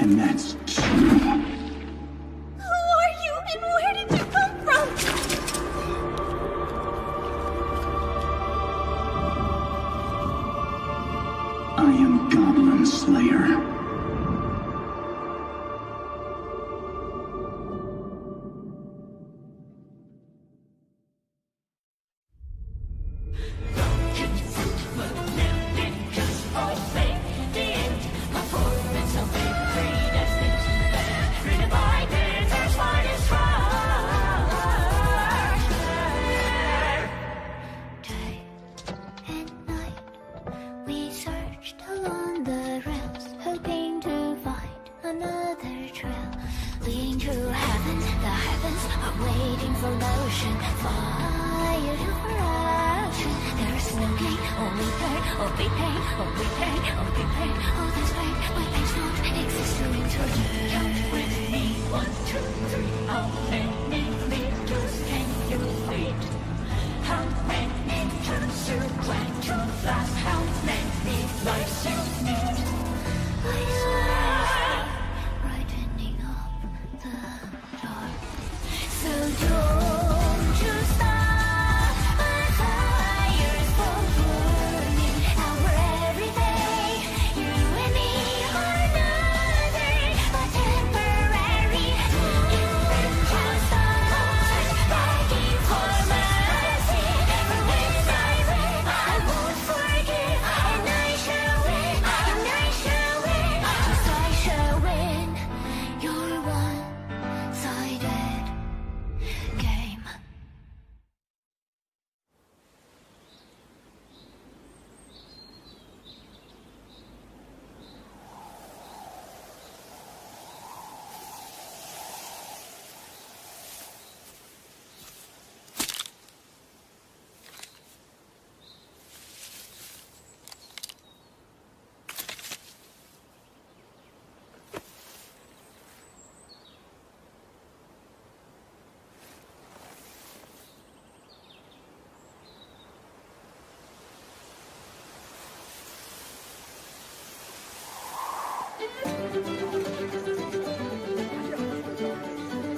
commenced. Who are you and where did you come from? I am Goblin Slayer.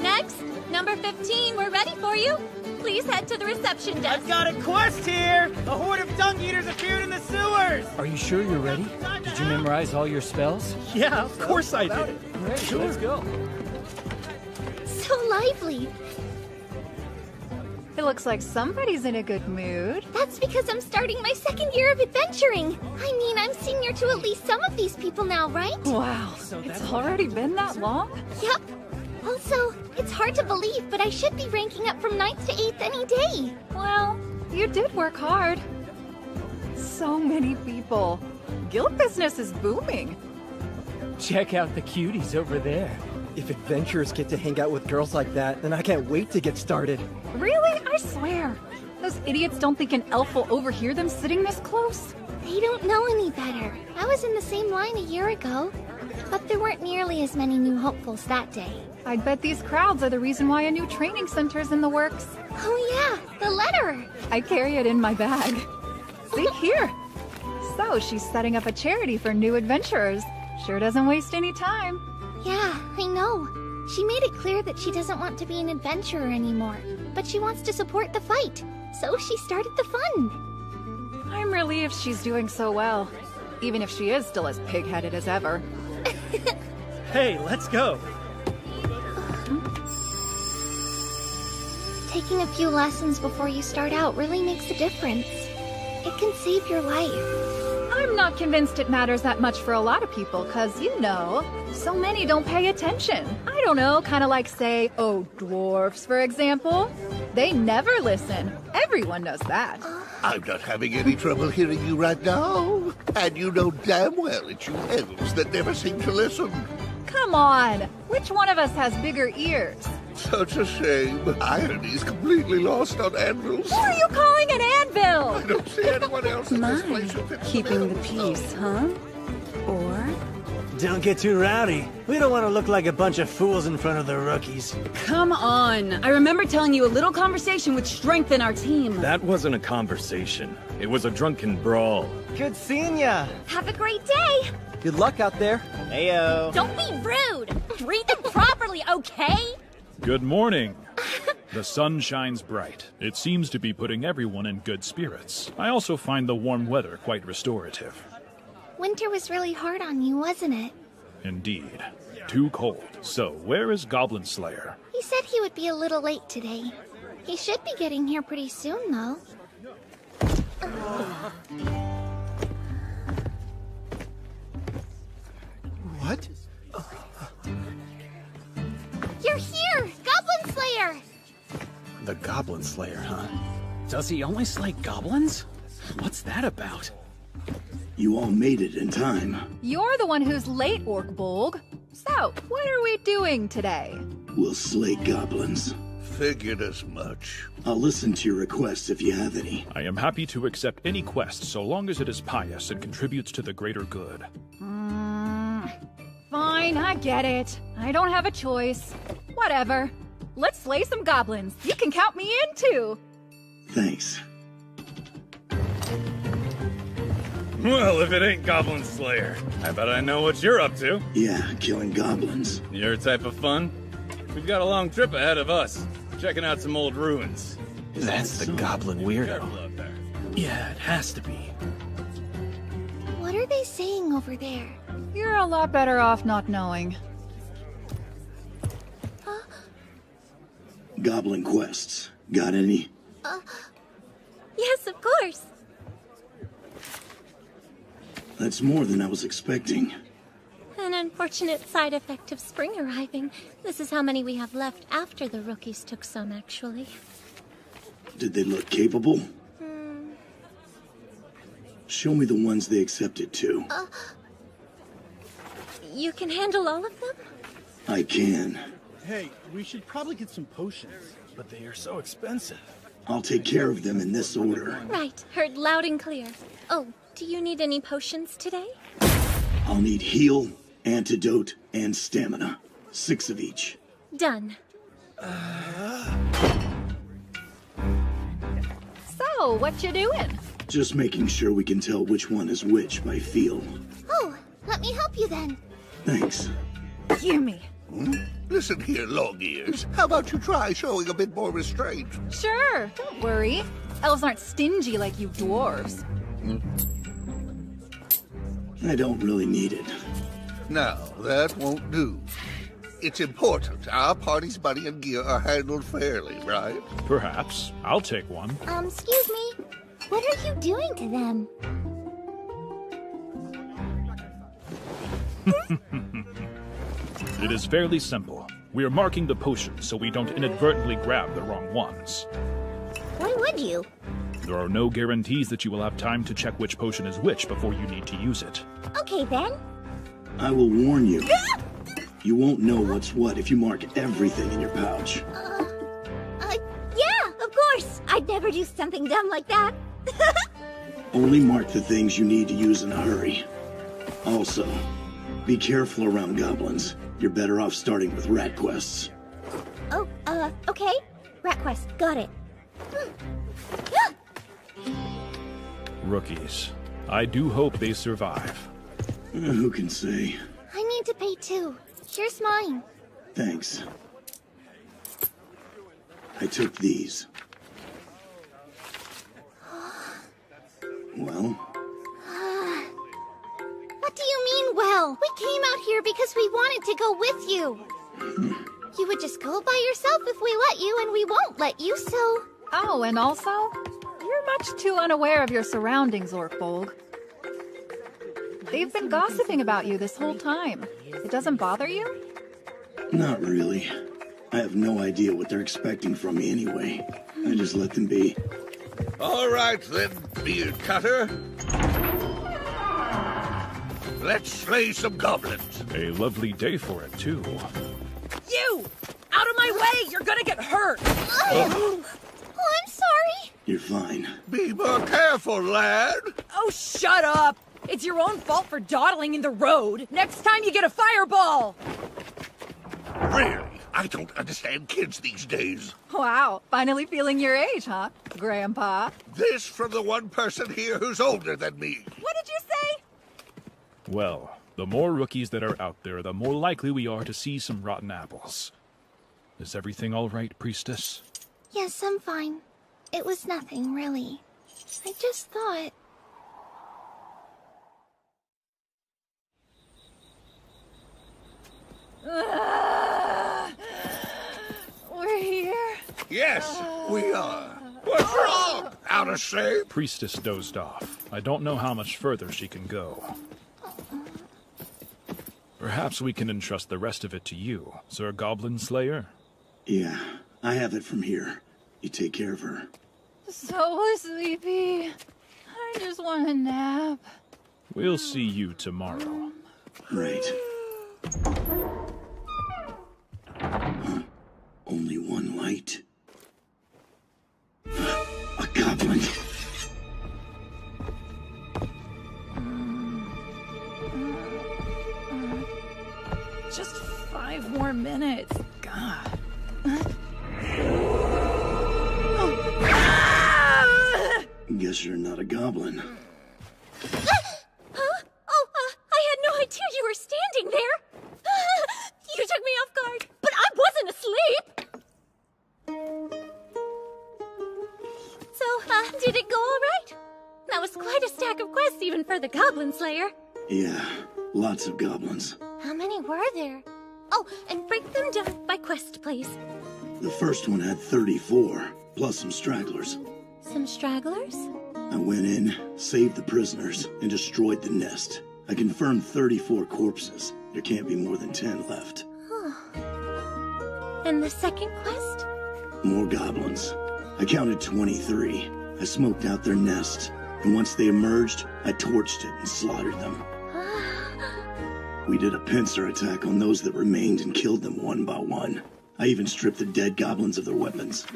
Next, number 15, we're ready for you. Please head to the reception desk. I've got a quest here! A horde of dung eaters appeared in the sewers! Are you sure you're ready? Did you memorize all your spells? Yeah, of course I did. Great, sure. Let's go. So lively. It looks like somebody's in a good mood. That's because I'm starting my second year of adventuring. I mean, I'm senior to at least some of these people now, right? Wow, it's already been that long? Yep. Also, it's hard to believe, but I should be ranking up from 9th to 8th any day. Well, you did work hard. So many people. Guild business is booming. Check out the cuties over there. If adventurers get to hang out with girls like that, then I can't wait to get started. Really? I swear. Those idiots don't think an elf will overhear them sitting this close? They don't know any better. I was in the same line a year ago, but there weren't nearly as many new hopefuls that day. I'd bet these crowds are the reason why a new training center's in the works. Oh yeah, the letter! I carry it in my bag. See, here. So, she's setting up a charity for new adventurers. Sure doesn't waste any time. Yeah, I know. She made it clear that she doesn't want to be an adventurer anymore, but she wants to support the fight. So she started the fund. I'm relieved she's doing so well, even if she is still as pig-headed as ever. Hey, let's go. Taking a few lessons before you start out really makes a difference. It can save your life. I'm not convinced it matters that much for a lot of people, cause you know, so many don't pay attention. I don't know, kinda like say, oh, dwarfs, for example. They never listen. Everyone knows that. I'm not having any trouble hearing you right now. And you know damn well it's you elves that never seem to listen. Come on! Which one of us has bigger ears? Such a shame. Irony's completely lost on anvils. Who are you calling an anvil? I don't see anyone else in this place who fits Keeping the peace, huh? Or? Don't get too rowdy. We don't want to look like a bunch of fools in front of the rookies. Come on! I remember telling you a little conversation would strengthen our team. That wasn't a conversation. It was a drunken brawl. Good seeing ya. Have a great day! Good luck out there. Heyo. Don't be rude! Read them properly, okay? Good morning. The sun shines bright. It seems to be putting everyone in good spirits. I also find the warm weather quite restorative. Winter was really hard on you, wasn't it? Indeed. Too cold. So, where is Goblin Slayer? He said he would be a little late today. He should be getting here pretty soon, though. What? You're here! Goblin Slayer! The Goblin Slayer, huh? Does he only slay goblins? What's that about? You all made it in time. You're the one who's late, Orc Bolg. So, what are we doing today? We'll slay goblins. Figured as much. I'll listen to your requests if you have any. I am happy to accept any quest so long as it is pious and contributes to the greater good. Fine, I get it. I don't have a choice. Whatever. Let's slay some goblins. You can count me in, too. Thanks. Well, if it ain't Goblin Slayer, I bet I know what you're up to. Yeah, killing goblins. Your type of fun? We've got a long trip ahead of us, checking out some old ruins. That's the Goblin weirdo. Yeah, it has to be. What are they saying over there? You're a lot better off not knowing. Goblin quests. Got any? Yes, of course. That's more than I was expecting. An unfortunate side effect of spring arriving. This is how many we have left after the rookies took some, actually. Did they look capable? Show me the ones they accepted too. You can handle all of them? I can. Hey, we should probably get some potions, but they are so expensive. I'll take care of them in this order. Right, heard loud and clear. Oh, do you need any potions today? I'll need heal, antidote, and stamina. 6 of each. Done. So, what you doing? Just making sure we can tell which one is which by feel. Oh, let me help you then. Thanks. Gimme. Listen here, long ears. How about you try showing a bit more restraint? Sure, don't worry. Elves aren't stingy like you dwarves. I don't really need it. No, that won't do. It's important our party's money and gear are handled fairly, right? Perhaps. I'll take one. Excuse me. What are you doing to them? It is fairly simple. We are marking the potions so we don't inadvertently grab the wrong ones. Why would you? There are no guarantees that you will have time to check which potion is which before you need to use it. Okay then. I will warn you. You won't know what's what if you mark everything in your pouch. Yeah, of course. I'd never do something dumb like that. Only mark the things you need to use in a hurry. Also, be careful around goblins. You're better off starting with rat quests. Oh, okay. Rat quest, got it. Rookies. I do hope they survive. Who can say? I need to pay too. Here's mine. Thanks. I took these. Well? What do you mean, well? We came out here because we wanted to go with you. You would just go by yourself if we let you, and we won't let you, so... Oh, and also, you're much too unaware of your surroundings, Orkbolg. They've been gossiping about you this whole time. It doesn't bother you? Not really. I have no idea what they're expecting from me anyway. I just let them be. All right then, beard cutter. Let's slay some goblins. A lovely day for it, too. You! Out of my way! You're gonna get hurt! Oh, I'm sorry. You're fine. Be more careful, lad. Oh, shut up! It's your own fault for dawdling in the road. Next time you get a fireball! Really? I don't understand kids these days. Wow, finally feeling your age, huh, Grandpa? This from the one person here who's older than me. What did you say? Well, The more rookies that are out there, the more likely we are to see some rotten apples. Is everything all right, Priestess? Yes, I'm fine. It was nothing, really. I just thought... We're here. Yes, we are. What's wrong? Out of shape? Priestess dozed off. I don't know how much further she can go. Perhaps we can entrust the rest of it to you, Sir Goblin Slayer? Yeah, I have it from here. You take care of her. So sleepy. I just want a nap. We'll see you tomorrow. Right. Huh? Only one light. A goblin. Just 5 more minutes. God. Guess you're not a goblin. Huh? Oh, I had no idea you were standing there. You took me off guard, but I wasn't asleep. So, did it go all right? That was quite a stack of quests even for the Goblin Slayer. Yeah, lots of goblins. How many were there? Oh, and break them down by quest, please. The first one had 34, plus some stragglers. Some stragglers? I went in, saved the prisoners, and destroyed the nest. I confirmed 34 corpses. There can't be more than 10 left. And the second quest? More goblins. I counted 23. I smoked out their nest, and once they emerged, I torched it and slaughtered them. We did a pincer attack on those that remained and killed them one by one. I even stripped the dead goblins of their weapons.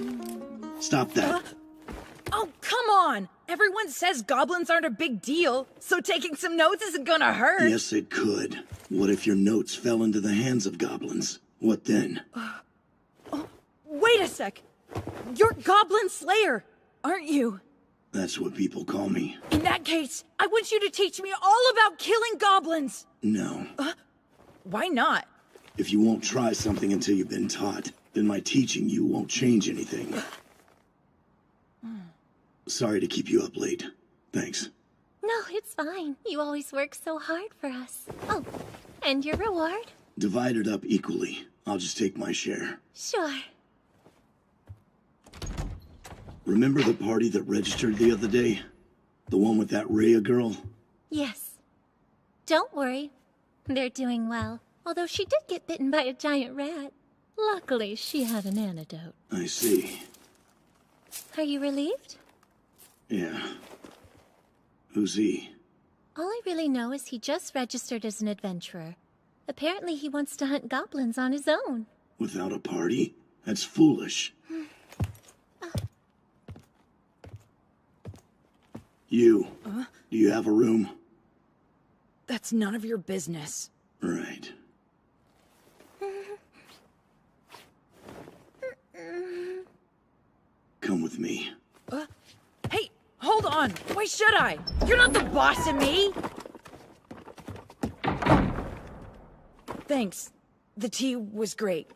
Stop that. Oh, come on! Everyone says goblins aren't a big deal, so taking some notes isn't gonna hurt. Yes, it could. What if your notes fell into the hands of goblins? What then? Wait a sec! You're Goblin Slayer, aren't you? That's what people call me. In that case, I want you to teach me all about killing goblins! No. Why not? If you won't try something until you've been taught, then my teaching you won't change anything. Sorry to keep you up late. Thanks. No, it's fine. You always work so hard for us. Oh, and your reward? Divide it up equally. I'll just take my share. Sure. Remember the party that registered the other day? The one with that Rhea girl? Yes. Don't worry. They're doing well. Although she did get bitten by a giant rat. Luckily, she had an antidote. I see. Are you relieved? Yeah. Who's he? All I really know is he just registered as an adventurer. Apparently he wants to hunt goblins on his own. Without a party? That's foolish. You. Do you have a room? That's none of your business. Right. Come with me. Hey, hold on! Why should I? You're not the boss of me! Thanks. The tea was great.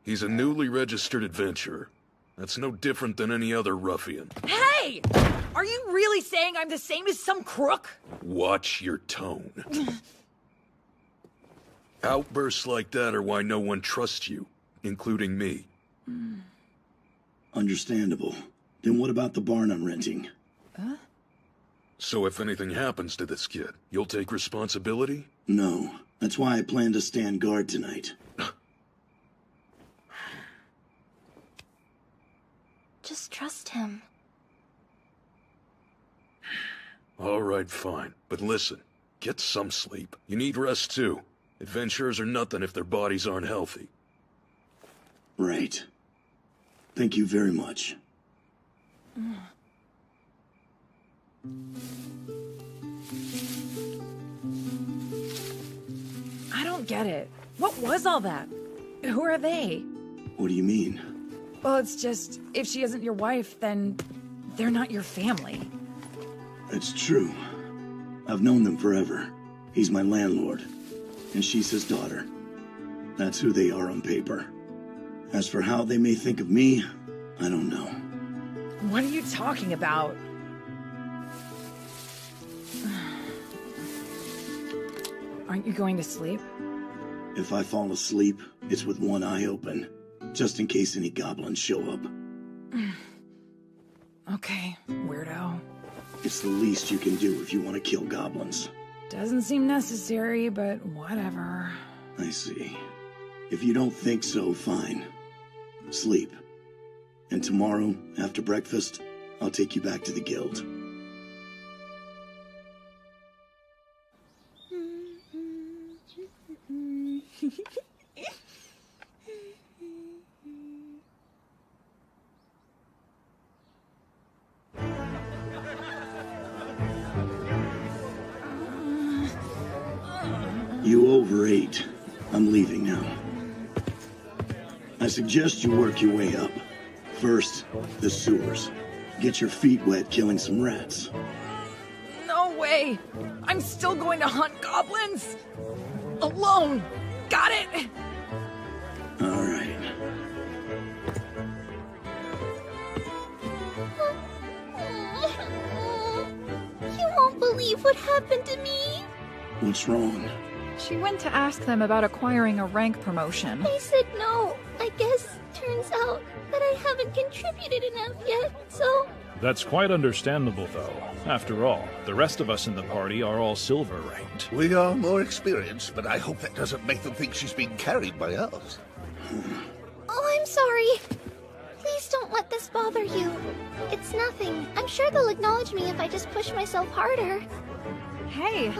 He's a newly registered adventurer. That's no different than any other ruffian. Hey! Are you really saying I'm the same as some crook? Watch your tone. Outbursts like that are why no one trusts you, including me. Understandable. Then what about the barn I'm renting? So if anything happens to this kid, you'll take responsibility? No. That's why I plan to stand guard tonight. Just trust him. All right, fine. But listen, get some sleep. You need rest too. Adventurers are nothing if their bodies aren't healthy. Right. Thank you very much. I don't get it. What was all that? Who are they? What do you mean? Well, it's just, if she isn't your wife, then they're not your family. It's true. I've known them forever. He's my landlord, and she's his daughter. That's who they are on paper. As for how they may think of me, I don't know. What are you talking about? Aren't you going to sleep? If I fall asleep, it's with one eye open, just in case any goblins show up. Okay, weirdo. It's the least you can do if you want to kill goblins. Doesn't seem necessary, but whatever. I see. If you don't think so, fine. Sleep. And tomorrow, after breakfast, I'll take you back to the guild. You overate. I'm leaving now. I suggest you work your way up. First, the sewers. Get your feet wet killing some rats. No way! I'm still going to hunt goblins! Alone! Got it! All right. You won't believe what happened to me. What's wrong? She went to ask them about acquiring a rank promotion. They said no. I guess turns out that I haven't contributed enough yet, so... That's quite understandable, though. After all, the rest of us in the party are all silver ranked. We are more experienced, but I hope that doesn't make them think she's being carried by us. Oh, I'm sorry. Please don't let this bother you. It's nothing. I'm sure they'll acknowledge me if I just push myself harder. Hey,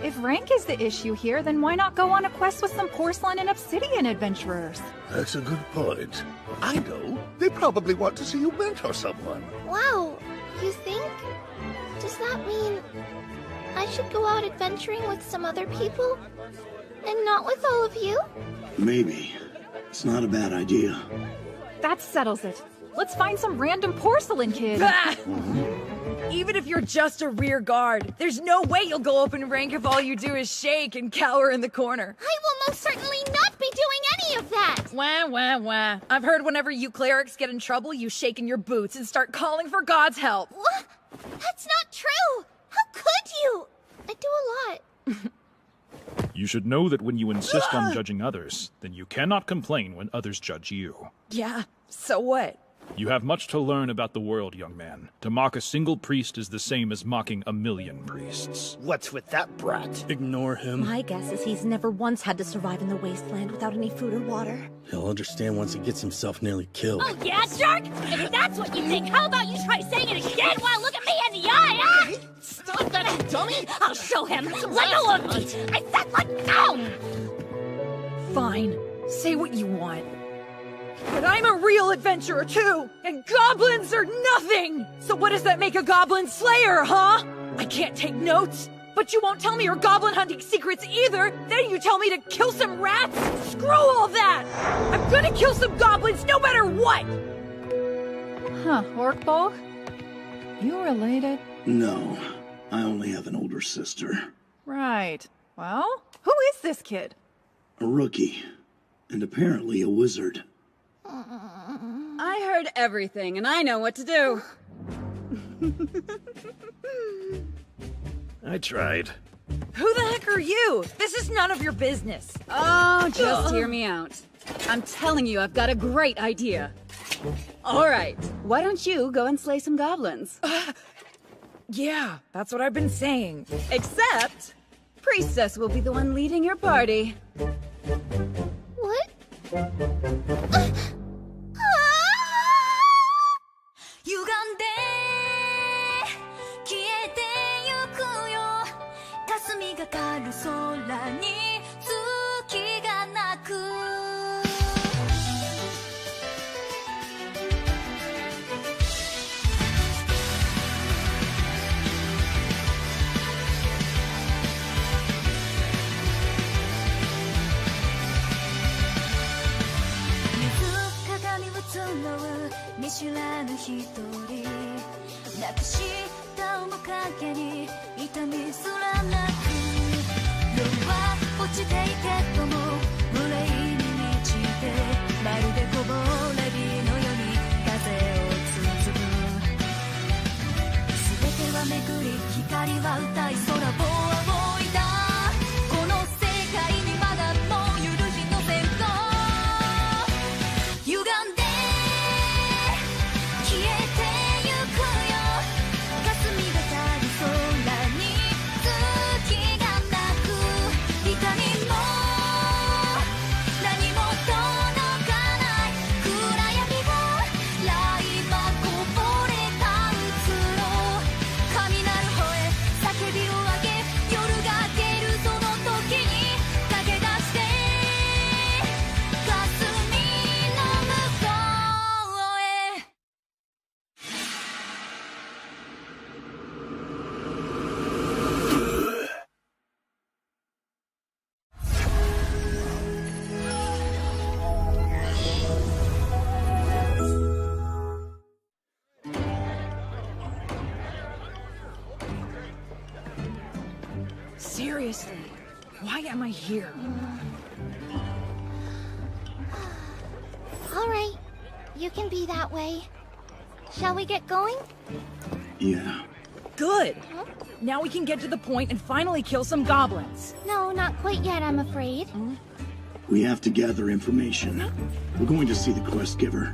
if rank is the issue here, then why not go on a quest with some porcelain and obsidian adventurers? That's a good point. I know. They probably want to see you mentor someone. Wow, you think? Does that mean I should go out adventuring with some other people? And not with all of you? Maybe. It's not a bad idea. That settles it. Let's find some random porcelain kid. Bah! Even if you're just a rear guard, there's no way you'll go up in rank if all you do is shake and cower in the corner. I will most certainly not be doing any of that! Wah, wah, wah. I've heard whenever you clerics get in trouble, you shake in your boots and start calling for God's help. What? That's not true! How could you? I do a lot. You should know that when you insist on judging others, then you cannot complain when others judge you. Yeah, so what? You have much to learn about the world, young man. To mock a single priest is the same as mocking a million priests. What's with that brat? Ignore him. My guess is he's never once had to survive in the wasteland without any food or water. He'll understand once he gets himself nearly killed. Oh yeah, jerk? If that's what you think, how about you try saying it again while look at me in the eye, huh? Stop that, you dummy! I'll show him. Let go of me! I said let go! Fine. Say what you want. But I'm a real adventurer too, and goblins are nothing! So what does that make a goblin slayer, huh? I can't take notes, but you won't tell me your goblin hunting secrets either! Then you tell me to kill some rats? Screw all that! I'm gonna kill some goblins no matter what! Huh, Orkball? You related? No, I only have an older sister. Right. Well, who is this kid? A rookie, and apparently a wizard. I heard everything, and I know what to do. I tried. Who the heck are you? This is none of your business. Oh, just hear me out. I'm telling you, I've got a great idea. All right, why don't you go and slay some goblins? Yeah, that's what I've been saying. Except, Priestess will be the one leading your party. What? Seriously, why am I here? All right, you can be that way. Shall we get going? Yeah. Good. Now we can get to the point and finally kill some goblins. No, not quite yet, I'm afraid. We have to gather information. We're going to see the quest giver.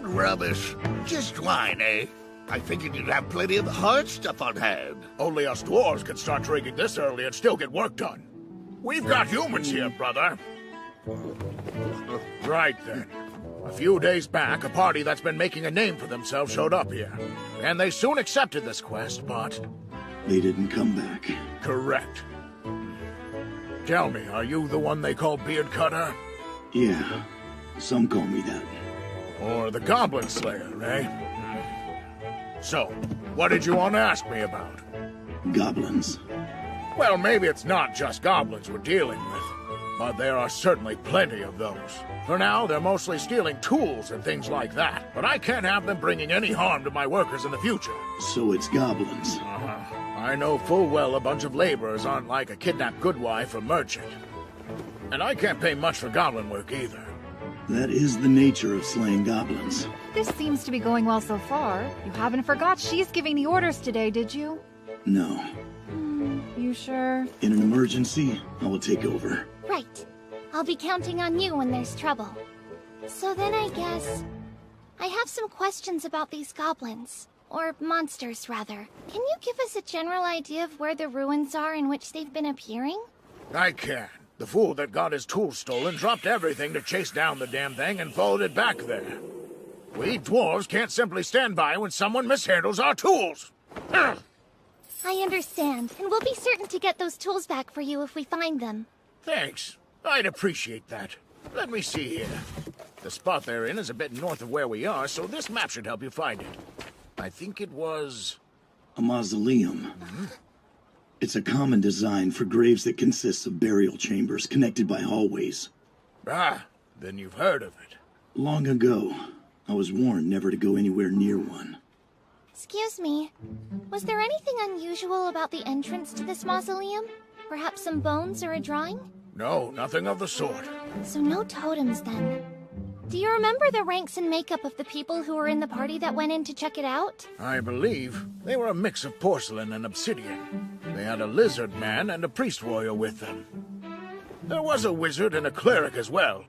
Rubbish. Just wine, eh? I figured you'd have plenty of the hard stuff on hand. Only us dwarves can start drinking this early and still get work done. We've got humans here, brother. Right then. A few days back, a party that's been making a name for themselves showed up here. And they soon accepted this quest, but... They didn't come back. Correct. Tell me, are you the one they call Beard Cutter? Yeah. Some call me that. Or the Goblin Slayer, eh? So, what did you want to ask me about? Goblins. Well, maybe it's not just goblins we're dealing with. but there are certainly plenty of those. For now, they're mostly stealing tools and things like that, but I can't have them bringing any harm to my workers in the future. So it's goblins. I know full well a bunch of laborers aren't like a kidnapped goodwife or merchant. And I can't pay much for goblin work either. That is the nature of slaying goblins. This seems to be going well so far. You haven't forgot she's giving the orders today, did you? No. You sure? In an emergency, I will take over. Right. I'll be counting on you when there's trouble. So then I guess... I have some questions about these goblins. Or monsters, rather. Can you give us a general idea of where the ruins are in which they've been appearing? I can. The fool that got his tools stolen dropped everything to chase down the damn thing and followed it back there. We dwarves can't simply stand by when someone mishandles our tools. I understand, and we'll be certain to get those tools back for you if we find them. Thanks. I'd appreciate that. Let me see here. The spot they're in is a bit north of where we are, so this map should help you find it. I think it was... a mausoleum. It's a common design for graves that consists of burial chambers connected by hallways. Ah, then you've heard of it. Long ago, I was warned never to go anywhere near one. Excuse me. Was there anything unusual about the entrance to this mausoleum? Perhaps some bones or a drawing? No, nothing of the sort. So no totems, then. Do you remember the ranks and makeup of the people who were in the party that went in to check it out? I believe they were a mix of porcelain and obsidian. They had a lizard man and a priest warrior with them. There was a wizard and a cleric as well.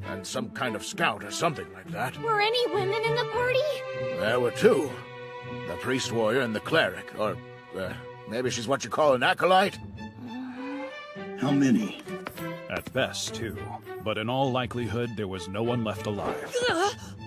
And some kind of scout or something like that. Were any women in the party? There were two. The priest warrior and the cleric, or maybe she's what you call an acolyte? How many? At best, two. But in all likelihood, there was no one left alive.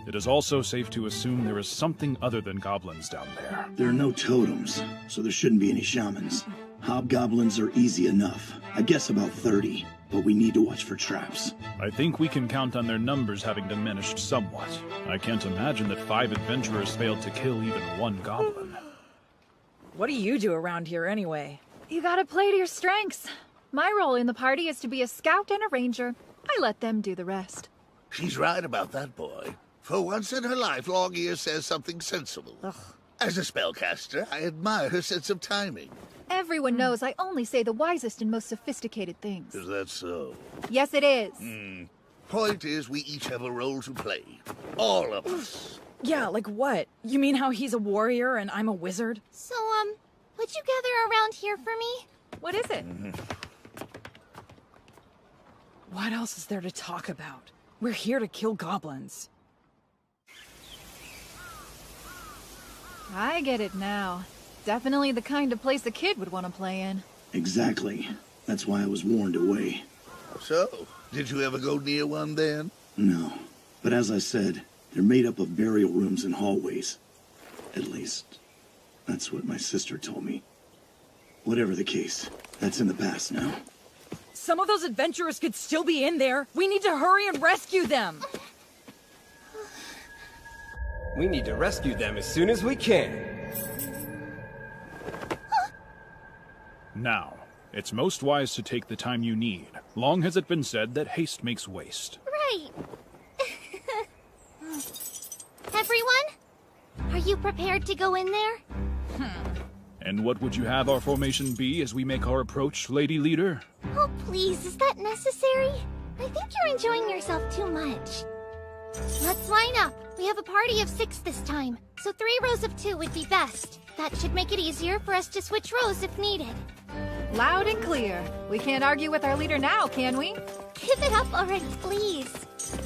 It is also safe to assume there is something other than goblins down there. There are no totems, so there shouldn't be any shamans. Hobgoblins are easy enough. I guess about 30, but we need to watch for traps. I think we can count on their numbers having diminished somewhat. I can't imagine that 5 adventurers failed to kill even one goblin. What do you do around here anyway? You gotta play to your strengths. My role in the party is to be a scout and a ranger. I let them do the rest. She's right about that, boy. For once in her life, Longear says something sensible. Ugh. As a spellcaster, I admire her sense of timing. Everyone knows I only say the wisest and most sophisticated things. Is that so? Yes, it is. Point is, we each have a role to play. All of us. Yeah, like what? You mean how he's a warrior and I'm a wizard? So, would you gather around here for me? What is it? What else is there to talk about? We're here to kill goblins. I get it now. Definitely the kind of place a kid would want to play in. Exactly. That's why I was warned away. So, did you ever go near one then? No. But as I said, they're made up of burial rooms and hallways. At least, that's what my sister told me. Whatever the case, that's in the past now. Some of those adventurers could still be in there. We need to hurry and rescue them. We need to rescue them as soon as we can. Now, it's most wise to take the time you need. Long has it been said that haste makes waste. Right. Everyone? Are you prepared to go in there? And what would you have our formation be as we make our approach, Lady Leader? Oh, please, is that necessary? I think you're enjoying yourself too much. Let's line up. We have a party of 6 this time, so 3 rows of 2 would be best. That should make it easier for us to switch rows if needed. Loud and clear. We can't argue with our leader now, can we? Give it up already, please.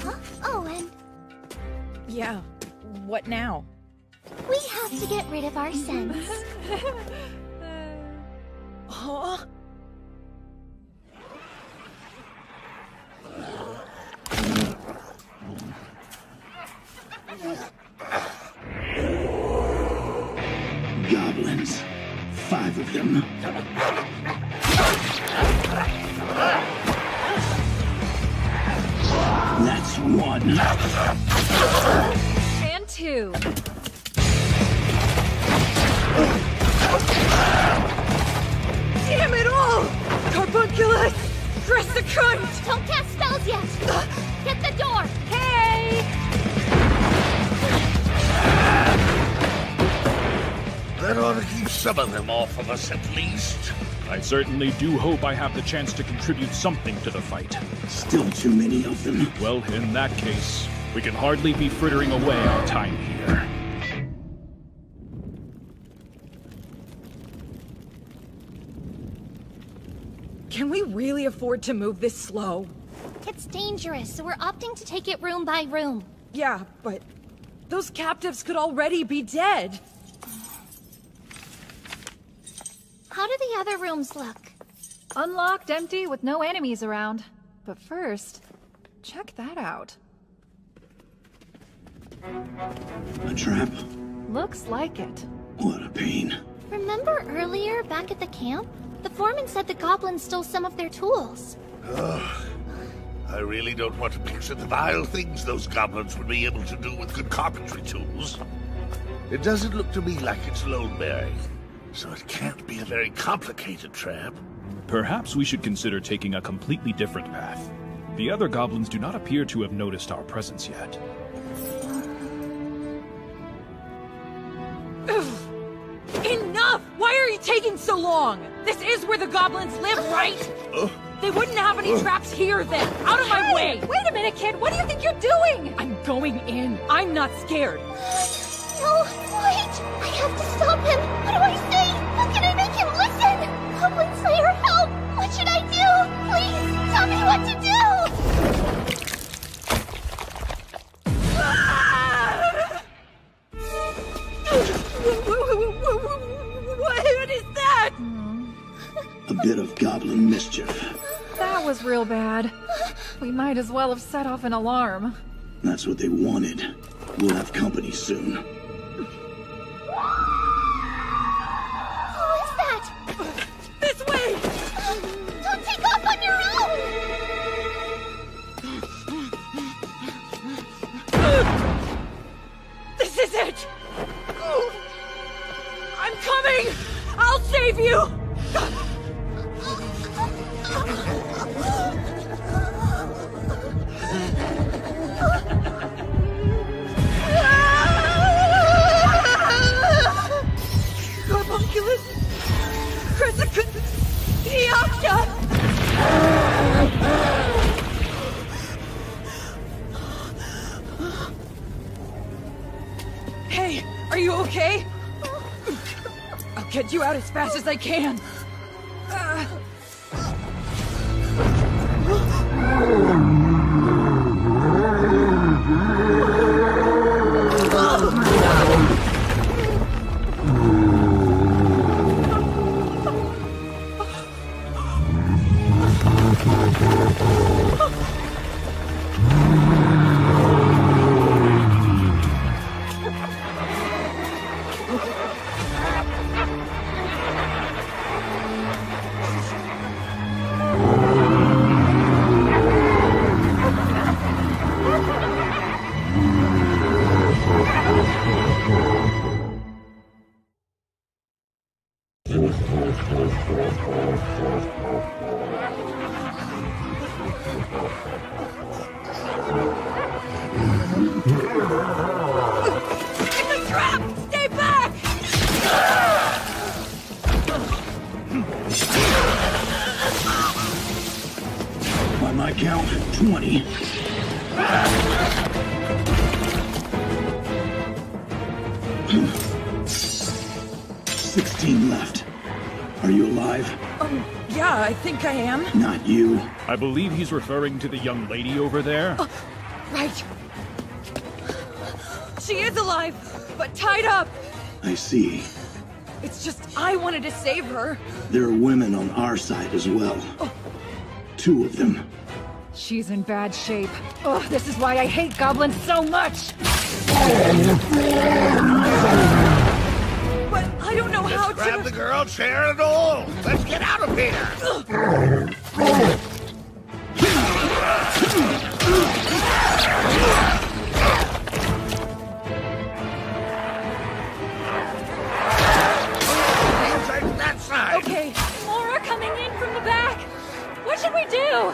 Huh? Oh, and... Yeah, what now? We have to get rid of our scents. Huh? Goblins. 5 of them. That's 1. And 2. Damn it all! Carbunculus! Dressicum! That ought to keep some of them off of us at least. I certainly do hope I have the chance to contribute something to the fight. Still too many of them. Well, in that case, we can hardly be frittering away our time here. Can we really afford to move this slow? It's dangerous, so we're opting to take it room by room. Yeah, but those captives could already be dead. How do the other rooms look? Unlocked, empty, with no enemies around. But first, check that out. A trap? Looks like it. What a pain. Remember earlier, back at the camp? The foreman said the goblins stole some of their tools. Ugh. I really don't want to picture the vile things those goblins would be able to do with good carpentry tools. It doesn't look to me like it's load-bearing, so it can't be a very complicated trap. Perhaps we should consider taking a completely different path. The other goblins do not appear to have noticed our presence yet. Enough! Why are you taking so long? This is where the goblins live, right? They wouldn't have any traps here then. Out of my way! Wait a minute, kid. What do you think you're doing? I'm going in. I'm not scared. No, wait! I have to stop him! What do I say? How can I make him listen? Goblin Slayer, help! What should I do? Please, tell me what to do! What is that? A bit of goblin mischief. That was real bad. We might as well have set off an alarm. That's what they wanted. We'll have company soon. Who is that? This way! Don't take off on your own! This is it! I'm coming! I'll save you! Carbunculus! Crescicus! Eopta! Hey, are you okay? I'll get you out as fast as I can. It's a trap! Stay back! By my count, 20. $16 left. Are you alive? Yeah, I think I am. Not you. I believe he's referring to the young lady over there. Right. She is alive, but tied up. I see. It's just I wanted to save her. There are women on our side as well. 2 of them. She's in bad shape. Oh, this is why I hate goblins so much! But I don't know how to... Grab the girl, share it all! Let's get out of here! That side! Okay, more are coming in from the back. What should we do?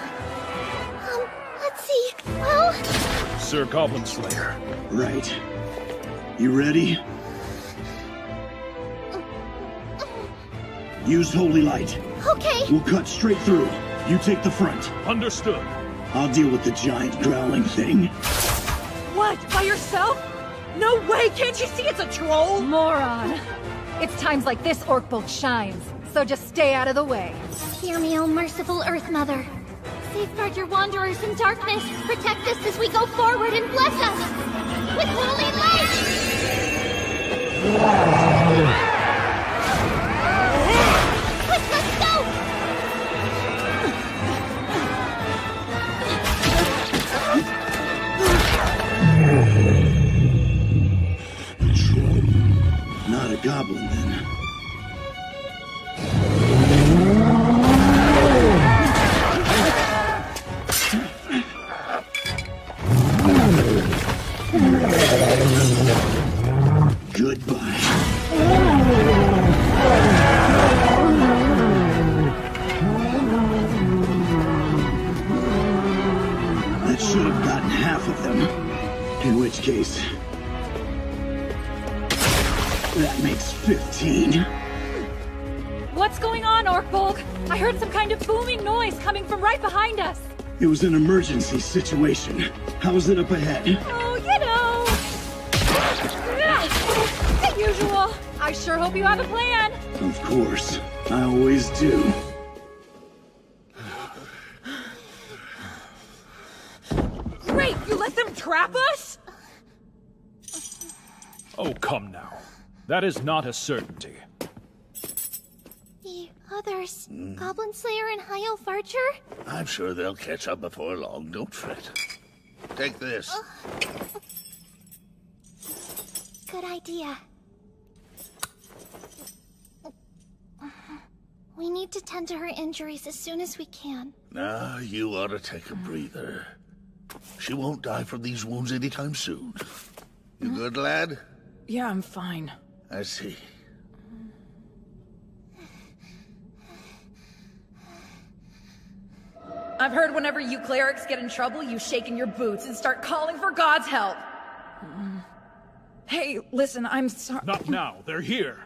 Let's see. Well... Sir Goblin Slayer. Right. You ready? Use holy light. Okay. We'll cut straight through. You take the front. Understood. I'll deal with the giant growling thing. What? By yourself? No way! Can't you see it's a troll? Moron. It's times like this Orc shines, so just stay out of the way. Hear me, O merciful Earth Mother. Safeguard your wanderers in darkness. Protect us as we go forward and bless us with holy light! Quick, let's go! Not a goblin, then. Goodbye. That should have gotten half of them. In which case... that makes 15. What's going on, Orkbolg? I heard some kind of booming noise coming from right behind us. It was an emergency situation. How's it up ahead? Oh, you know. The usual. I sure hope you have a plan. Of course. I always do. Great! You let them trap us? Oh, come now. That is not a certainty. The others, Goblin Slayer and High Elf Archer? I'm sure they'll catch up before long, don't fret. Take this. Good idea. We need to tend to her injuries as soon as we can. Now, you ought to take a breather. She won't die from these wounds anytime soon. You good, lad? Yeah, I'm fine. I see. I've heard whenever you clerics get in trouble, you shake in your boots and start calling for God's help. Hey, listen, I'm sorry. Not now. They're here.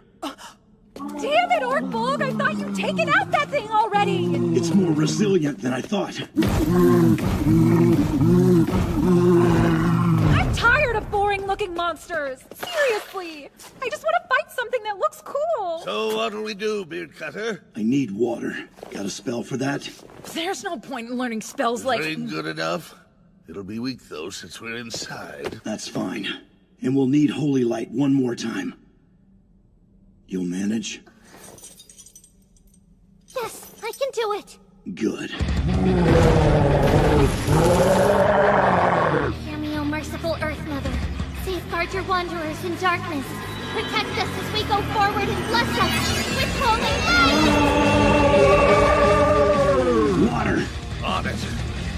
Damn it, Orkbolg! I thought you'd taken out that thing already! It's more resilient than I thought. I'm tired of boring-looking monsters! Seriously! I just want to fight something that looks cool! So what'll we do, Beard Cutter? I need water. Got a spell for that? There's no point in learning spells like... Ain't good enough. It'll be weak, though, since we're inside. That's fine. And we'll need holy light one more time. You'll manage? Yes, I can do it. Good. Hear me, O merciful Earth Mother. Safeguard your wanderers in darkness. Protect us as we go forward and bless us with holy light! Water! On it.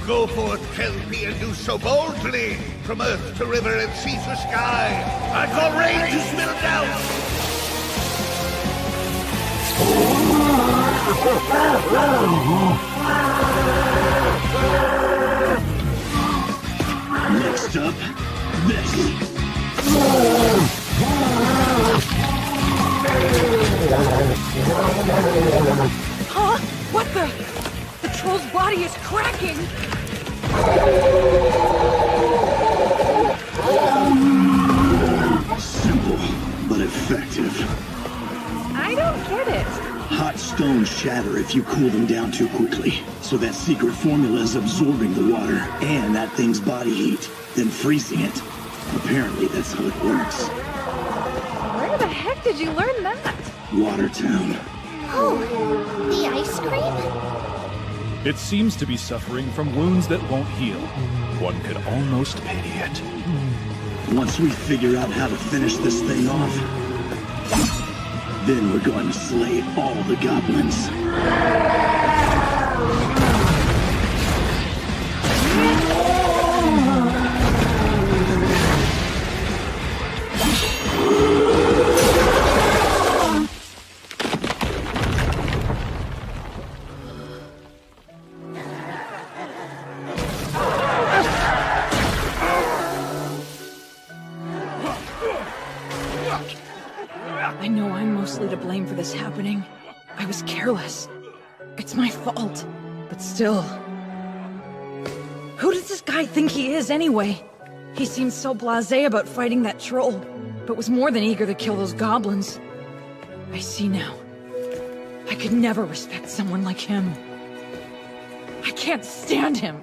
Go forth, Kelpie, and do so boldly. From earth to river and sea to sky. I call rain to spill down. Next up, this. Huh? What the? The troll's body is cracking! Simple, but effective. I don't get it. Hot stones shatter if you cool them down too quickly. So that secret formula is absorbing the water and that thing's body heat, then freezing it. Apparently that's how it works. Where the heck did you learn that? Watertown. Oh, the ice cream? It seems to be suffering from wounds that won't heal. One could almost pity it. Once we figure out how to finish this thing off, then we're going to slay all the goblins. I know I'm mostly to blame for this happening, I was careless. It's my fault. But still... Who does this guy think he is, anyway? He seemed so blasé about fighting that troll, but was more than eager to kill those goblins. I see now. I could never respect someone like him. I can't stand him.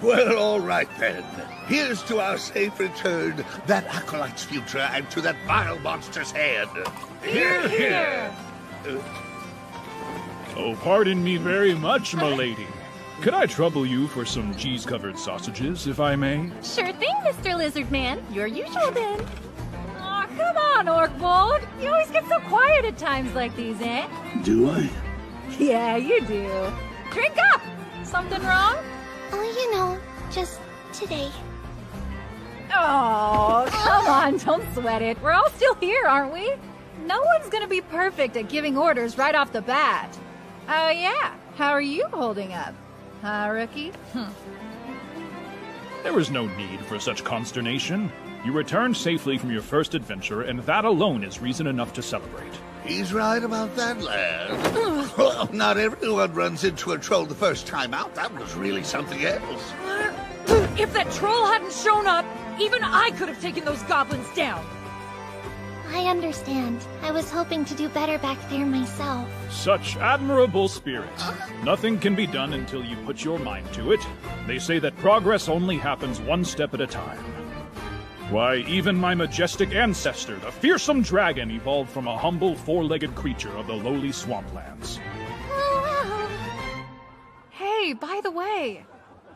Well, all right then. Here's to our safe return, that acolyte's future, and to that vile monster's head. Hear, hear! Oh, pardon me very much, m'lady. Could I trouble you for some cheese-covered sausages, if I may? Sure thing, Mr. Lizard Man. Your usual then. Aw, come on, Orkbold. You always get so quiet at times like these, eh? Do I? Yeah, you do. Drink up! Something wrong? Oh, you know, just today. Oh, come on, don't sweat it. We're all still here, aren't we? No one's gonna be perfect at giving orders right off the bat. Oh yeah, how are you holding up? Huh, rookie? There was no need for such consternation. You returned safely from your first adventure, and that alone is reason enough to celebrate. He's right about that, lad. Well, not everyone runs into a troll the first time out. That was really something else. If that troll hadn't shown up, even I could have taken those goblins down. I understand. I was hoping to do better back there myself. Such admirable spirit. Nothing can be done until you put your mind to it. They say that progress only happens one step at a time. Why, even my majestic ancestor, the fearsome dragon, evolved from a humble four-legged creature of the lowly swamplands. Hey, by the way,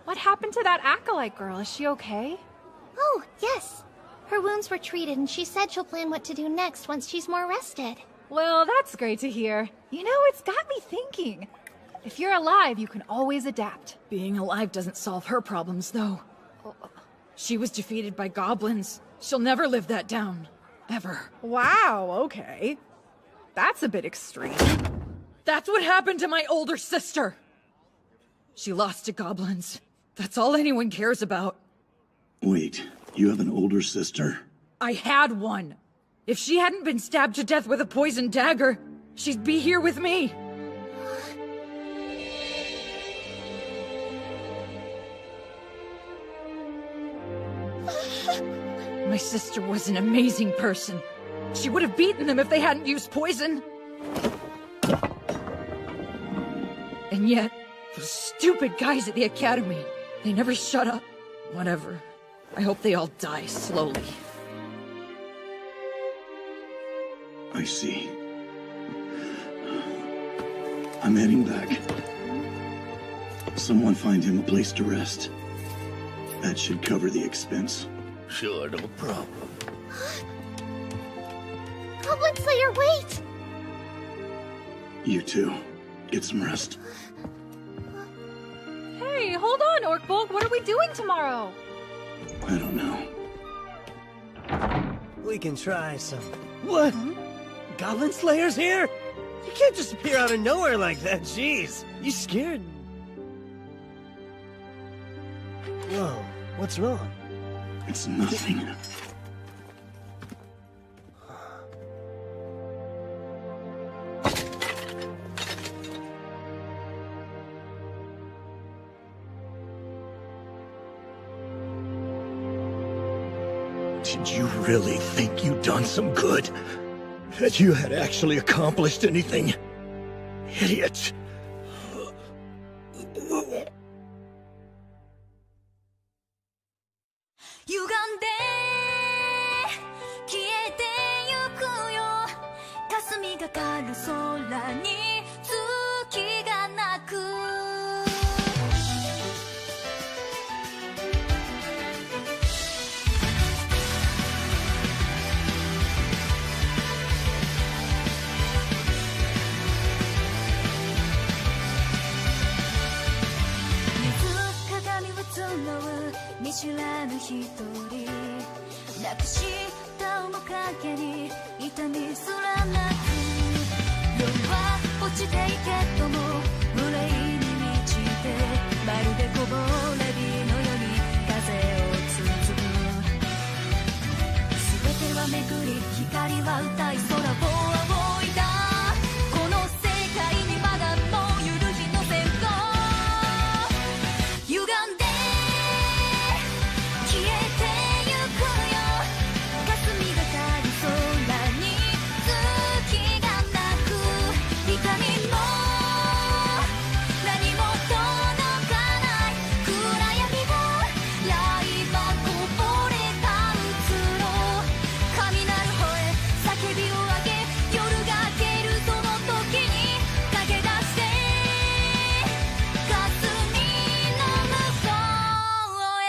what happened to that acolyte girl? Is she okay? Oh, yes. Her wounds were treated, and she said she'll plan what to do next once she's more rested. Well, that's great to hear. You know, it's got me thinking. If you're alive, you can always adapt. Being alive doesn't solve her problems, though. She was defeated by goblins. She'll never live that down. Ever. Wow, okay. That's a bit extreme. That's what happened to my older sister. She lost to goblins. That's all anyone cares about. Wait, you have an older sister? I had one. If she hadn't been stabbed to death with a poisoned dagger, she'd be here with me. My sister was an amazing person. She would have beaten them if they hadn't used poison. And yet, those stupid guys at the academy, they never shut up. Whatever. I hope they all die slowly. I see. I'm heading back. Someone find him a place to rest. That should cover the expense. Sure, no problem. Goblin Slayer, wait! You too. Get some rest. Hey, hold on, Orkbold. What are we doing tomorrow? I don't know. We can try some... What? Goblin Slayer's here? You can't just appear out of nowhere like that, jeez. You scared? Whoa, what's wrong? It's nothing. Did you really think you'd done some good? That you had actually accomplished anything? Idiot. はめくり光は歌い空を仰いだこの世界にまだもう許しの線と歪んで消えてゆくよ霞がかり空に月がなく光も何も届かない暗闇を刃こぼれたうつろ雷吠え叫びを上げ夜が明けるその時に駆け出して霞の向こうへ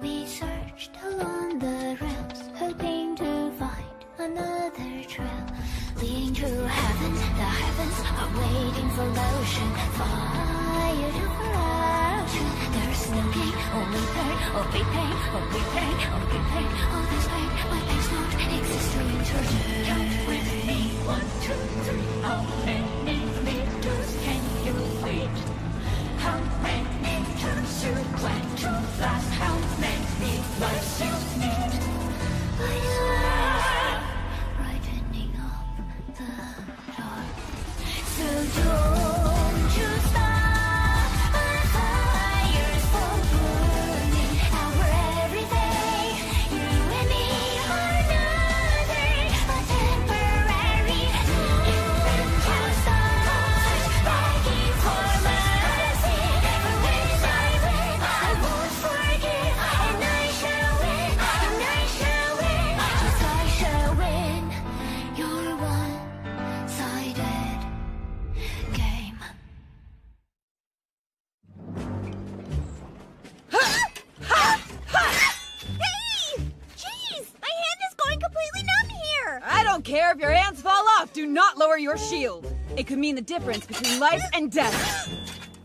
We searched along the rails, hoping to find another trail leading to heaven. The heavens are waiting for motion, fire to corruption. There's no gain, only pain, only pain, only pain, only pain. All this pain, my pains don't exist to interpret. Count with me, 1, 2, 3. How many meters can you reach? How many turns you plan to last? How many lives you need? I swear, brightening up the dark. So don't you stop. Our fires for burning our everyday. You and me are nothing but temporary. Even you start begging for mercy. But when I won't forgive, and I shall win, and I shall win, yes I shall win. Your one-sided game. Hey! Jeez! My hand is going completely numb here! I don't care if your hands fall off. Do not lower your shield. It could mean the difference between life and death.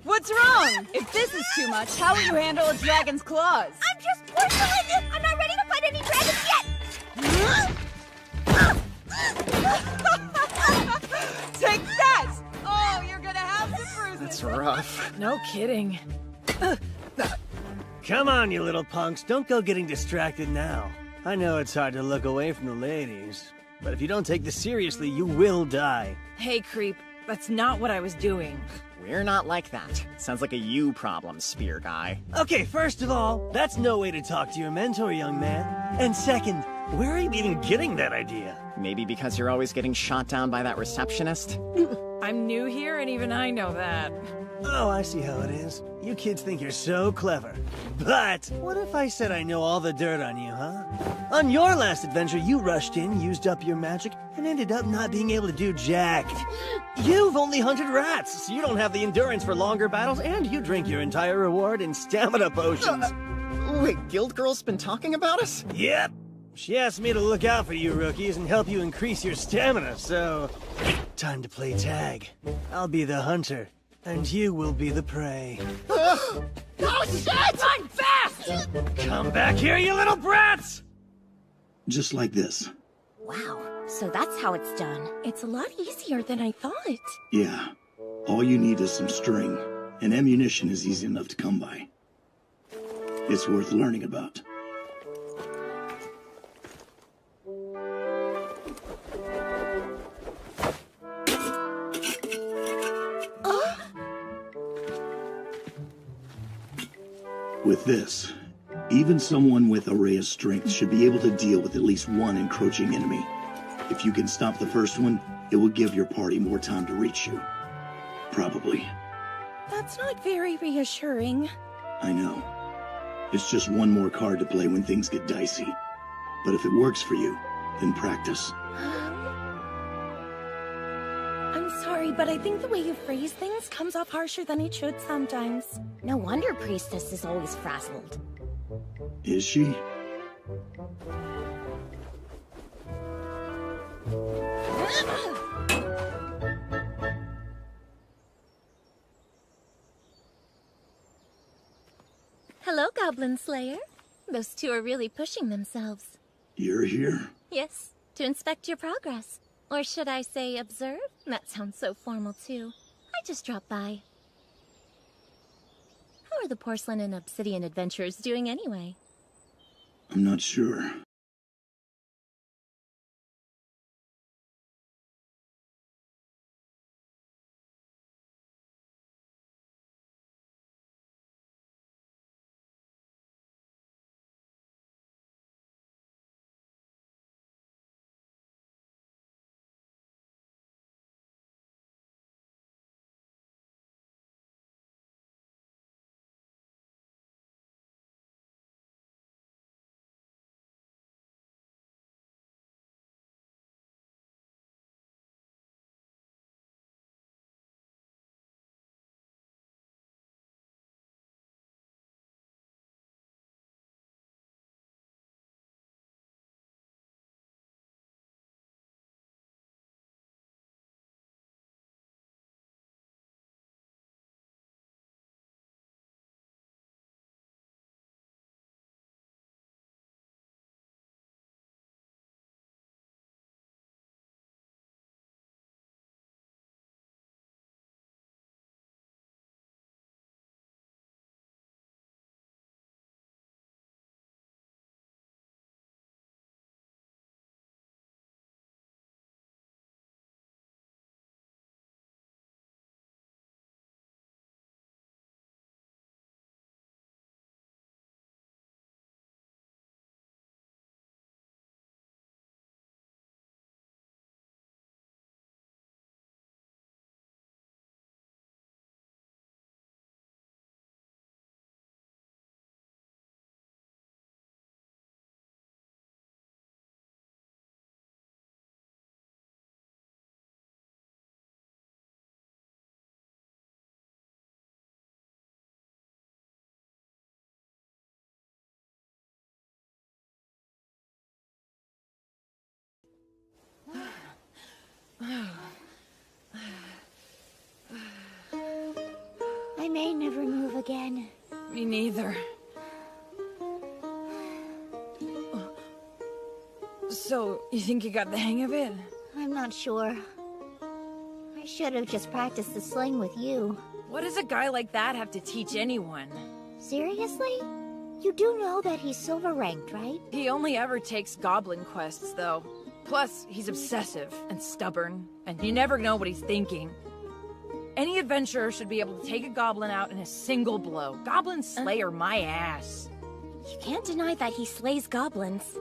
What's wrong? If this is too much, how will you handle a dragon's claws? I'm just porcelain! I'm not ready to fight any dragons yet! Take that! Oh, you're gonna have some bruises. That's rough. No kidding. Come on, you little punks. Don't go getting distracted now. I know it's hard to look away from the ladies, but if you don't take this seriously, you will die. Hey, creep. That's not what I was doing. We're not like that. Sounds like a you problem, spear guy. Okay, first of all, that's no way to talk to your mentor, young man. And second, where are you even getting that idea? Maybe because you're always getting shot down by that receptionist? I'm new here, and even I know that. Oh, I see how it is. You kids think you're so clever. But what if I said I know all the dirt on you, huh? On your last adventure, you rushed in, used up your magic, and ended up not being able to do jack. You've only hunted rats, so you don't have the endurance for longer battles, and you drink your entire reward in stamina potions. Wait, Guild Girl's been talking about us? Yep. She asked me to look out for you rookies and help you increase your stamina, so... time to play tag. I'll be the hunter, and you will be the prey. Oh shit! Run fast! Come back here, you little brats! Just like this. Wow, so that's how it's done. It's a lot easier than I thought. Yeah. All you need is some string, and ammunition is easy enough to come by. It's worth learning about. With this, even someone with a ray of strength should be able to deal with at least one encroaching enemy. If you can stop the first one, it will give your party more time to reach you. Probably. That's not very reassuring. I know. It's just one more card to play when things get dicey. But if it works for you, then practice. I'm sorry, but I think the way you phrase things comes off harsher than it should sometimes. No wonder Priestess is always frazzled. Is she? Hello, Goblin Slayer. Those two are really pushing themselves. You're here? Yes, to inspect your progress. Or should I say observe? That sounds so formal, too. I just dropped by. How are the porcelain and obsidian adventurers doing anyway? I'm not sure. I may never move again. Me neither. So, you think you got the hang of it? I'm not sure. I should have just practiced the sling with you. What does a guy like that have to teach anyone? Seriously? You do know that he's silver ranked, right? He only ever takes goblin quests, though. Plus, he's obsessive and stubborn, and you never know what he's thinking. Any adventurer should be able to take a goblin out in a single blow. Goblin Slayer my ass. You can't deny that he slays goblins.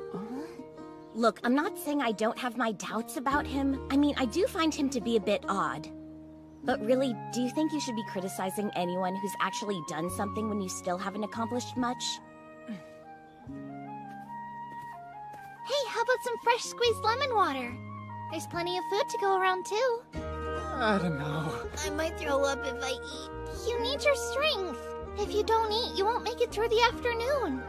Look, I'm not saying I don't have my doubts about him. I mean, I do find him to be a bit odd. But really, do you think you should be criticizing anyone who's actually done something when you still haven't accomplished much? Hey, how about some fresh squeezed lemon water? There's plenty of food to go around, too. I don't know. I might throw up if I eat. You need your strength. If you don't eat, you won't make it through the afternoon.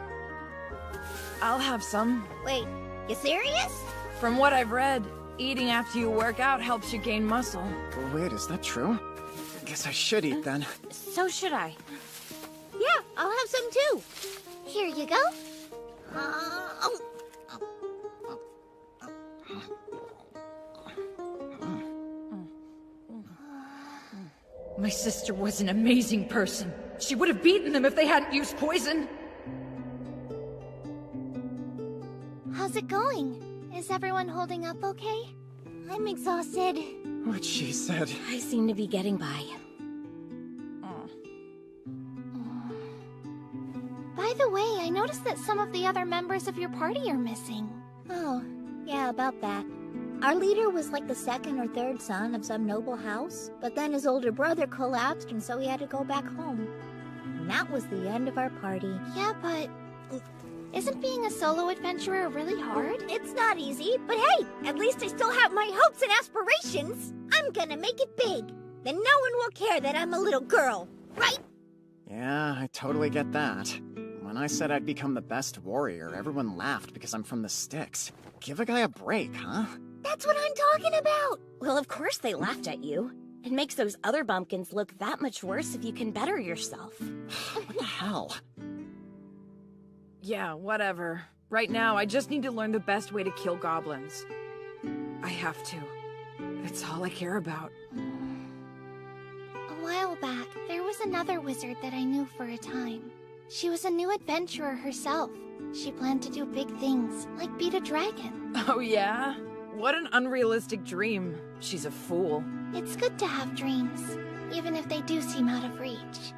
I'll have some. Wait, you serious? From what I've read, eating after you work out helps you gain muscle. Wait, is that true? Guess I should eat then. So should I. Yeah, I'll have some too. Here you go. My sister was an amazing person. She would have beaten them if they hadn't used poison. How's it going? Is everyone holding up okay? I'm exhausted. What she said. I seem to be getting by. By the way, I noticed that some of the other members of your party are missing. Oh, yeah, about that. Our leader was like the second or third son of some noble house, but then his older brother collapsed and so he had to go back home. And that was the end of our party. Yeah, but isn't being a solo adventurer really hard? It's not easy, but hey, at least I still have my hopes and aspirations. I'm I'm gonna make it big. Then no one will care that I'm a little girl, right? Yeah, I totally get that. When I said I'd become the best warrior, everyone laughed because I'm from the sticks. Give a guy a break, huh? That's what I'm talking about! Well, of course they laughed at you. It makes those other bumpkins look that much worse if you can better yourself. What the hell? Yeah, whatever. Right now, I just need to learn the best way to kill goblins. I have to. It's all I care about. A while back, there was another wizard that I knew for a time. She was a new adventurer herself. She planned to do big things, like beat a dragon. Oh yeah? What an unrealistic dream. She's a fool. It's good to have dreams, even if they do seem out of reach.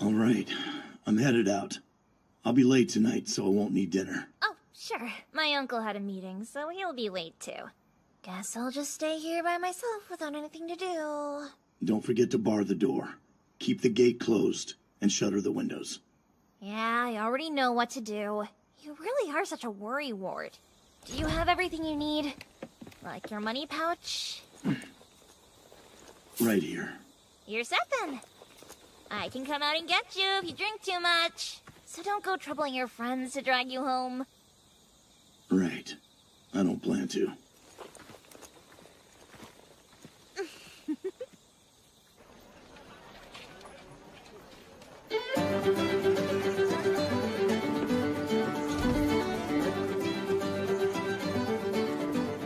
All right, I'm headed out. I'll be late tonight, so I won't need dinner. Oh, sure. My uncle had a meeting, so he'll be late too. Guess I'll just stay here by myself without anything to do. Don't forget to bar the door. Keep the gate closed and shutter the windows. Yeah, I already know what to do. You really are such a worrywart. Do you have everything you need? Like your money pouch? Right here. You're set then. I can come out and get you if you drink too much. So don't go troubling your friends to drag you home. Right. I don't plan to.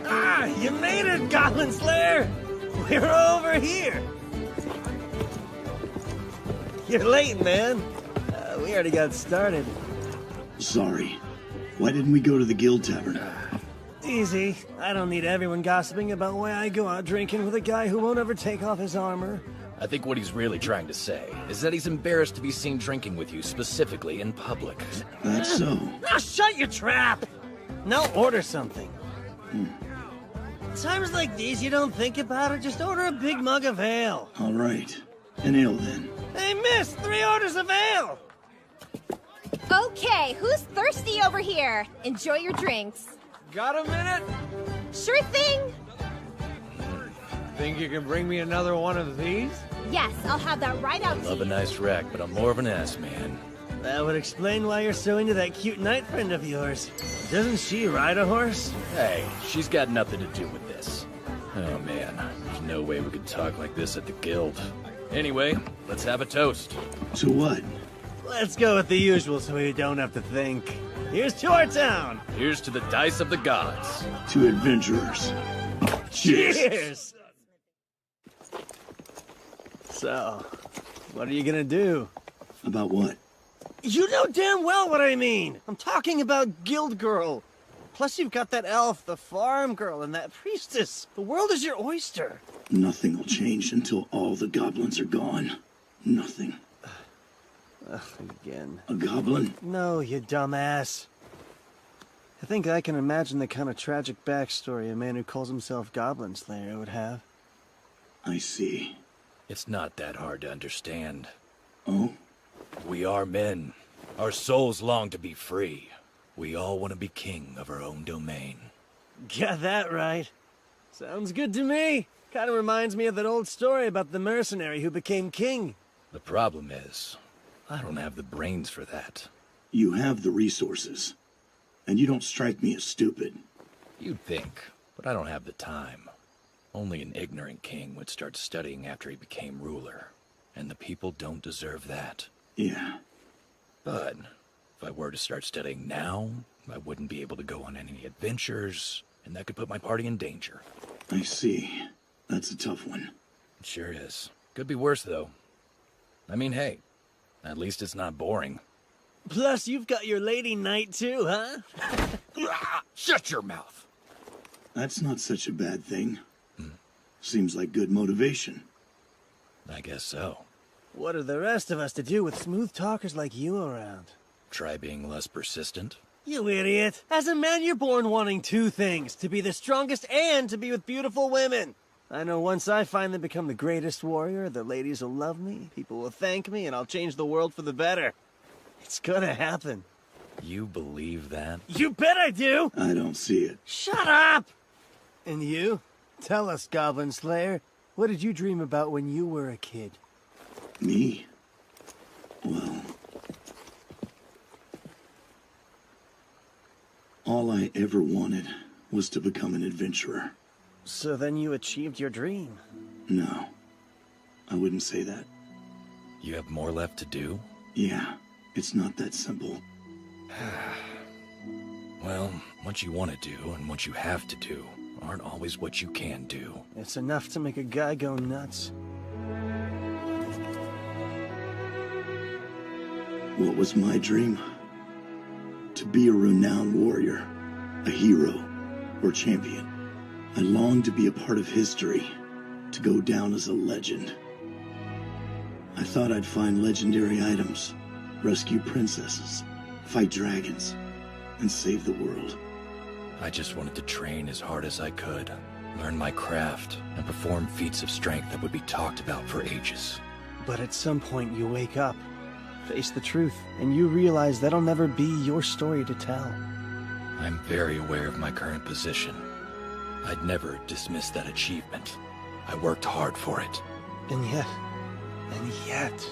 Ah, you made it, Goblin Slayer! We're over here! You're late, man. We already got started. Sorry. Why didn't we go to the Guild Tavern? Easy. I don't need everyone gossiping about why I go out drinking with a guy who won't ever take off his armor. I think what he's really trying to say is that he's embarrassed to be seen drinking with you, specifically in public. That's so. Now shut your trap! Now order something. Times like these, you don't think about it, just order a big mug of ale. All right. An ale, then. Hey, miss! 3 orders of ale! Okay, who's thirsty over here? Enjoy your drinks. Got a minute? Sure thing! Think you can bring me another one of these? Yes, I'll have that right out to Love you. a nice rack, but I'm more of an ass man. That would explain why you're so into that cute knight friend of yours. Doesn't she ride a horse? Hey, she's got nothing to do with this. Oh man, there's no way we could talk like this at the guild. Anyway, let's have a toast. To what? Let's go with the usual so we don't have to think. Here's to our town! Here's to the dice of the gods. To adventurers. Cheers! So, what are you gonna do? About what? You know damn well what I mean! I'm talking about Guild Girl. Plus you've got that elf, the farm girl, and that priestess. The world is your oyster. Nothing will change until all the goblins are gone. Nothing. Again. A goblin? No, you dumbass. I think I can imagine the kind of tragic backstory a man who calls himself Goblin Slayer would have. I see. It's not that hard to understand. Oh? We are men. Our souls long to be free. We all want to be king of our own domain. Got that right. Sounds good to me. Kind of reminds me of that old story about the mercenary who became king. The problem is, I don't have the brains for that. You have the resources. And you don't strike me as stupid. You'd think, but I don't have the time. Only an ignorant king would start studying after he became ruler. And the people don't deserve that. Yeah. But if I were to start studying now, I wouldn't be able to go on any adventures, and that could put my party in danger. I see. That's a tough one. It sure is. Could be worse, though. I mean, hey, at least it's not boring. Plus, you've got your lady knight too, huh? Shut your mouth! That's not such a bad thing. Seems like good motivation. I guess so. What are the rest of us to do with smooth talkers like you around? Try being less persistent. You idiot! As a man, you're born wanting 2 things. To be the strongest and to be with beautiful women. I know once I finally become the greatest warrior, the ladies will love me, people will thank me, and I'll change the world for the better. It's gonna happen. You believe that? You bet I do! I don't see it. Shut up! And you? Tell us, Goblin Slayer. What did you dream about when you were a kid? Me? Well... all I ever wanted was to become an adventurer. So then you achieved your dream? No. I wouldn't say that. You have more left to do? Yeah, it's not that simple. Well, what you want to do and what you have to do aren't always what you can do. It's enough to make a guy go nuts. What was my dream? To be a renowned warrior, a hero, or champion. I longed to be a part of history, to go down as a legend. I thought I'd find legendary items, rescue princesses, fight dragons, and save the world. I just wanted to train as hard as I could, learn my craft, and perform feats of strength that would be talked about for ages. But at some point you wake up, face the truth, and you realize that'll never be your story to tell. I'm very aware of my current position. I'd never dismiss that achievement. I worked hard for it. And yet...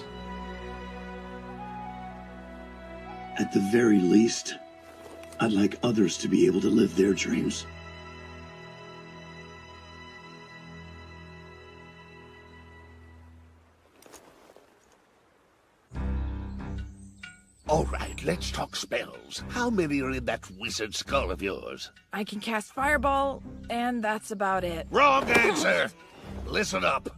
At the very least, I'd like others to be able to live their dreams. All right, let's talk spells. How many are in that wizard skull of yours? I can cast Fireball, and that's about it. Wrong answer! Listen up.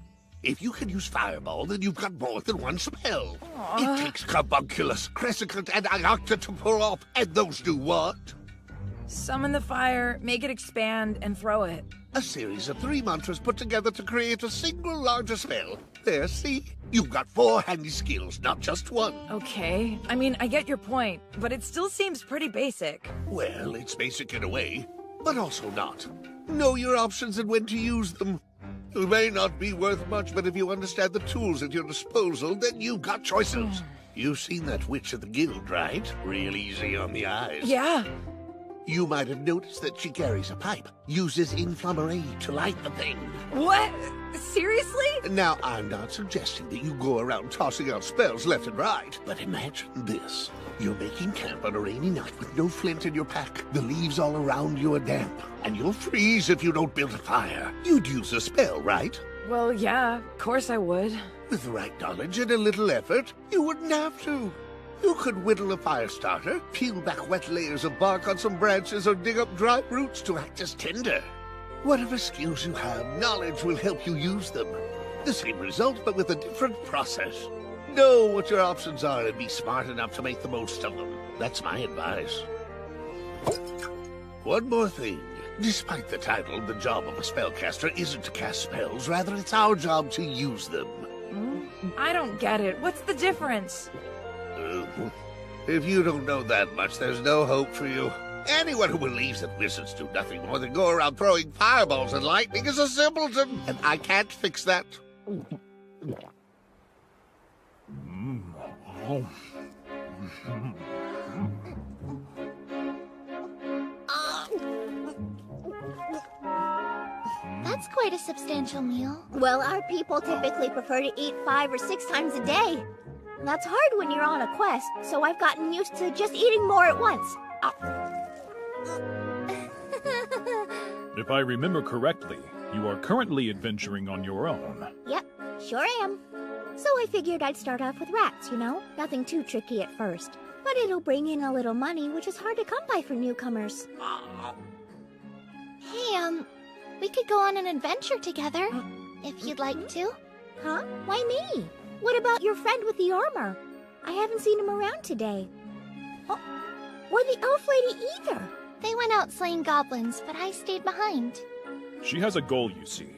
If you can use Fireball, then you've got more than one spell. It takes Carbunculus, Crescicant, and Iocta to pull off, and those do what? Summon the fire, make it expand, and throw it. A series of 3 mantras put together to create a single larger spell. There, see? You've got 4 handy skills, not just one. Okay. I mean, I get your point, but it still seems pretty basic. Well, it's basic in a way, but also not. Know your options and when to use them. It may not be worth much, but if you understand the tools at your disposal, then you've got choices. You've seen that witch of the guild, right? Real easy on the eyes. Yeah. You might have noticed that she carries a pipe, uses inflammare to light the thing. What? Seriously? Now, I'm not suggesting that you go around tossing out spells left and right, but imagine this. You're making camp on a rainy night with no flint in your pack. The leaves all around you are damp, and you'll freeze if you don't build a fire. You'd use a spell, right? Well, yeah, of course I would. With the right knowledge and a little effort, you wouldn't have to. You could whittle a fire starter, peel back wet layers of bark on some branches, or dig up dry roots to act as tinder. Whatever skills you have, knowledge will help you use them. The same result, but with a different process. Know what your options are and be smart enough to make the most of them. That's my advice. One more thing. Despite the title, the job of a spellcaster isn't to cast spells. Rather, it's our job to use them. I don't get it. What's the difference? If you don't know that much, there's no hope for you. Anyone who believes that wizards do nothing more than go around throwing fireballs and lightning is a simpleton, and I can't fix that. That's quite a substantial meal. Well, our people typically prefer to eat 5 or 6 times a day. That's hard when you're on a quest, so I've gotten used to just eating more at once. If I remember correctly, you are currently adventuring on your own. Yep, sure am. So I figured I'd start off with rats, you know? Nothing too tricky at first. But it'll bring in a little money, which is hard to come by for newcomers. Hey, we could go on an adventure together, if you'd like to. Huh? Why me? What about your friend with the armor? I haven't seen him around today. Oh, or the elf lady either. They went out slaying goblins, but I stayed behind. She has a goal, you see.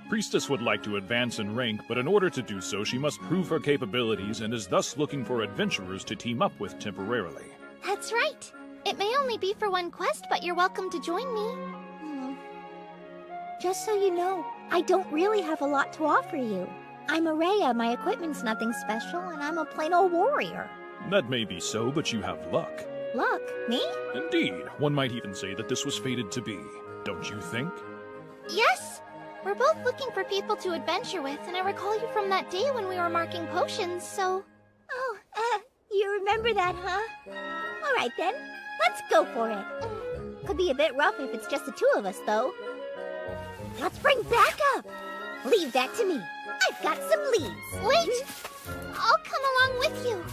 Priestess would like to advance in rank, but in order to do so, she must prove her capabilities and is thus looking for adventurers to team up with temporarily. That's right. It may only be for one quest, but you're welcome to join me. Just so you know, I don't really have a lot to offer you. I'm Araya, my equipment's nothing special, and I'm a plain old warrior. That may be so, but you have luck. Luck? Me? Indeed. One might even say that this was fated to be. Don't you think? Yes! We're both looking for people to adventure with, and I recall you from that day when we were marking potions, so... Oh, you remember that, huh? Alright then, let's go for it. Could be a bit rough if it's just the two of us, though. Let's bring backup! Leave that to me. I've got some leads. Wait! I'll come along with you.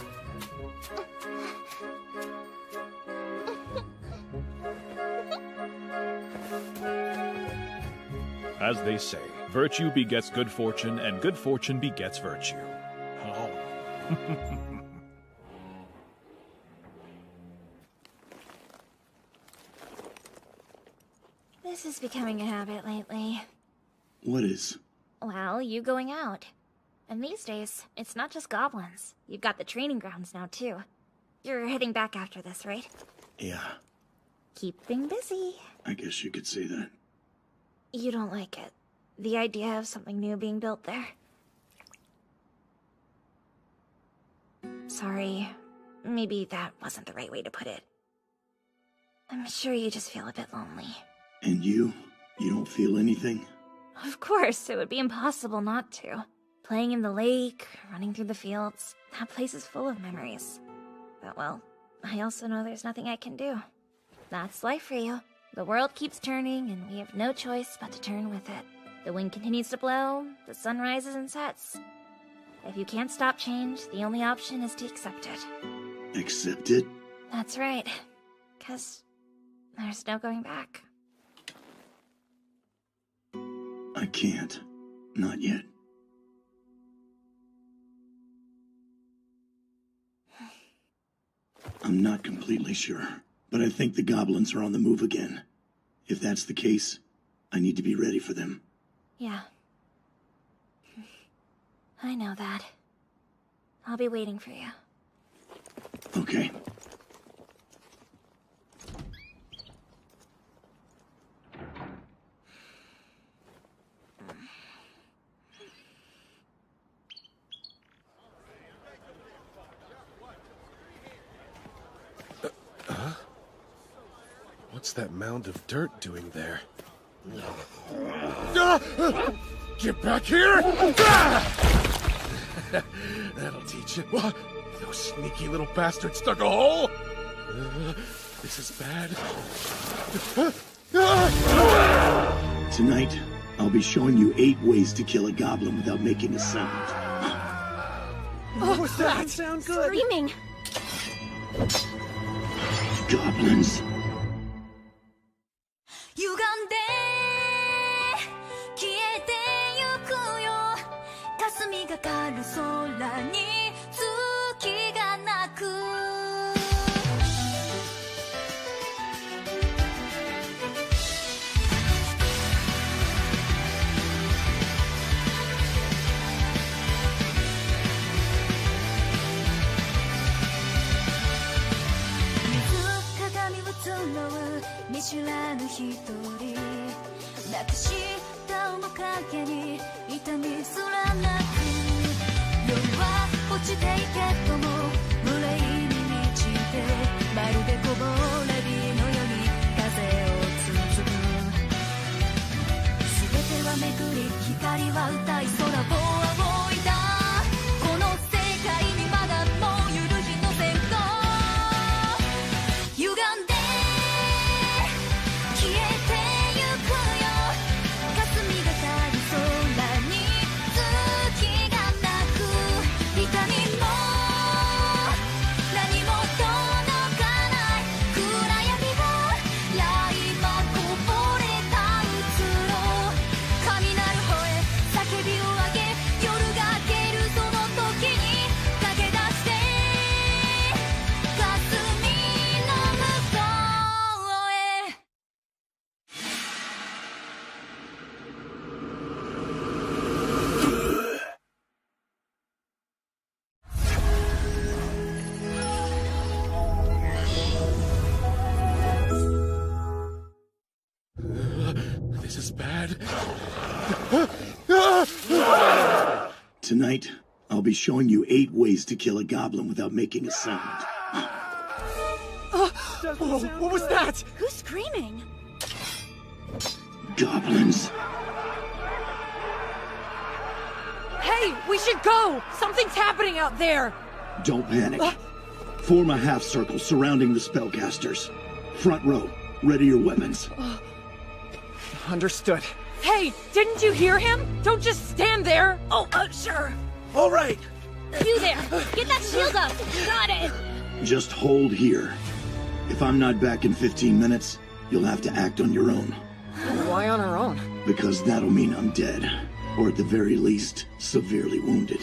As they say, virtue begets good fortune, and good fortune begets virtue. Oh. This is becoming a habit lately. What is? Well, you going out. And these days, it's not just goblins. You've got the training grounds now, too. You're heading back after this, right? Yeah, Keeping busy. I guess you could say that. You don't like it. The idea of something new being built there. Sorry. Maybe that wasn't the right way to put it. I'm sure you just feel a bit lonely. And you? You don't feel anything? Of course, it would be impossible not to. Playing in the lake, running through the fields, that place is full of memories. But well, I also know there's nothing I can do. That's life for you. The world keeps turning, and we have no choice but to turn with it. The wind continues to blow, the sun rises and sets. If you can't stop change, the only option is to accept it. Accept it? That's right. 'Cause there's no going back. I can't. Not yet. I'm not completely sure, but I think the goblins are on the move again. If that's the case, I need to be ready for them. Yeah. I know that. I'll be waiting for you. Okay. What's that mound of dirt doing there? Get back here! That'll teach you. What? Those sneaky little bastards dug a hole? This is bad. Tonight, I'll be showing you 8 ways to kill a goblin without making a sound. Oh, that didn't sound good. Screaming! Goblins. 歪んで消えてゆくよ霞がかる空に月が鳴く水鏡を集う見知らぬ一人なくした面影に痛みすらなく夜は落ちていてとも無礼に満ちてまるでこぼれ日のように風を包む全ては巡り光は歌い空を仰いだこの世界にまだもうゆる日の線と歪んで消えてゆくよ霞がかる空に月が鳴く痛みも何も届かない暗闇が雷がこぼれたうつろ雷声叫びを上げ This is bad. Tonight, I'll be showing you 8 ways to kill a goblin without making a sound. What was that? Who's screaming? Goblins. Hey, we should go! Something's happening out there! Don't panic. Form a half circle surrounding the spellcasters. Front row, ready your weapons. Understood. Hey, didn't you hear him? Don't just stand there! Oh, sure. All right. You there! Get that shield up! Got it! Just hold here. If I'm not back in 15 minutes, you'll have to act on your own. Why on our own? Because that'll mean I'm dead. Or at the very least, severely wounded.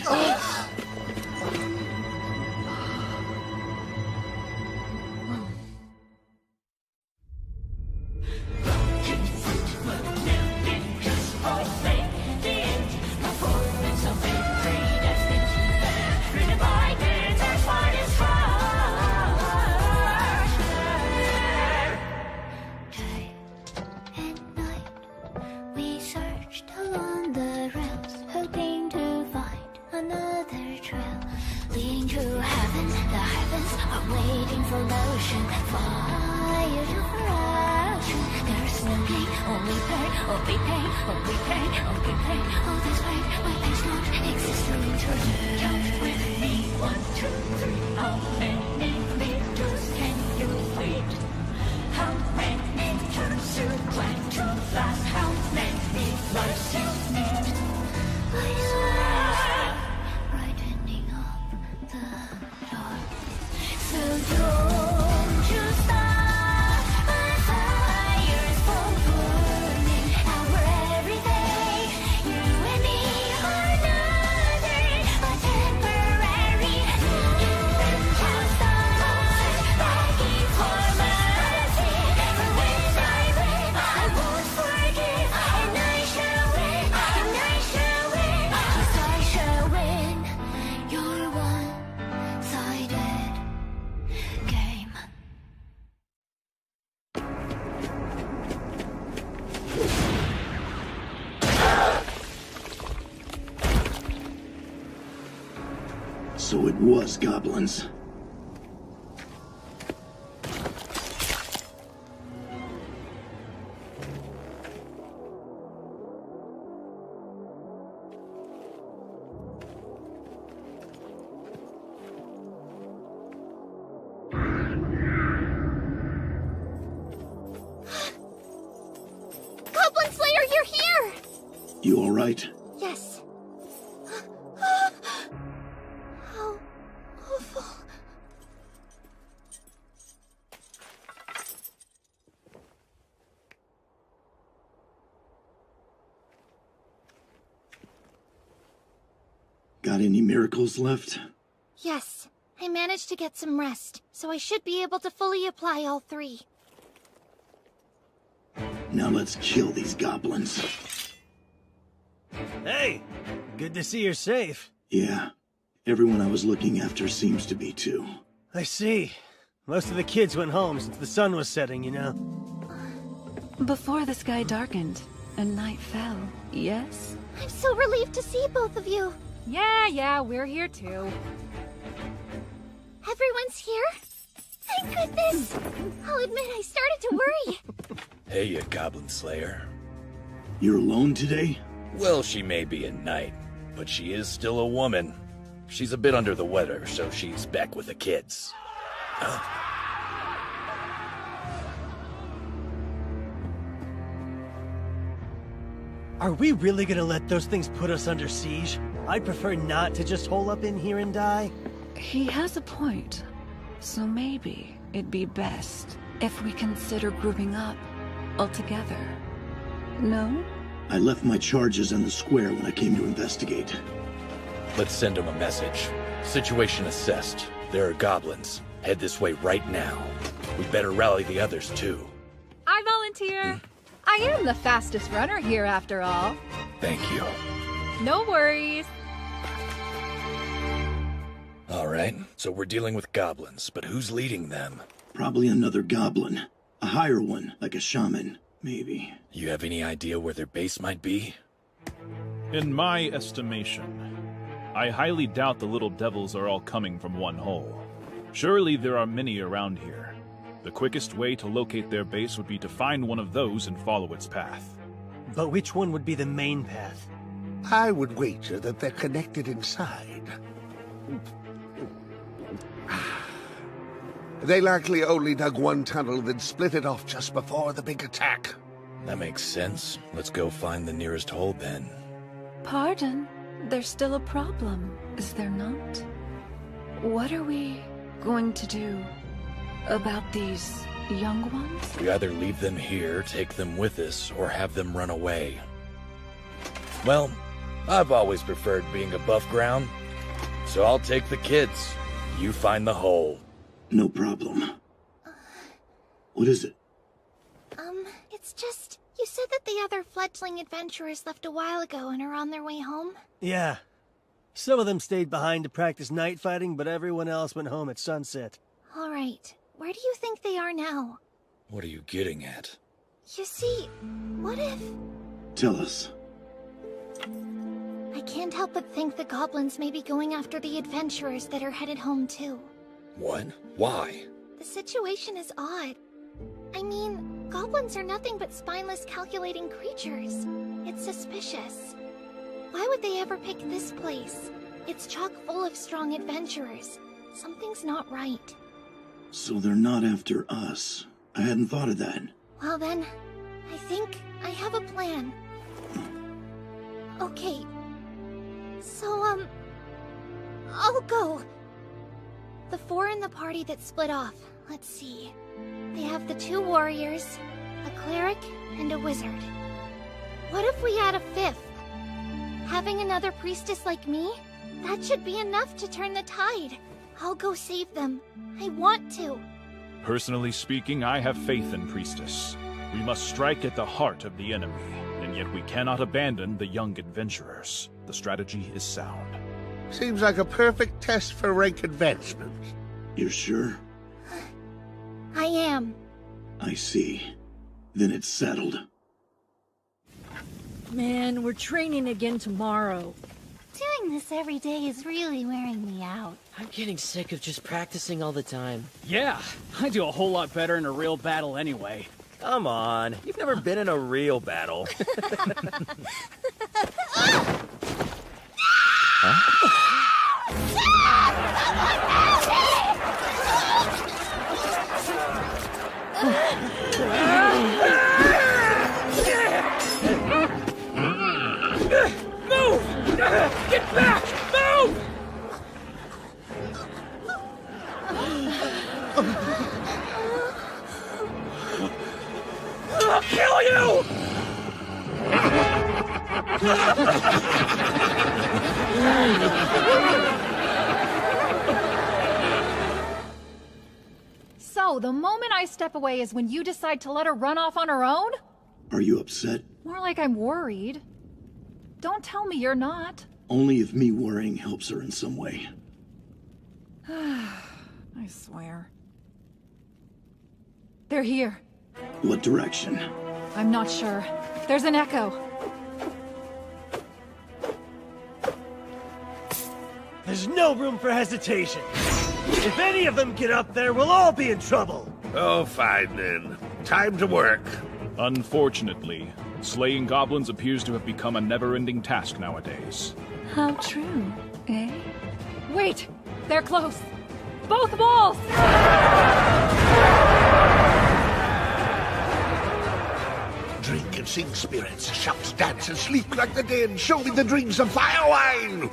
We searched along the rails, hoping to find another trail leading to heaven. The heavens are waiting for motion. Fire to corruption. There's no gain, only pain, only pain, only pain, only pain. All this pain, my pain's not existing today. Count with me, 1, 2, 3. How many meters can you wait? How many turns you plan to last? How many lives you need? I swear, brightening up the dark. So don't you stop. My fire's for burning out for every day. You and me are nothing but temporary. Even just stars begging for mercy. For when I won't forgive, and I shall win, and I shall win. Yes, I shall win your one-sided game. So it was goblins. Goblin Slayer, you're here! You all right? Yes. How awful. Got any miracles left? Yes. I managed to get some rest, so I should be able to fully apply all 3. Now let's kill these goblins. Hey, good to see you're safe. Yeah. Everyone I was looking after seems to be too. I see. Most of the kids went home since the sun was setting, you know. Before the sky darkened and night fell, yes? I'm so relieved to see both of you. Yeah, we're here too. Everyone's here? Thank goodness! I'll admit I started to worry. Hey, you Goblin Slayer. You're alone today? Well, she may be a knight, but she is still a woman. She's a bit under the weather, so she's back with the kids. Are we really gonna let those things put us under siege? I'd prefer not to just hole up in here and die. He has a point. So maybe it'd be best if we consider grouping up altogether. No? I left my charges in the square when I came to investigate. Let's send him a message. Situation assessed. There are goblins. Head this way right now. We better rally the others too. I volunteer. I am the fastest runner here after all. Thank you. No worries. All right, so we're dealing with goblins, but who's leading them? Probably another goblin. A higher one, like a shaman. Maybe. You have any idea where their base might be? In my estimation, I highly doubt the little devils are all coming from one hole. Surely there are many around here. The quickest way to locate their base would be to find one of those and follow its path. But which one would be the main path? I would wager that they're connected inside. They likely only dug one tunnel, then split it off just before the big attack. That makes sense. Let's go find the nearest hole then. Pardon? There's still a problem, is there not? What are we going to do about these young ones? We either leave them here, take them with us, or have them run away. Well, I've always preferred being above ground, so I'll take the kids. You find the hole. No problem. What is it? It's just... You said that the other fledgling adventurers left a while ago and are on their way home? Yeah. Some of them stayed behind to practice night fighting, but everyone else went home at sunset. Alright. Where do you think they are now? What are you getting at? You see, what if... Tell us. I can't help but think the goblins may be going after the adventurers that are headed home too. What? Why? The situation is odd. I mean, goblins are nothing but spineless, calculating creatures. It's suspicious. Why would they ever pick this place? It's chock full of strong adventurers. Something's not right. So they're not after us. I hadn't thought of that. Well then, I think I have a plan. Okay. So, I'll go. The four in the party that split off, let's see. They have the 2 warriors, a cleric, and a wizard. What if we add a 5th? Having another priestess like me? That should be enough to turn the tide. I'll go save them. I want to. Personally speaking, I have faith in Priestess. We must strike at the heart of the enemy, and yet we cannot abandon the young adventurers. The strategy is sound. Seems like a perfect test for rank advancement. You're sure? I am. I see. Then it's settled. Man, we're training again tomorrow. Doing this every day is really wearing me out. I'm getting sick of just practicing all the time. Yeah, I do a whole lot better in a real battle anyway. Come on, you've never been in a real battle. Move! Get back! Move! I'll kill you! So, the moment I step away is when you decide to let her run off on her own? Are you upset? More like I'm worried. Don't tell me you're not. Only if me worrying helps her in some way. I swear. They're here. What direction? I'm not sure. There's an echo. There's no room for hesitation. If any of them get up there, we'll all be in trouble. Oh, fine then. Time to work. Unfortunately, slaying goblins appears to have become a never-ending task nowadays. How true, eh? Wait! They're close! Both walls! Drink and sing, spirits. Shout, dance, and sleep like the dead. Show me the drinks of fire wine.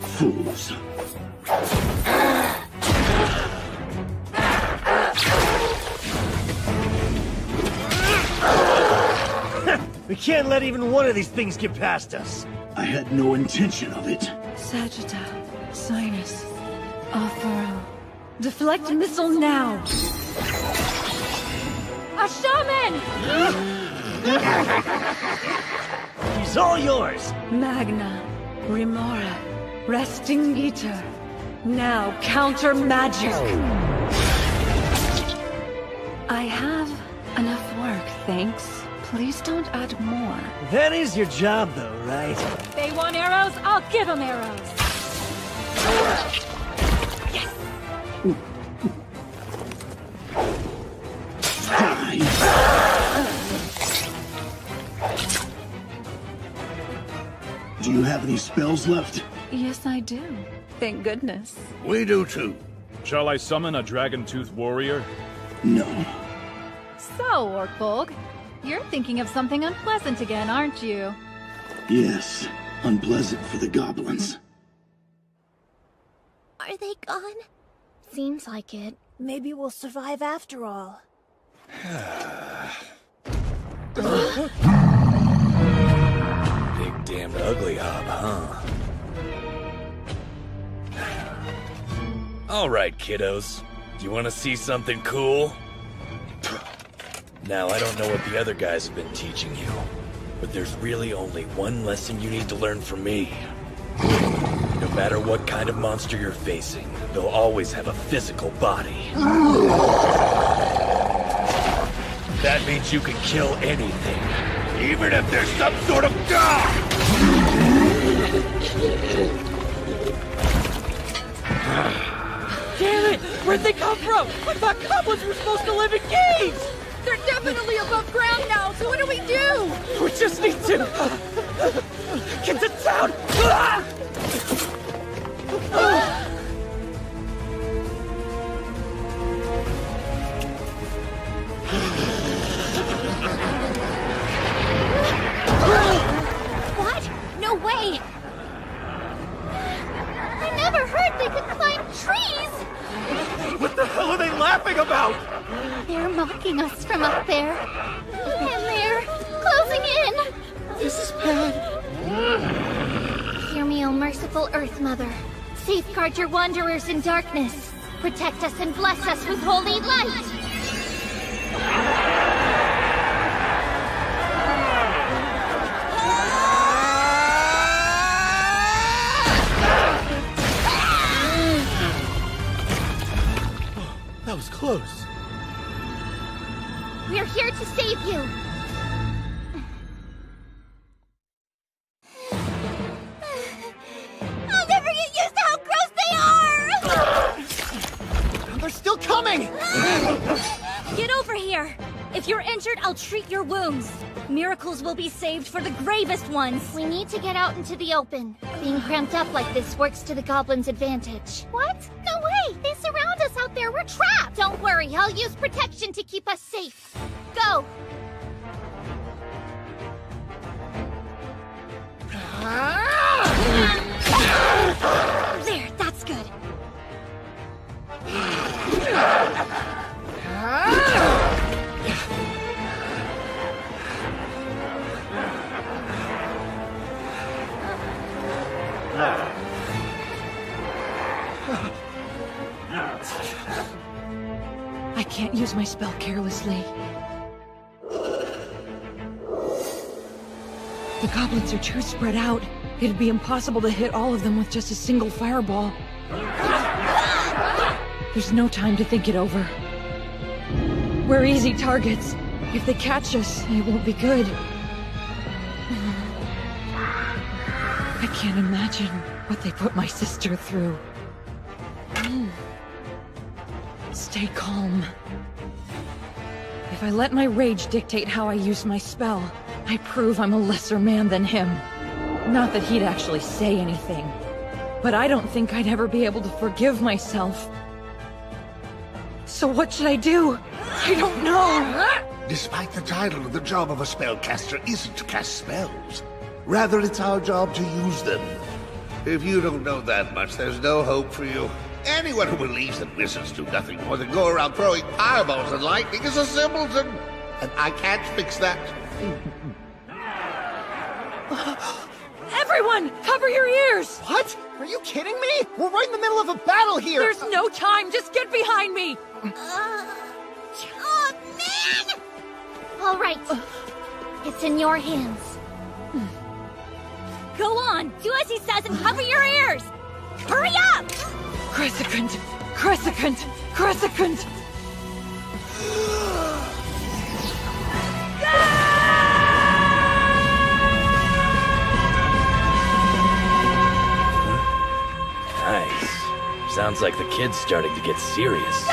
Fools. We can't let even one of these things get past us. I had no intention of it. Sagitta, Sinus, Alfaro. Deflect missile now! A shaman! He's all yours! Magna, Remora, Resting Eater. Now counter magic! I have enough work, thanks. Please don't add more. That is your job, though, right? They want arrows, I'll give them arrows. Yes! Do you have any spells left? Yes, I do. Thank goodness. We do too. Shall I summon a dragon-tooth warrior? No. So, Orkbolg, you're thinking of something unpleasant again, aren't you? Yes. Unpleasant for the goblins. Are they gone? Seems like it. Maybe we'll survive after all. Big damned ugly hob, huh? Alright, kiddos. Do you want to see something cool? Now, I don't know what the other guys have been teaching you, but there's really only one lesson you need to learn from me. No matter what kind of monster you're facing, they'll always have a physical body. That means you can kill anything, even if there's some sort of god! Damn it! Where'd they come from? I thought goblins were supposed to live in caves! They're definitely above ground now, so what do we do? We just need to... get to town! What? No way! I never heard they could climb trees! What the hell are they laughing about? They're mocking us from up there. And they're closing in! This is bad. Hear me, O merciful Earth Mother. Safeguard your wanderers in darkness. Protect us and bless us with holy light! That was close. We're here to save you! I'll never get used to how gross they are! They're still coming! Get over here! If you're injured, I'll treat your wounds. Miracles will be saved for the gravest ones. We need to get out into the open. Being cramped up like this works to the goblins' advantage. What? No way! They surround us out there! We're trapped! Don't worry, I'll use protection to keep us safe. Go! There, that's good. I can't use my spell carelessly. The goblins are too spread out. It'd be impossible to hit all of them with just a single fireball. There's no time to think it over. We're easy targets. If they catch us, it won't be good. I can't imagine what they put my sister through. Stay calm. If I let my rage dictate how I use my spell, I prove I'm a lesser man than him. Not that he'd actually say anything, but I don't think I'd ever be able to forgive myself. So what should I do? I don't know! Despite the title, the job of a spellcaster isn't to cast spells. Rather, it's our job to use them. If you don't know that much, there's no hope for you. Anyone who believes that wizards do nothing more than go around throwing fireballs and lightning is a simpleton. And I can't fix that. Everyone, cover your ears! What? Are you kidding me? We're right in the middle of a battle here! There's no time! Just get behind me! Oh, man! All right. It's in your hands. Go on, do as he says and cover your ears! Hurry up! Crescent! Crescent! Crescent! Nice. Sounds like the kid's starting to get serious.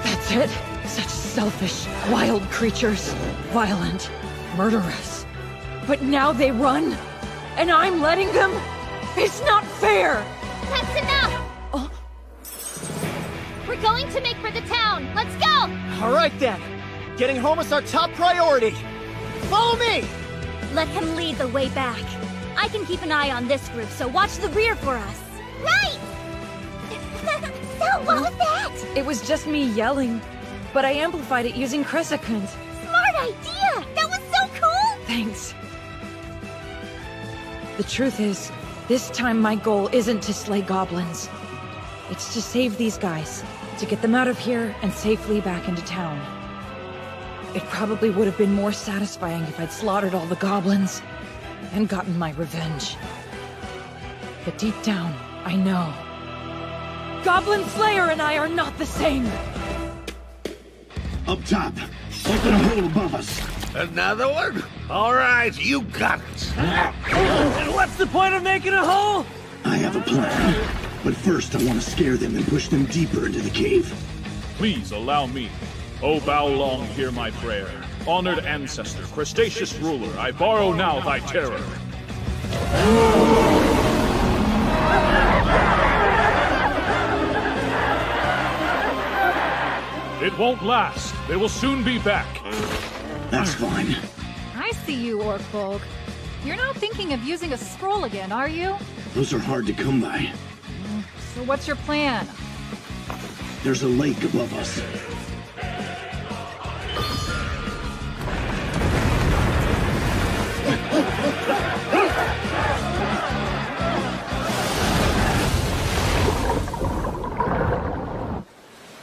That's it. Such selfish, wild creatures. Violent, murderous. But now they run, and I'm letting them? It's not fair! That's enough! Oh. We're going to make for the town! Let's go! Alright then. Getting home is our top priority. Follow me! Let him lead the way back. I can keep an eye on this group, so watch the rear for us. Right! So what was that? It was just me yelling, but I amplified it using Crescent. Smart idea! That was so cool! Thanks. The truth is, this time my goal isn't to slay goblins. It's to save these guys, to get them out of here and safely back into town. It probably would have been more satisfying if I'd slaughtered all the goblins and gotten my revenge. But deep down, I know. Goblin Slayer and I are not the same! Up top. Open a hole above us. Another one? All right, you got it. And what's the point of making a hole? I have a plan. But first, I want to scare them and push them deeper into the cave. Please allow me. O bow long, hear my prayer. Honored ancestor, crustaceous ruler, I borrow now thy terror. It won't last. They will soon be back. That's fine. I see you, Orkbolg. You're not thinking of using a scroll again, are you? Those are hard to come by. So what's your plan? There's a lake above us.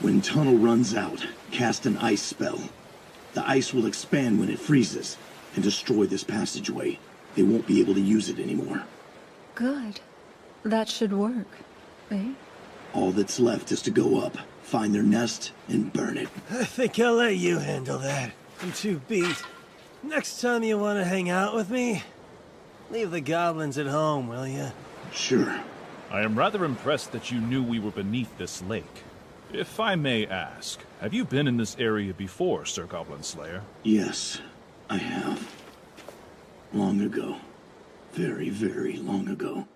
When tunnel runs out, cast an ice spell. The ice will expand when it freezes and destroy this passageway. They won't be able to use it anymore. Good. That should work, eh? All that's left is to go up, find their nest, and burn it. I think I'll let you handle that. I'm too beat. Next time you want to hang out with me, leave the goblins at home, will ya? Sure. I am rather impressed that you knew we were beneath this lake. If I may ask, have you been in this area before, Sir Goblin Slayer? Yes, I have. Long ago. Very, very long ago.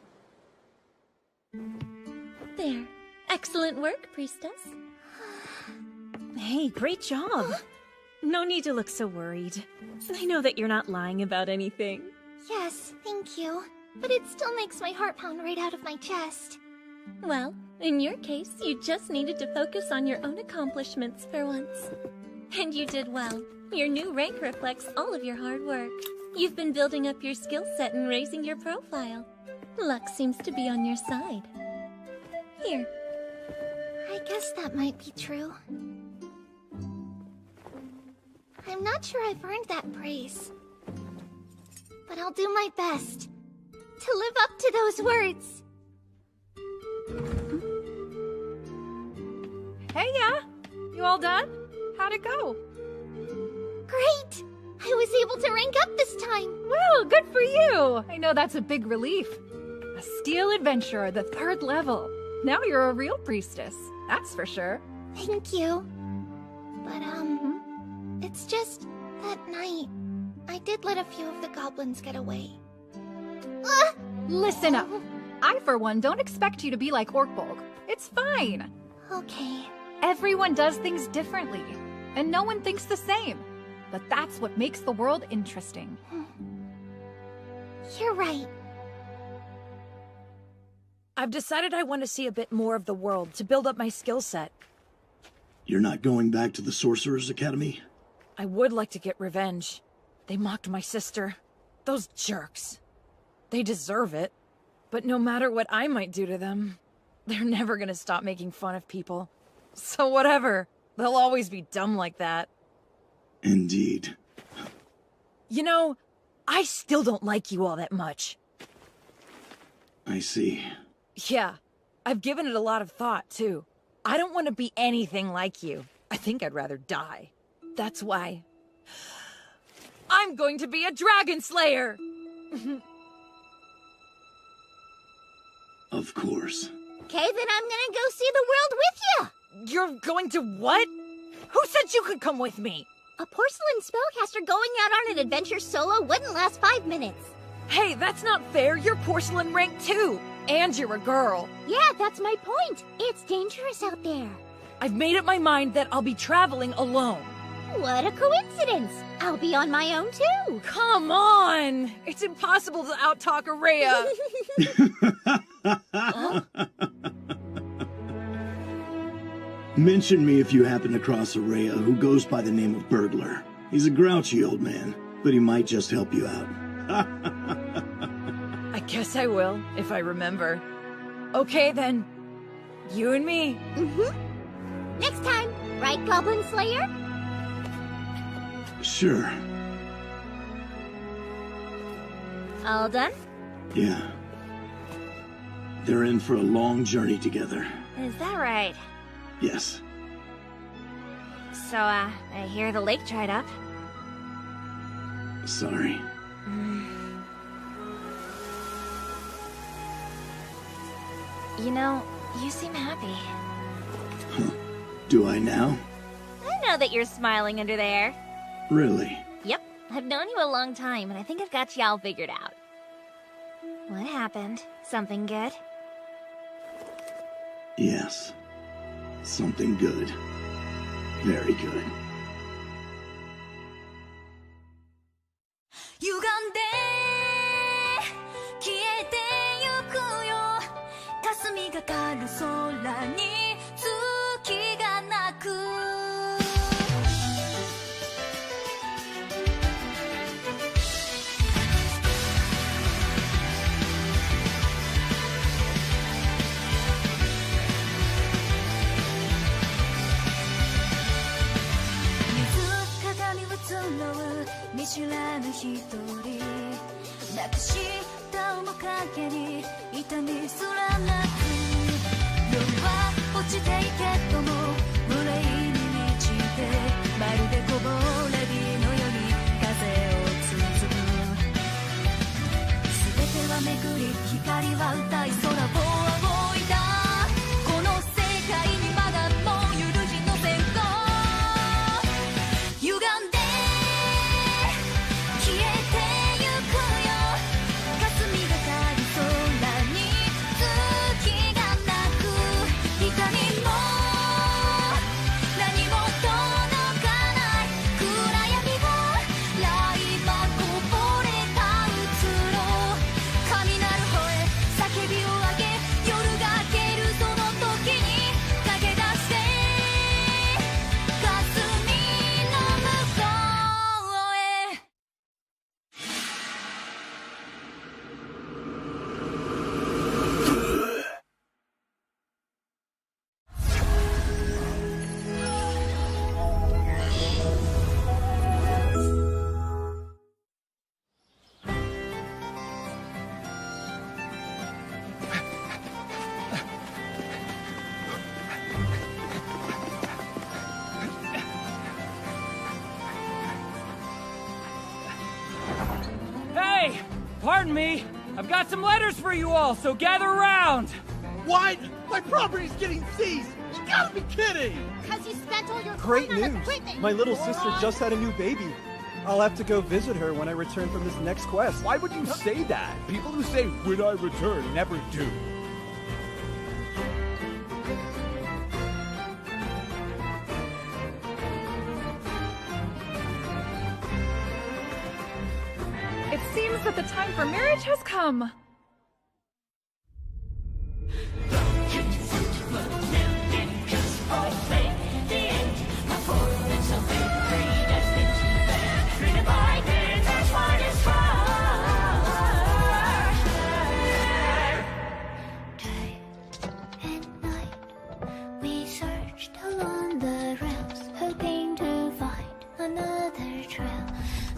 There. Excellent work, Priestess. Hey, great job. No need to look so worried. I know that you're not lying about anything. Yes, thank you. But it still makes my heart pound right out of my chest. Well, in your case, you just needed to focus on your own accomplishments for once. And you did well. Your new rank reflects all of your hard work. You've been building up your skill set and raising your profile. Luck seems to be on your side. Here. I guess that might be true. I'm not sure I've earned that praise. But I'll do my best to live up to those words. Hey, yeah? You all done? How'd it go? Great! I was able to rank up this time! Well, good for you! I know that's a big relief. A steel adventurer, the 3rd level. Now you're a real priestess, that's for sure. Thank you. But, it's just that night, I did let a few of the goblins get away. Listen up. I, for one, don't expect you to be like Orkbolg. It's fine. Okay. Everyone does things differently, and no one thinks the same. But that's what makes the world interesting. You're right. I've decided I want to see a bit more of the world to build up my skill set. You're not going back to the Sorcerer's Academy? I would like to get revenge. They mocked my sister. Those jerks. They deserve it. But no matter what I might do to them, they're never gonna stop making fun of people. So whatever. They'll always be dumb like that. Indeed. You know, I still don't like you all that much. I see. Yeah, I've given it a lot of thought, too. I don't want to be anything like you. I think I'd rather die. That's why I'm going to be a dragon slayer! Of course. Okay, then I'm gonna go see the world with you! You're going to what? Who said you could come with me? A porcelain spellcaster going out on an adventure solo wouldn't last 5 minutes. Hey, that's not fair. You're porcelain rank too. And you're a girl. Yeah, that's my point. It's dangerous out there. I've made up my mind that I'll be traveling alone. What a coincidence. I'll be on my own too. Come on. It's impossible to out-talk Araya. Huh? Mention me if you happen to cross Araya who goes by the name of Burglar. He's a grouchy old man, but he might just help you out. I guess I will, if I remember. Okay then. You and me. Next time, right, Goblin Slayer? Sure. All done? Yeah. They're in for a long journey together. Is that right? Yes. So, I hear the lake dried up. Sorry. You know, you seem happy. Do I now? I know that you're smiling under there. Really? Yep, I've known you a long time, and I think I've got you all figured out. What happened? Something good? Yes. Something good. Very good. 歪んで消えてゆくよ霞がかる空に月がなく水鏡を集う見知らぬ一人抱きした面影に痛みすらなく夜は落ちていけども無礼に満ちてまるでこぼれ日のように風を包む全ては巡り光は歌い空を仰いだこの世界にまだもう揺るぎの線が歪んで消えてゆくよ霞がかる空に月がなく痛みも何も届かない暗闇が来場こぼれたうつろ雷吠え叫びを上げ夜が明けるその時に駆け出して霞の向こうへ Hey! Pardon me! I've got some letters for you all, so gather around! What? My property's getting seized! You gotta be kidding! Because you spent all your Great coin on news! equipment. My little sister just had a new baby. I'll have to go visit her when I return from this next quest. Why would you say that? People who say, when I return, never do. It seems that the time for marriage has come. We searched along the realms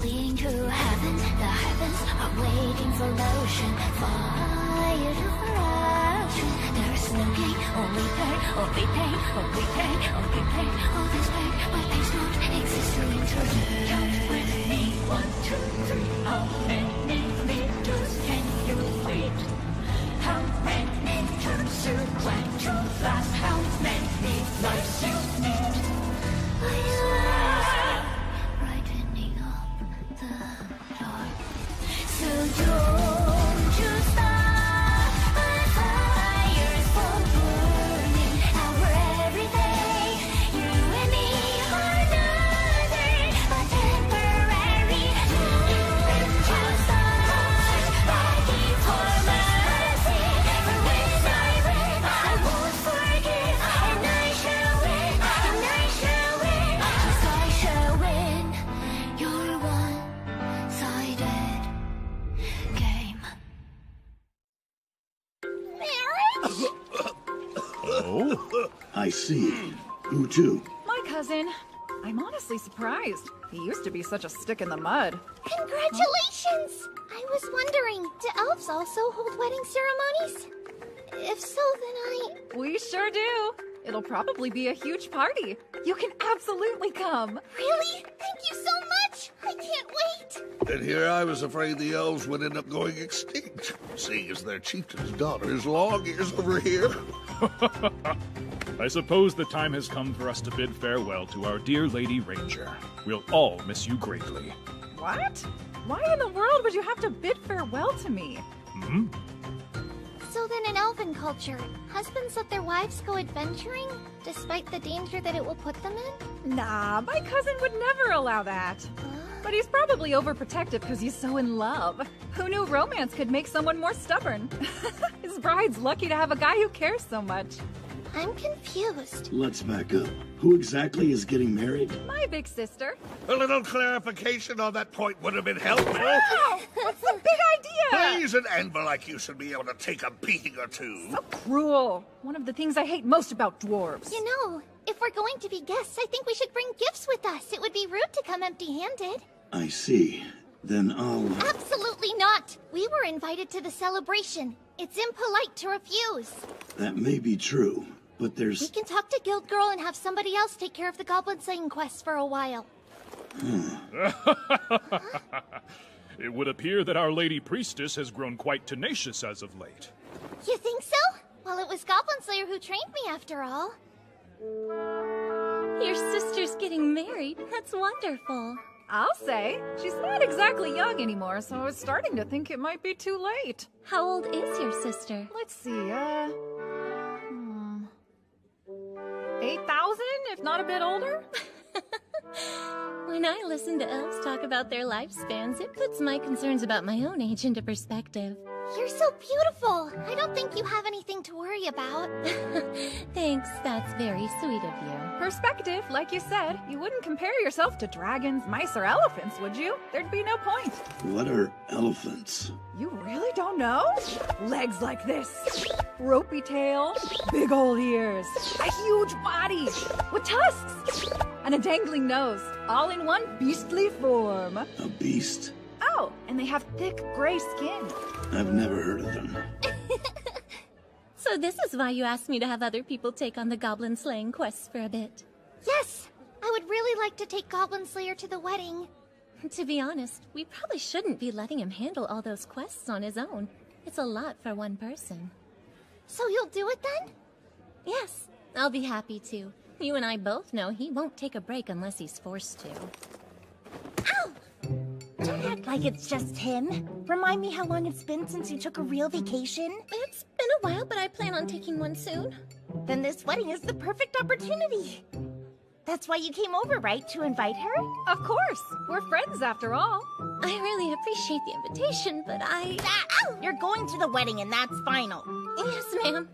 leading to heaven. The heavens are waiting for motion. Fire to action. There's no gain, only pain, only pain, only pain, only pain. All this pain, but there's not existing today. Count with me, 1, 2, 3. How many meters can you lead? How many turns you plan to last? How many lives you need? I swear, brightening up the dark. So don't you stop. My fire's for burning our every day. You and me are nothing but temporary. Don't you stop begging for mercy. For when I win, I won't forgive, and I shall win, and I shall win, 'cause I shall win. Your one-sided game. Marriage? Oh? I see. Who to? My cousin. I'm honestly surprised. He used to be such a stick in the mud. Congratulations! I was wondering, do elves also hold wedding ceremonies? If so, then We sure do. It'll probably be a huge party. You can absolutely come. Really? Thank you so much! I can't wait! And here I was afraid the elves would end up going extinct, seeing as their chieftain's daughter is long years over here. I suppose the time has come for us to bid farewell to our dear Lady Ranger. We'll all miss you greatly. What? Why in the world would you have to bid farewell to me? Hmm? So then in elven culture, husbands let their wives go adventuring, despite the danger that it will put them in? Nah, my cousin would never allow that. But he's probably overprotective because he's so in love. Who knew romance could make someone more stubborn? His bride's lucky to have a guy who cares so much. I'm confused. Let's back up. Who exactly is getting married? My big sister. A little clarification on that point would have been helpful. Wow! What's the big idea? Please, an anvil like you should be able to take a beating or two. So cruel. One of the things I hate most about dwarves. You know, if we're going to be guests, I think we should bring gifts with us. It would be rude to come empty-handed. I see. Then I'll... Absolutely not! We were invited to the celebration. It's impolite to refuse. That may be true, but We there's... can talk to Guild Girl and have somebody else take care of the goblin slaying quest for a while. It would appear that our Lady Priestess has grown quite tenacious as of late. You think so? Well, it was Goblin Slayer who trained me after all. Your sister's getting married. That's wonderful. I'll say. She's not exactly young anymore, so I was starting to think it might be too late. How old is your sister? Let's see, 8,000, if not a bit older? When I listen to elves talk about their lifespans, it puts my concerns about my own age into perspective. You're so beautiful. I don't think you have anything to worry about. Thanks, that's very sweet of you. Perspective, like you said. You wouldn't compare yourself to dragons, mice, or elephants, would you? There'd be no point. What are elephants? You really don't know? Legs like this, ropey tail, big old ears, a huge body with tusks, and a dangling nose, all in one beastly form. A beast? Oh, and they have thick gray skin. I've never heard of them. So this is why you asked me to have other people take on the goblin slaying quests for a bit. Yes! I would really like to take Goblin Slayer to the wedding. To be honest, we probably shouldn't be letting him handle all those quests on his own. It's a lot for one person. So you'll do it then? Yes, I'll be happy to. You and I both know he won't take a break unless he's forced to. Don't act like it's just him. Remind me how long it's been since you took a real vacation. It's been a while, but I plan on taking one soon. Then this wedding is the perfect opportunity. That's why you came over, right? To invite her? Of course. We're friends after all. I really appreciate the invitation, but You're going to the wedding and that's final. Yes, ma'am.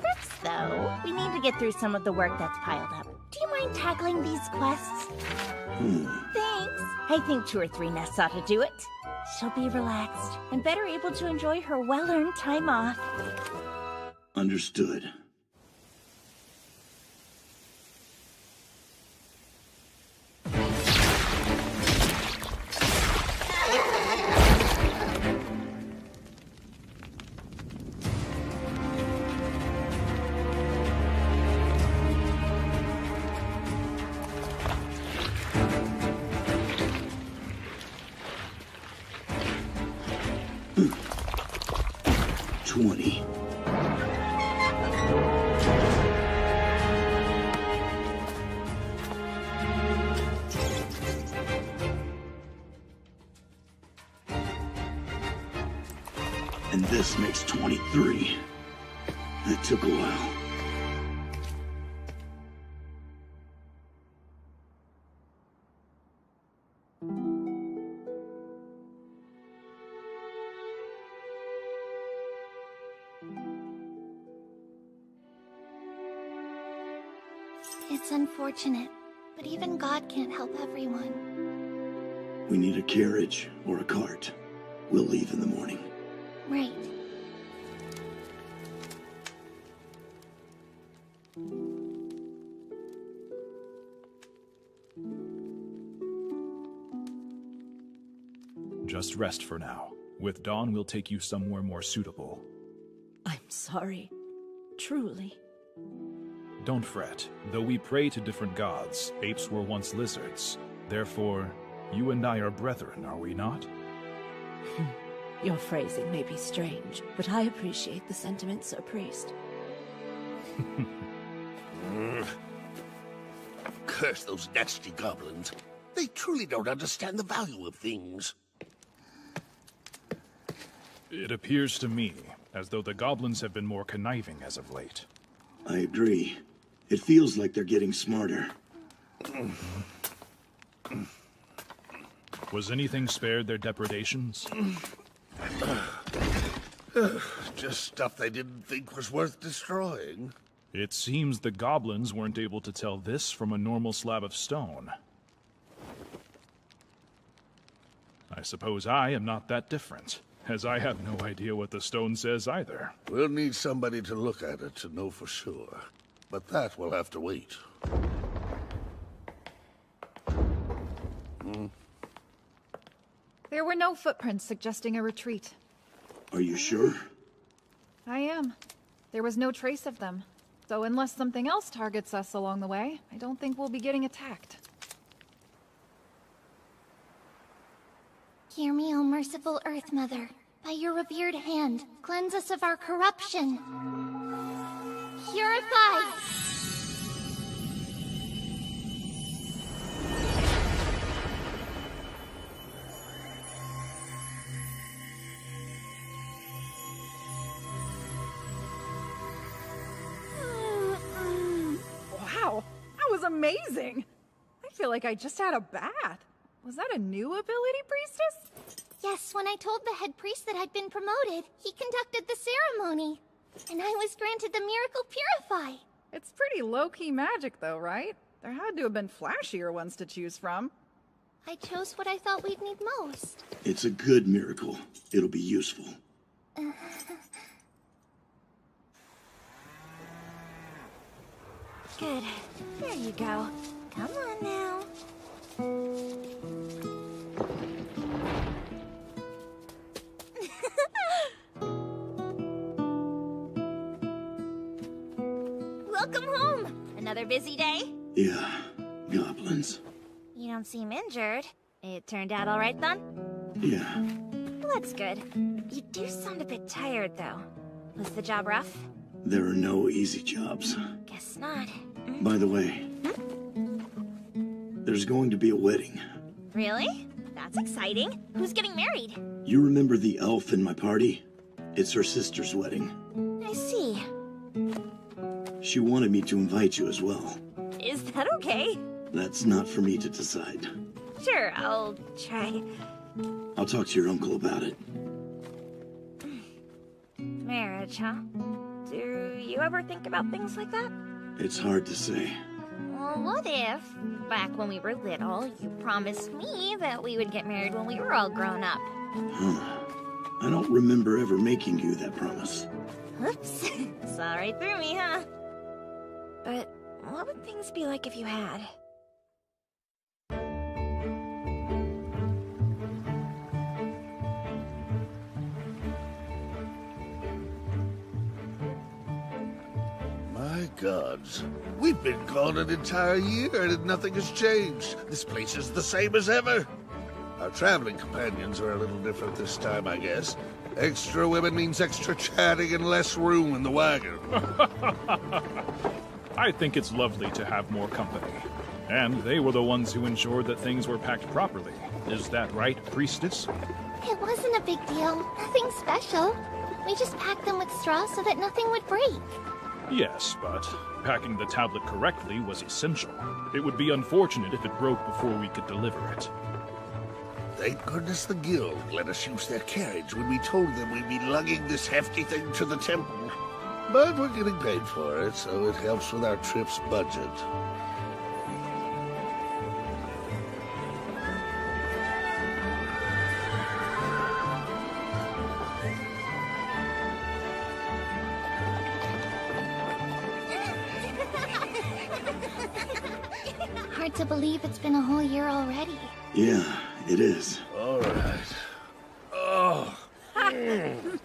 First, though, we need to get through some of the work that's piled up. Do you mind tackling these quests? Thanks. I think 2 or 3 nests ought to do it. She'll be relaxed and better able to enjoy her well-earned time off. Understood. 20. And this makes 23. That took a while. It's unfortunate, but even God can't help everyone. We need a carriage or a cart. We'll leave in the morning. Right. Just rest for now. With dawn, we'll take you somewhere more suitable. I'm sorry. Truly. Don't fret. Though we pray to different gods, apes were once lizards. Therefore, you and I are brethren, are we not? Your phrasing may be strange, but I appreciate the sentiment, Sir Priest. Curse those nasty goblins. They truly don't understand the value of things. It appears to me as though the goblins have been more conniving as of late. I agree. It feels like they're getting smarter. Was anything spared their depredations? Just stuff they didn't think was worth destroying. It seems the goblins weren't able to tell this from a normal slab of stone. I suppose I am not that different, as I have no idea what the stone says either. We'll need somebody to look at it to know for sure. But that will have to wait. There were no footprints suggesting a retreat. Are you sure? I am. There was no trace of them. So unless something else targets us along the way, I don't think we'll be getting attacked. Hear me, O merciful Earth Mother. By your revered hand, cleanse us of our corruption. Purify! Wow, that was amazing! I feel like I just had a bath. Was that a new ability, Priestess? Yes, when I told the head priest that I'd been promoted, he conducted the ceremony. And I was granted the miracle Purify. It's pretty low-key magic though, right? There had to have been flashier ones to choose from. I chose what I thought we'd need most. It's a good miracle. It'll be useful. Good. There you go. Come on now. Welcome home! Another busy day? Yeah, goblins. You don't seem injured. It turned out all right then? Yeah. Well, that's good. You do sound a bit tired though. Was the job rough? There are no easy jobs. Guess not. By the way, there's going to be a wedding. Really? That's exciting. Who's getting married? You remember the elf in my party? It's her sister's wedding. I see. She wanted me to invite you as well. Is that okay? That's not for me to decide. Sure, I'll try. I'll talk to your uncle about it. Marriage, huh? Do you ever think about things like that? It's hard to say. Well, what if, back when we were little, you promised me that we would get married when we were all grown up? Huh. I don't remember ever making you that promise. Oops. Saw right through me, huh? But what would things be like if you had? My gods. We've been gone an entire year and nothing has changed. This place is the same as ever. Our traveling companions are a little different this time, I guess. Extra women means extra chatting and less room in the wagon. I think it's lovely to have more company. And they were the ones who ensured that things were packed properly. Is that right, Priestess? It wasn't a big deal. Nothing special. We just packed them with straw so that nothing would break. Yes, but packing the tablet correctly was essential. It would be unfortunate if it broke before we could deliver it. Thank goodness the guild let us use their carriage when we told them we'd be lugging this hefty thing to the temple. But we're getting paid for it, so it helps with our trip's budget. Hard to believe it's been a whole year already. Yeah, it is. All right. Oh.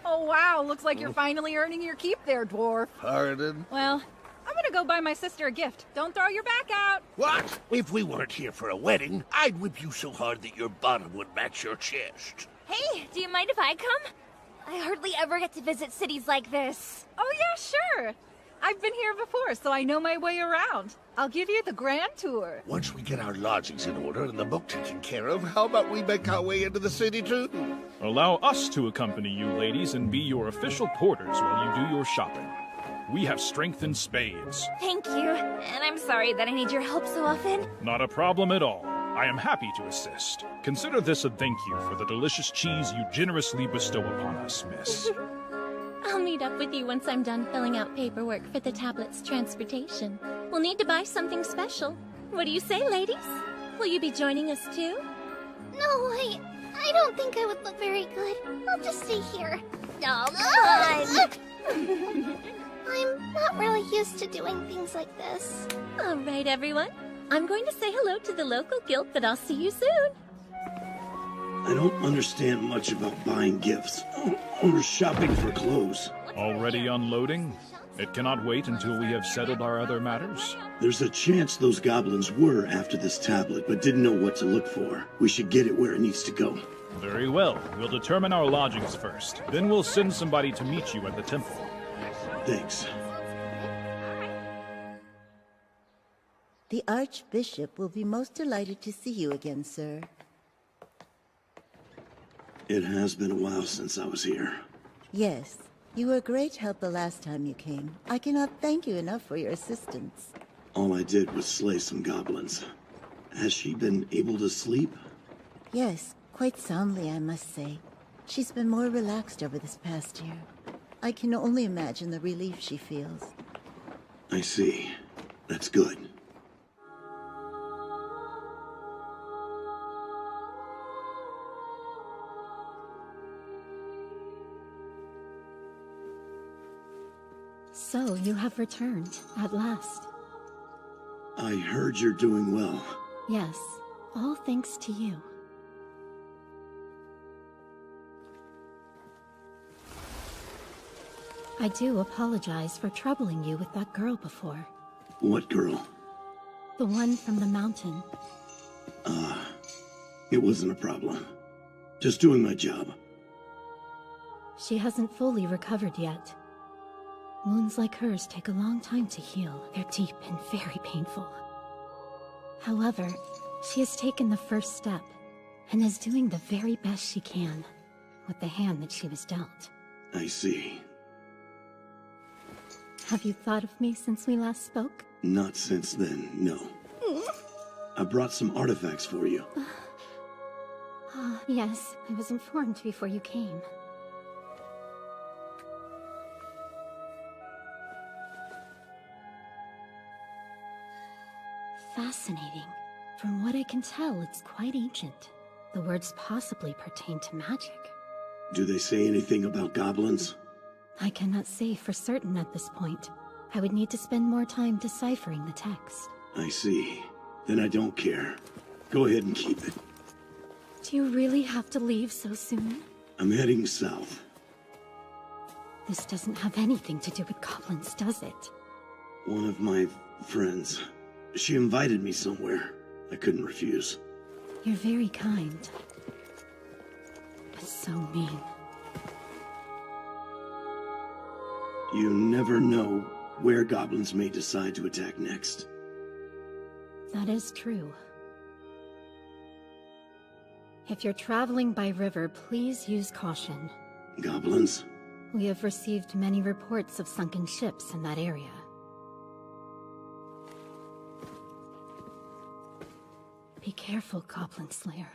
Oh wow, looks like you're finally earning your keep there, dwarf. Pardon? Well, I'm gonna go buy my sister a gift. Don't throw your back out. What? If we weren't here for a wedding, I'd whip you so hard that your bottom would match your chest. Hey, do you mind if I come? I hardly ever get to visit cities like this. Oh yeah, sure. I've been here before, so I know my way around. I'll give you the grand tour. Once we get our lodgings in order and the book taken care of, how about we make our way into the city too? Allow us to accompany you, ladies, and be your official porters while you do your shopping. We have strength in spades. Thank you, and I'm sorry that I need your help so often. Not a problem at all. I am happy to assist. Consider this a thank you for the delicious cheese you generously bestow upon us, miss. I'll meet up with you once I'm done filling out paperwork for the tablet's transportation. We'll need to buy something special. What do you say, ladies? Will you be joining us too? No, I don't think I would look very good. I'll just stay here. Oh, I'm not really used to doing things like this. All right, everyone. I'm going to say hello to the local guild, but I'll see you soon. I don't understand much about buying gifts or shopping for clothes. Already unloading? It cannot wait until we have settled our other matters. There's a chance those goblins were after this tablet, but didn't know what to look for. We should get it where it needs to go. Very well. We'll determine our lodgings first. Then we'll send somebody to meet you at the temple. Thanks. The Archbishop will be most delighted to see you again, sir. It has been a while since I was here. Yes, you were a great help the last time you came. I cannot thank you enough for your assistance. All I did was slay some goblins. Has she been able to sleep? Yes, quite soundly, I must say. She's been more relaxed over this past year. I can only imagine the relief she feels. I see. That's good. So, you have returned, at last. I heard you're doing well. Yes, all thanks to you. I do apologize for troubling you with that girl before. What girl? The one from the mountain. It wasn't a problem. Just doing my job. She hasn't fully recovered yet. Wounds like hers take a long time to heal. They're deep and very painful. However, she has taken the first step, and is doing the very best she can, with the hand that she was dealt. I see. Have you thought of me since we last spoke? Not since then, no. I brought some artifacts for you. Yes, I was informed before you came. Fascinating. From what I can tell, it's quite ancient. The words possibly pertain to magic. Do they say anything about goblins? I cannot say for certain at this point. I would need to spend more time deciphering the text. I see. Then I don't care. Go ahead and keep it. Do you really have to leave so soon? I'm heading south. This doesn't have anything to do with goblins, does it? One of my friends. She invited me somewhere. I couldn't refuse. You're very kind. But so mean. You never know where goblins may decide to attack next. That is true. If you're traveling by river, please use caution. Goblins? We have received many reports of sunken ships in that area. Be careful, Goblin Slayer.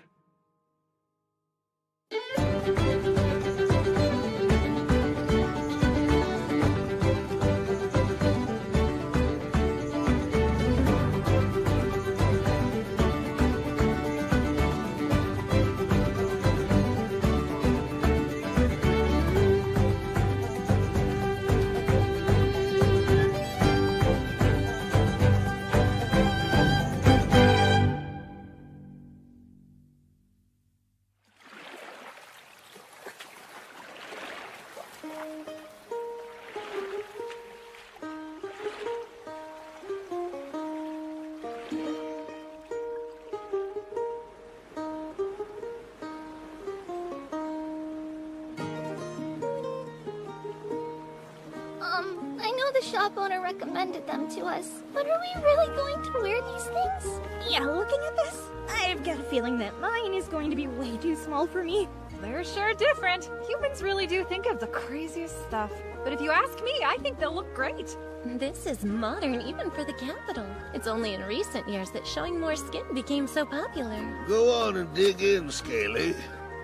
I know the shop owner recommended them to us, but are we really going to wear these things? Yeah, looking at this, I've got a feeling that mine is going to be way too small for me. They're sure different. Humans really do think of the craziest stuff. But if you ask me, I think they'll look great. This is modern even for the capital. It's only in recent years that showing more skin became so popular. Go on and dig in, Scaly.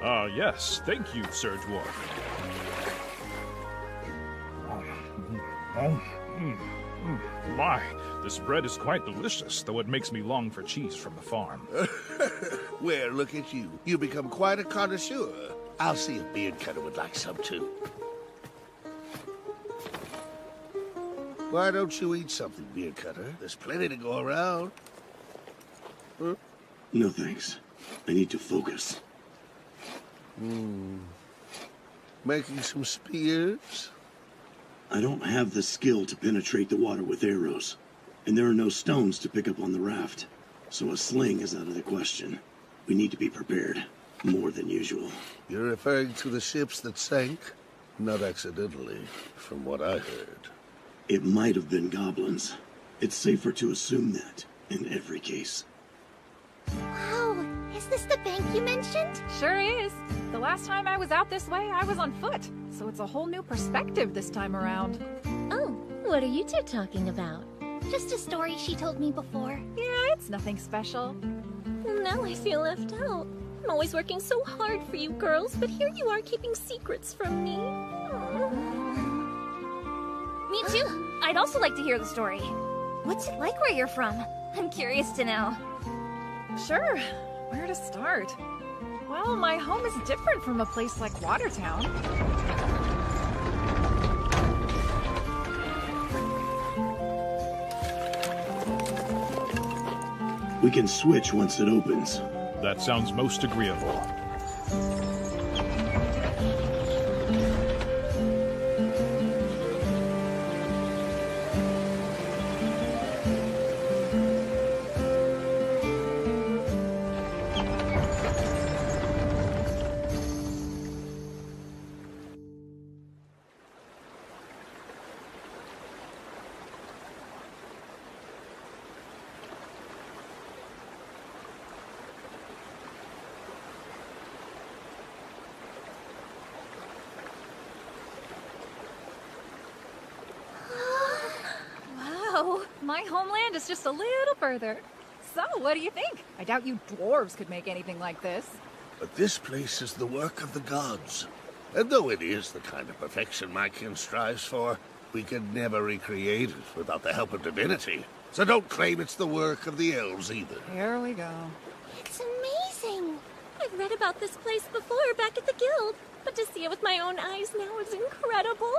Yes. Thank you, Sir Dwarf. My, this bread is quite delicious, though it makes me long for cheese from the farm. Well, look at you. You become quite a connoisseur. I'll see if Beardcutter would like some too. Why don't you eat something, Beardcutter? There's plenty to go around. Huh? No thanks. I need to focus. Making some spears? I don't have the skill to penetrate the water with arrows, and there are no stones to pick up on the raft, so a sling is out of the question. We need to be prepared, more than usual. You're referring to the ships that sank? Not accidentally, from what I heard. It might have been goblins. It's safer to assume that, in every case. Wow, is this the bank you mentioned? Sure is. The last time I was out this way, I was on foot. So it's a whole new perspective this time around. Oh, what are you two talking about? Just a story she told me before. Yeah, it's nothing special. Now I feel left out. I'm always working so hard for you girls, but here you are keeping secrets from me. Me too. I'd also like to hear the story. What's it like where you're from? I'm curious to know. Sure. Where to start? Well, my home is different from a place like Watertown. We can switch once it opens. That sounds most agreeable. My homeland is just a little further. So, what do you think? I doubt you dwarves could make anything like this. But this place is the work of the gods. And though it is the kind of perfection my kin strives for, we can never recreate it without the help of divinity. So don't claim it's the work of the elves either. Here we go. It's amazing. I've read about this place before back at the guild, but to see it with my own eyes now is incredible.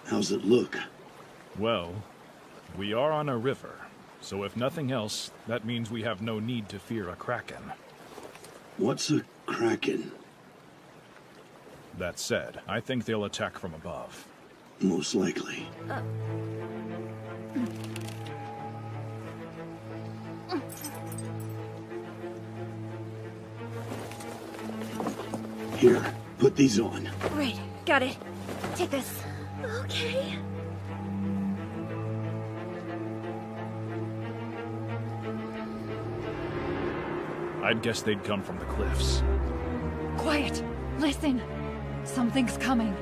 How's it look? Well, we are on a river, so if nothing else, that means we have no need to fear a kraken. What's a kraken? That said, I think they'll attack from above. Most likely. Here, put these on. Right, got it. Take this. Okay. I'd guess they'd come from the cliffs. Quiet! Listen! Something's coming.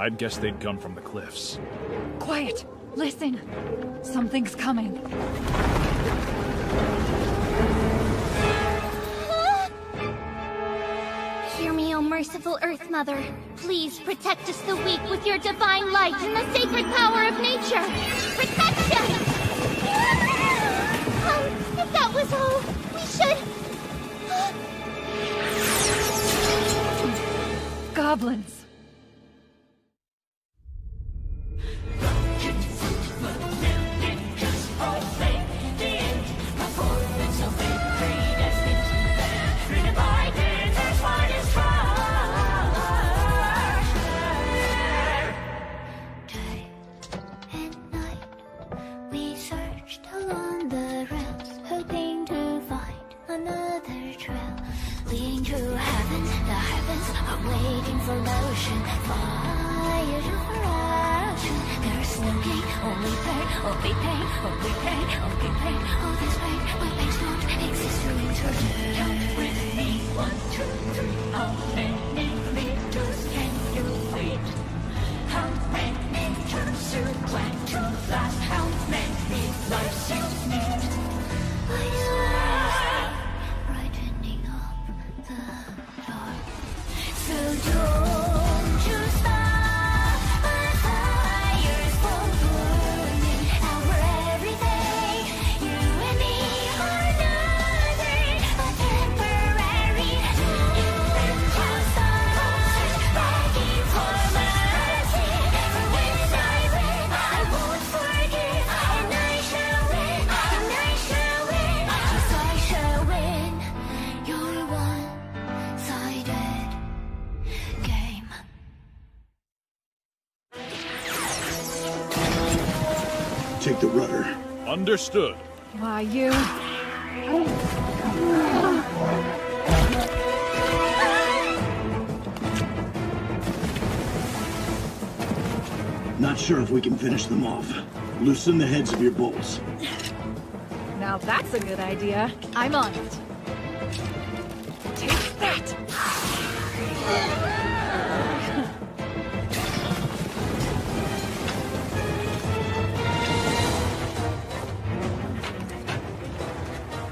I'd guess they'd come from the cliffs. Quiet! Listen! Something's coming. Hear me, O merciful Earth Mother. Please protect us the weak with your divine light and the sacred power of nature. Protection! If that was all, we should... Goblins! Take the rudder. Understood. Why, you... Not sure if we can finish them off. Loosen the heads of your bolts. Now that's a good idea. I'm on it. Take that!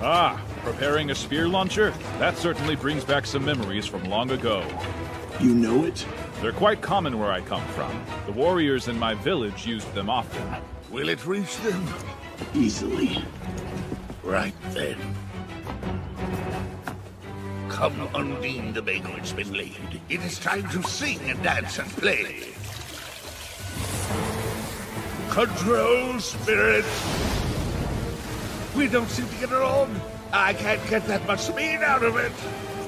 Ah, preparing a spear launcher? That certainly brings back some memories from long ago. You know it? They're quite common where I come from. The warriors in my village used them often. Will it reach them? Easily. Right then. Come, Undine, the banquet's been laid. It is time to sing and dance and play. Control, spirit! We don't seem to get along. I can't get that much speed out of it.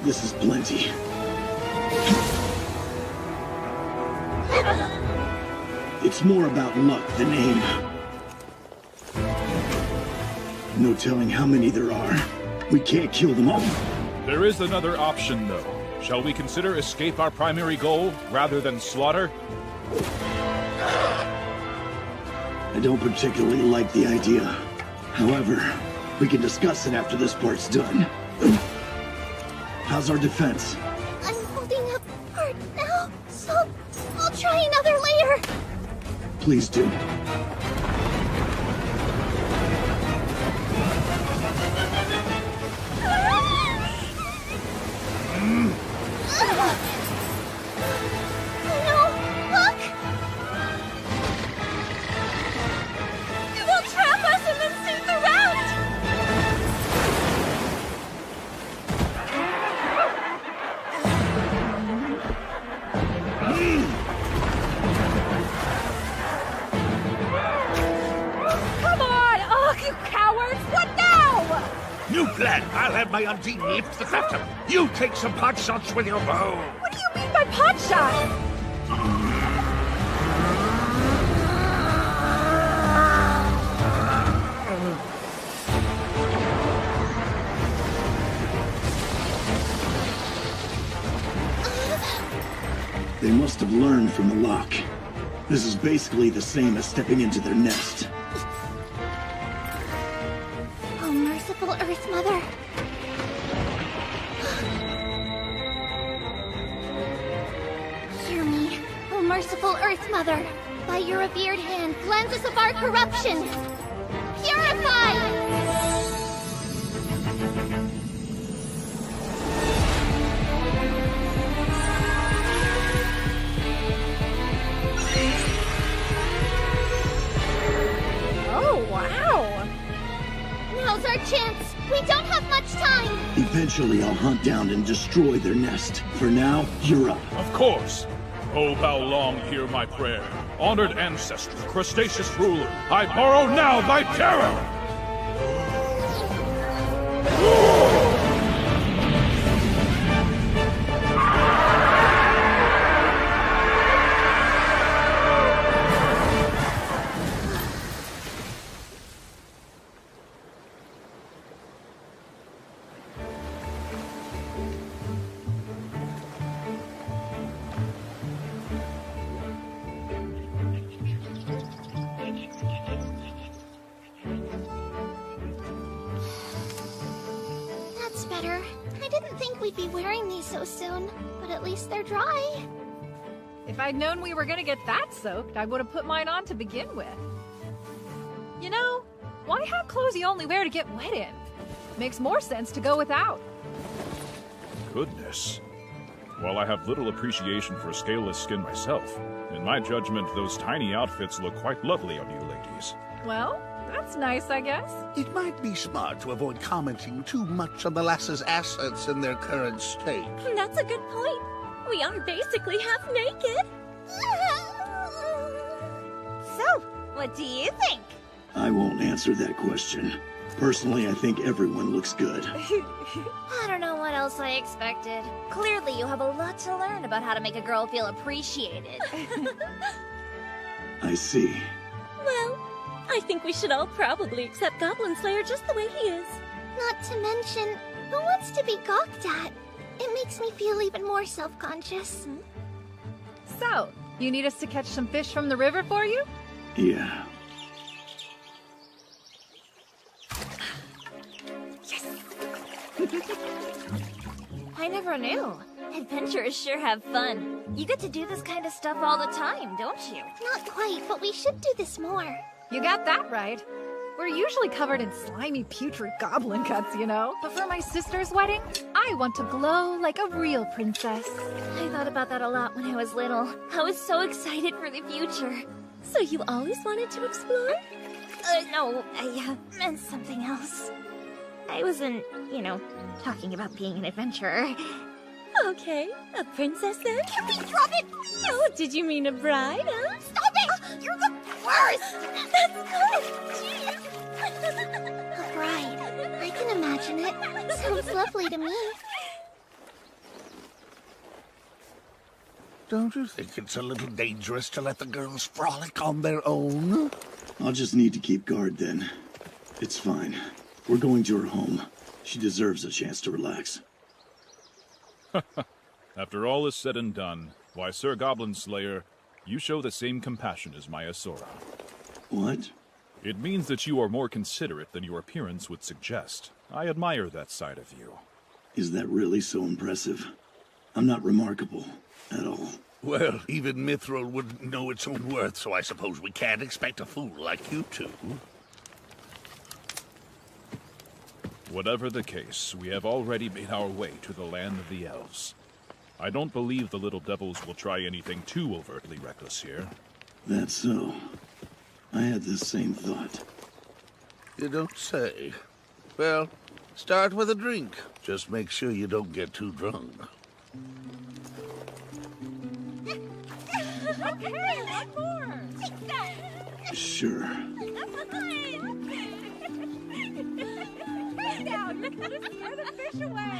This is plenty. It's more about luck than aim. No telling how many there are. We can't kill them all. There is another option, though. Shall we consider escape our primary goal, rather than slaughter? I don't particularly like the idea. However, we can discuss it after this part's done. How's our defense? I'm holding up part now, so I'll try another layer. Please do. No, look! It will trap us and then sink the round! Come on! Ugh, you cowards! What now? New plan. I'll have my Undine lift the crafter. You take some pot shots with your bow. What do you mean by pot shot? They must have learned from the lock. This is basically the same as stepping into their nest. Oh, merciful Earth Mother. Hear me, oh merciful Earth Mother. By your revered hand, cleanse us of our corruption. Purify! Oh, wow! Now's our chance. We don't have much time. Eventually, I'll hunt down and destroy their nest. For now, you're up. Of course. Oh, bow long, hear my prayer. Honored ancestor, crustaceous ruler, I borrow now thy terror! That's better. I didn't think we'd be wearing these so soon, but at least they're dry. If I'd known we were gonna get that soaked, I would have put mine on to begin with. You know, why have clothes you only wear to get wet in? Makes more sense to go without. Goodness. While I have little appreciation for scaleless skin myself, in my judgment, those tiny outfits look quite lovely on you ladies. Well, that's nice, I guess. It might be smart to avoid commenting too much on the lass's assets in their current state. That's a good point. We are basically half naked. So, what do you think? I won't answer that question. Personally, I think everyone looks good. I don't know what else I expected. Clearly, you have a lot to learn about how to make a girl feel appreciated. I see. Well, I think we should all probably accept Goblin Slayer just the way he is. Not to mention, who wants to be gawked at? It makes me feel even more self-conscious. So, you need us to catch some fish from the river for you? Yeah. I never knew. Adventurers sure have fun. You get to do this kind of stuff all the time, don't you? Not quite, but we should do this more. You got that right. We're usually covered in slimy, putrid goblin guts, you know? But for my sister's wedding, I want to glow like a real princess. I thought about that a lot when I was little. I was so excited for the future. So you always wanted to explore? No, I meant something else. I wasn't, talking about being an adventurer. Okay, a princess then? Can we drop it, please? Oh, did you mean a bride, huh? Stop it! You're the worst! That's good! A bride. I can imagine it. Sounds lovely to me. Don't you think it's a little dangerous to let the girls frolic on their own? I'll just need to keep guard then. It's fine. We're going to her home. She deserves a chance to relax. After all is said and done, why, Sir Goblin Slayer, you show the same compassion as Maya Sora. What? It means that you are more considerate than your appearance would suggest. I admire that side of you. Is that really so impressive? I'm not remarkable at all. Well, even Mithril wouldn't know its own worth, so I suppose we can't expect a fool like you two. Whatever the case, we have already made our way to the land of the elves. I don't believe the little devils will try anything too overtly reckless here. That's so. I had the same thought. You don't say. Well, start with a drink. Just make sure you don't get too drunk. Okay, one more. Sure. Down, you're gonna scare the fish away.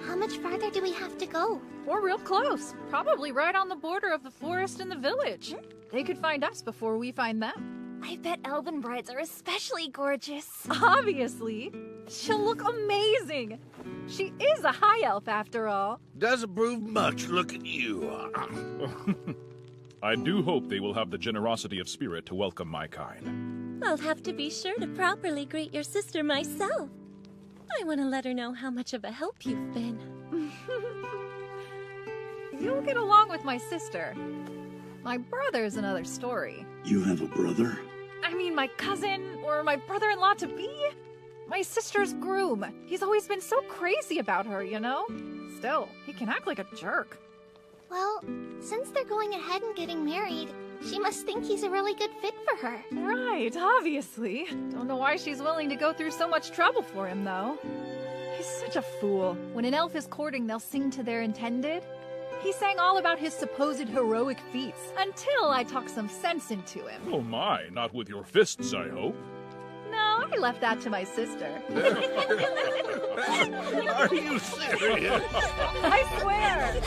How much farther do we have to go? We're real close. Probably right on the border of the forest and the village. They could find us before we find them. I bet elven brides are especially gorgeous. Obviously. She'll look amazing. She is a high elf after all. Doesn't prove much, look at you. I do hope they will have the generosity of spirit to welcome my kind. I'll have to be sure to properly greet your sister myself. I want to let her know how much of a help you've been. You'll get along with my sister. My brother's another story. You have a brother? I mean, my cousin, or my brother-in-law-to-be? My sister's groom. He's always been so crazy about her, you know? Still, he can act like a jerk. Well, since they're going ahead and getting married, she must think he's a really good fit for her. Right, obviously. Don't know why she's willing to go through so much trouble for him, though. He's such a fool. When an elf is courting, they'll sing to their intended. He sang all about his supposed heroic feats, until I talked some sense into him. Oh my, not with your fists, I hope. No, I left that to my sister. Are you serious? I swear!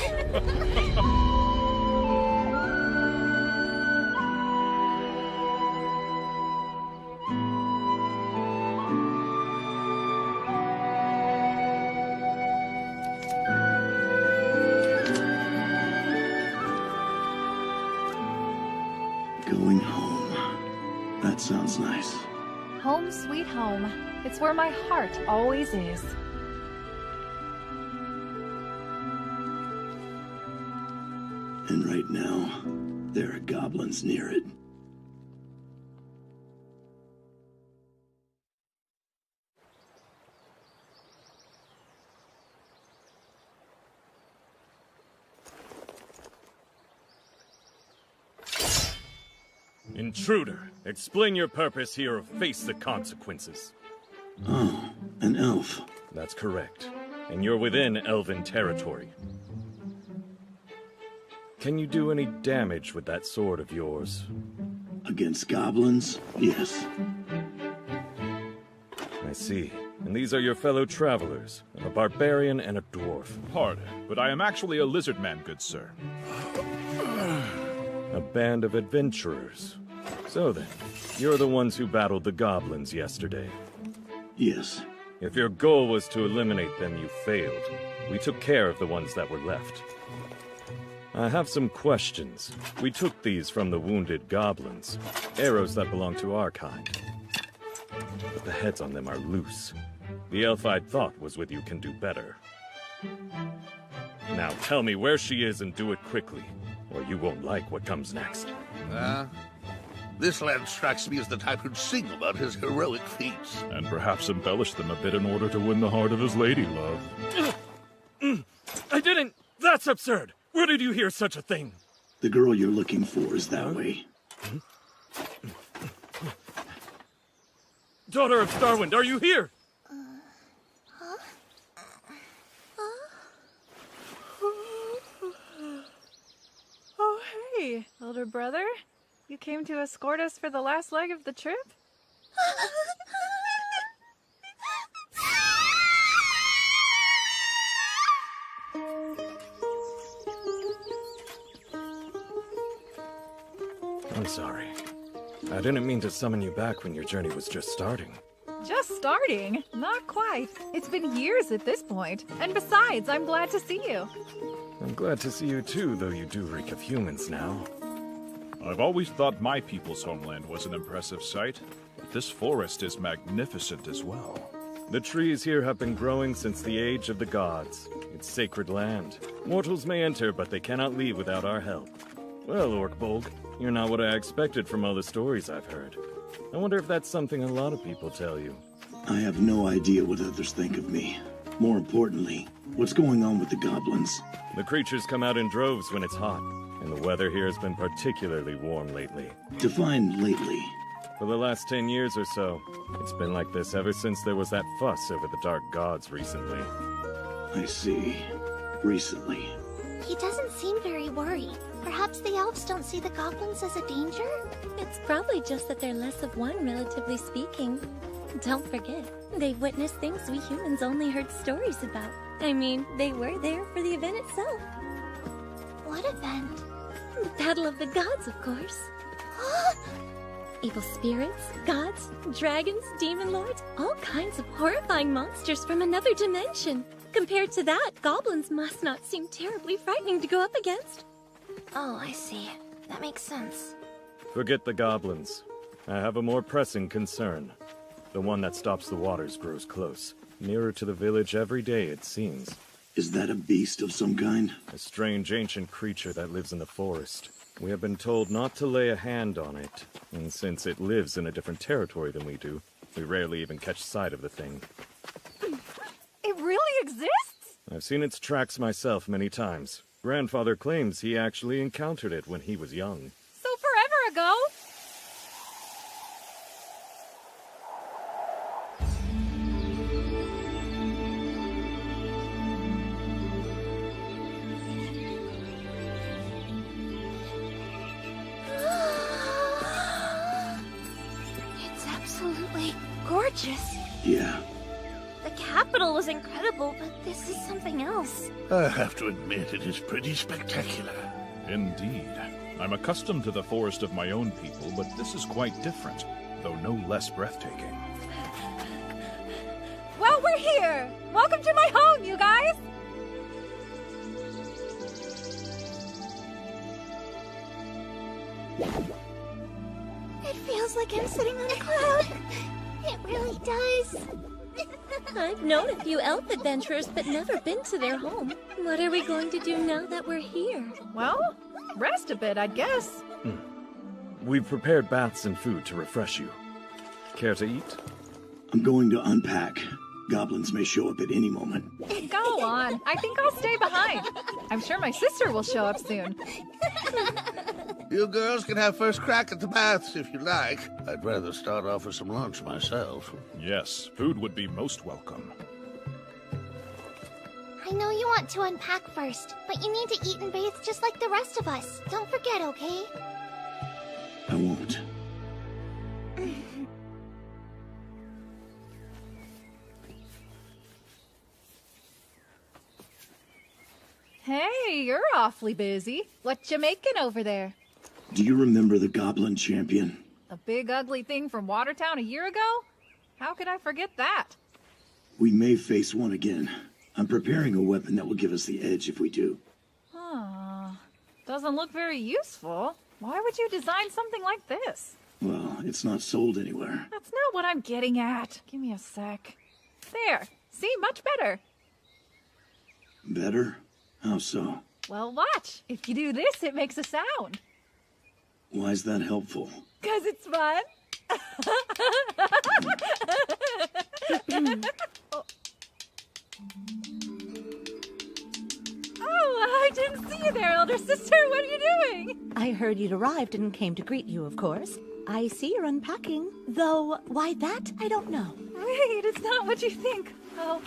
Going home. That sounds nice. Home sweet home. It's where my heart always is. And right now, there are goblins near it. Intruder, explain your purpose here or face the consequences. Oh, an elf. That's correct. And you're within elven territory. Can you do any damage with that sword of yours? Against goblins? Yes. I see. And these are your fellow travelers, a barbarian and a dwarf. Pardon, but I am actually a lizard man, good sir. A band of adventurers. So then, you're the ones who battled the goblins yesterday. Yes. If your goal was to eliminate them, you failed. We took care of the ones that were left. I have some questions. We took these from the wounded goblins. Arrows that belong to our kind. But the heads on them are loose. The elf I thought was with you can do better. Now tell me where she is and do it quickly, or you won't like what comes next. This lad strikes me as the type who'd sing about his heroic feats. And perhaps embellish them a bit in order to win the heart of his lady love. I didn't! That's absurd! Where did you hear such a thing? The girl you're looking for is that way. Daughter of Starwind, are you here? Oh, hey, older brother. You came to escort us for the last leg of the trip? I'm sorry. I didn't mean to summon you back when your journey was just starting. Just starting? Not quite. It's been years at this point. And besides, I'm glad to see you. I'm glad to see you too, though you do reek of humans now. I've always thought my people's homeland was an impressive sight, but this forest is magnificent as well. The trees here have been growing since the age of the gods. It's sacred land. Mortals may enter, but they cannot leave without our help. Well, Orkbolg, you're not what I expected from all the stories I've heard. I wonder if that's something a lot of people tell you. I have no idea what others think of me. More importantly, what's going on with the goblins? The creatures come out in droves when it's hot, and the weather here has been particularly warm lately. Define lately. For the last 10 years or so. It's been like this ever since there was that fuss over the Dark Gods recently. I see. Recently. He doesn't seem very worried. Perhaps the elves don't see the goblins as a danger? It's probably just that they're less of one, relatively speaking. Don't forget, they've witnessed things we humans only heard stories about. I mean, they were there for the event itself. What event? The Battle of the Gods, of course. Evil spirits, gods, dragons, demon lords, all kinds of horrifying monsters from another dimension. Compared to that, goblins must not seem terribly frightening to go up against. Oh, I see. That makes sense. Forget the goblins. I have a more pressing concern. The one that stops the waters grows close. Nearer to the village every day, it seems. Is that a beast of some kind? A strange ancient creature that lives in the forest. We have been told not to lay a hand on it, and since it lives in a different territory than we do, we rarely even catch sight of the thing. It really exists? I've seen its tracks myself many times. Grandfather claims he actually encountered it when he was young. So forever ago? It's absolutely gorgeous. Yeah. The capital was incredible, but this is something else. I have to admit, it is pretty spectacular. Indeed. I'm accustomed to the forest of my own people, but this is quite different, though no less breathtaking. Well, we're here! Welcome to my home, you guys! It feels like I'm sitting on a cloud. It really does. I've known a few elf adventurers, but never been to their home. What are we going to do now that we're here? Well, rest a bit, I'd guess. We've prepared baths and food to refresh you. Care to eat? I'm going to unpack. Goblins may show up at any moment. Go on. I think I'll stay behind. I'm sure my sister will show up soon. You girls can have first crack at the baths if you like. I'd rather start off with some lunch myself. Yes, food would be most welcome. I know you want to unpack first, but you need to eat and bathe just like the rest of us. Don't forget, okay? I won't. Hey, you're awfully busy. What you making over there? Do you remember the Goblin Champion? The big ugly thing from Watertown a year ago? How could I forget that? We may face one again. I'm preparing a weapon that will give us the edge if we do. Doesn't look very useful. Why would you design something like this? Well, it's not sold anywhere. That's not what I'm getting at. Give me a sec. There. See, much better. Better? How so? Well, watch. If you do this, it makes a sound. Why is that helpful? 'Cause it's fun. Oh, I didn't see you there, elder sister. What are you doing? I heard you'd arrived and came to greet you, of course. I see you're unpacking. Though, why that, I don't know. Wait, it's not what you think. Oh,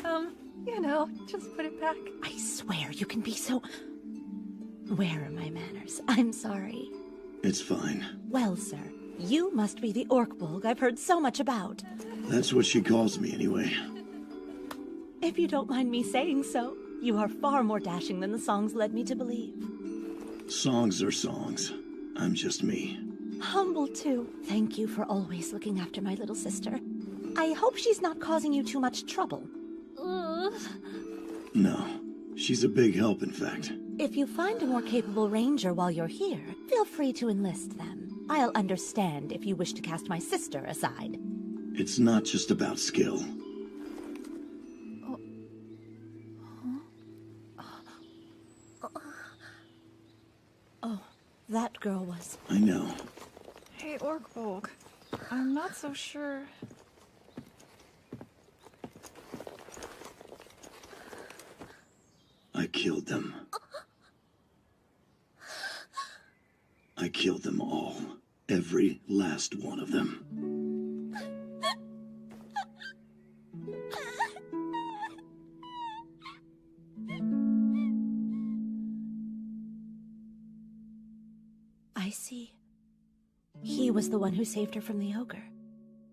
you know, just put it back. I swear you can be so... Where are my manners? I'm sorry. It's fine. Well, sir, you must be the Orkbolg I've heard so much about. That's what she calls me anyway. If you don't mind me saying so, you are far more dashing than the songs led me to believe. Songs are songs. I'm just me. Humble, too. Thank you for always looking after my little sister. I hope she's not causing you too much trouble. No. She's a big help, in fact. If you find a more capable ranger while you're here, feel free to enlist them. I'll understand if you wish to cast my sister aside. It's not just about skill. Oh, that girl was... I know. Hey, Orkbolg. I'm not so sure. I killed them. I killed them all. Every last one of them. I see. He was the one who saved her from the ogre.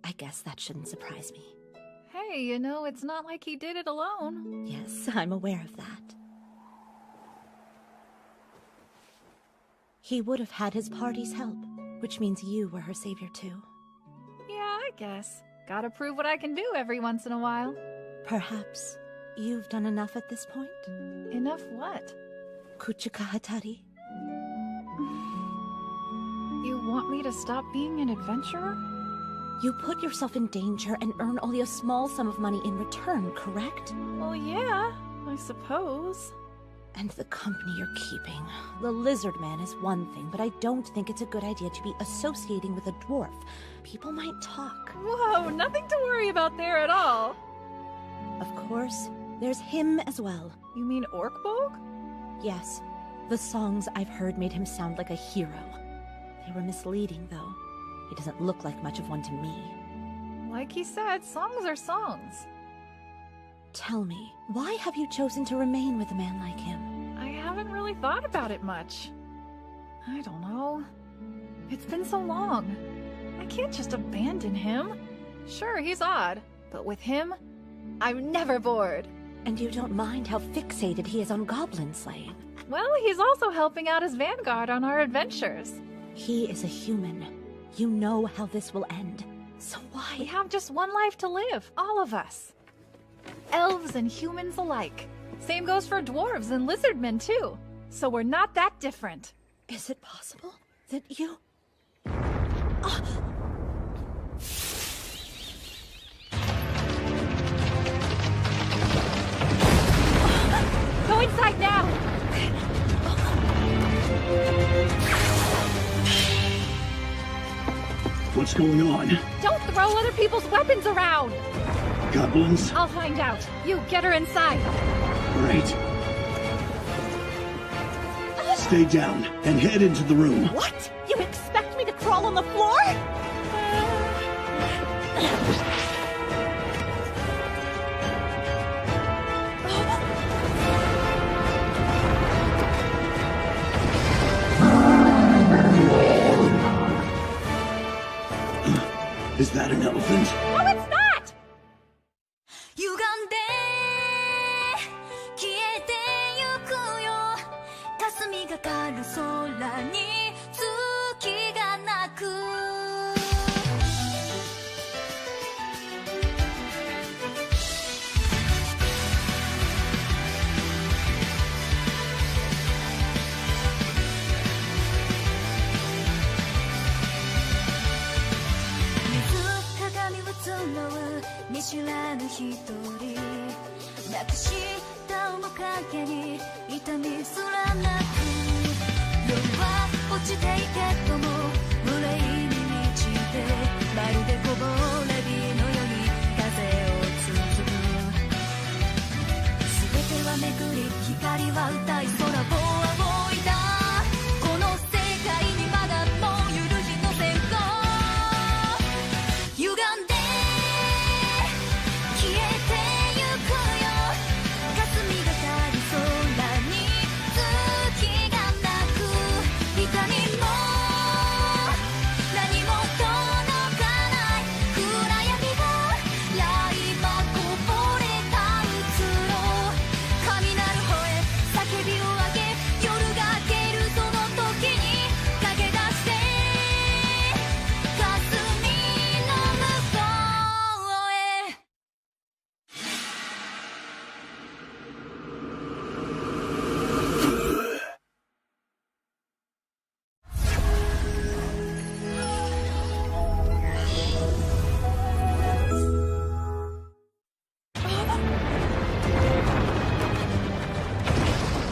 I guess that shouldn't surprise me. Hey, you know, it's not like he did it alone. Yes, I'm aware of that. He would have had his party's help, which means you were her savior too. Yeah, I guess. Gotta prove what I can do every once in a while. Perhaps you've done enough at this point? Enough what? Kuchika Hatari. You want me to stop being an adventurer? You put yourself in danger and earn only a small sum of money in return, correct? Well, yeah, I suppose. And the company you're keeping. The lizard man is one thing, but I don't think it's a good idea to be associating with a dwarf. People might talk. Whoa, nothing to worry about there at all. Of course, there's him as well. You mean Orkbolg? Yes. The songs I've heard made him sound like a hero. They were misleading, though. He doesn't look like much of one to me. Like he said, songs are songs. Tell me, why have you chosen to remain with a man like him? I haven't really thought about it much. I don't know. It's been so long. I can't just abandon him. Sure, he's odd, but with him, I'm never bored. And you don't mind how fixated he is on goblin slaying? Well, he's also helping out his vanguard on our adventures. He is a human. You know how this will end. So why? We have just one life to live, all of us. Elves and humans alike. Same goes for dwarves and lizardmen, too. So we're not that different. Is it possible that you... Go inside now! What's going on? Don't throw other people's weapons around! Goblins? I'll find out. You get her inside. Right. Stay down and head into the room. What? You expect me to crawl on the floor? Is that an elephant? No, it's not! みすらなく夜は落ちていてとも無礼に満ちてまるでこぼれ日のように風を包む全てはめぐり光は歌い空を仰いだこの世界にまだもう許しの線が歪んで消えてゆくよ霞がかり空に月がなく痛みも何も届かない暗闇が来場こぼれたうつろ雷吠え叫びを上げ夜が明けるその時に駆け出して霞の向こうへ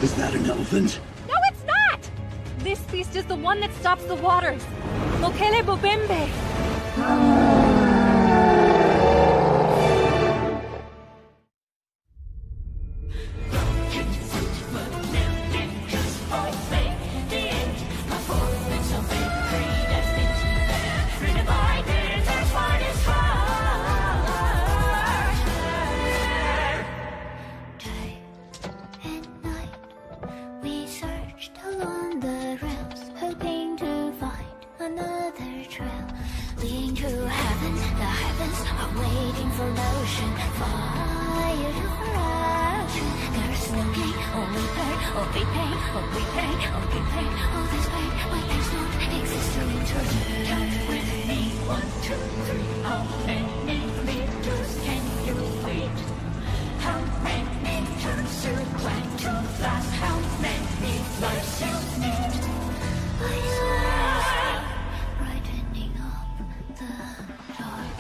Is that an elephant? No, it's not! This beast is the one that stops the waters. Mokele Bobembe. We searched along the realms, hoping to find another trail leading to heaven. The heavens are waiting for ocean, fire to ocean. There's no gain, only pain, only pain, only pain, only pain. All this pain, but there's not existing to count with me. 1, 2, 3. How many meters can you wait? How many turns to climb to last? How many lives you need? I swear, brightening up the dark.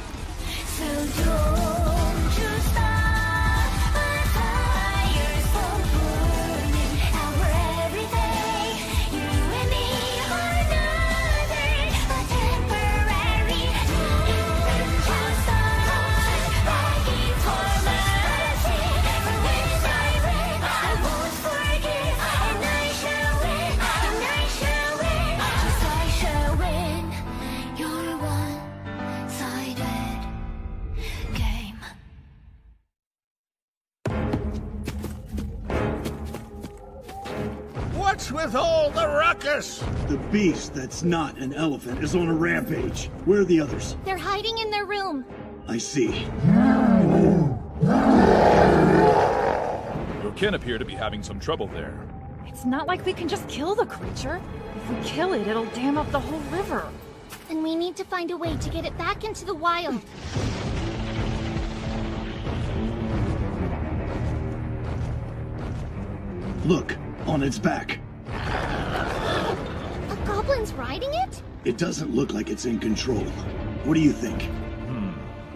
So don't you stop. My fire's for burning our every day. You and me are nothing but temporary. Don't you stop begging for mercy. For when I win, I won't forgive, and I shall win, and I shall win. Yes, I shall win. Your one-sided game. What's with all the ruckus? The beast that's not an elephant is on a rampage. Where are the others? They're hiding in their room. I see. You can appear to be having some trouble there. It's not like we can just kill the creature. If we kill it, it'll dam up the whole river. Then we need to find a way to get it back into the wild. Look, on its back. A goblin's riding it? It doesn't look like it's in control. What do you think?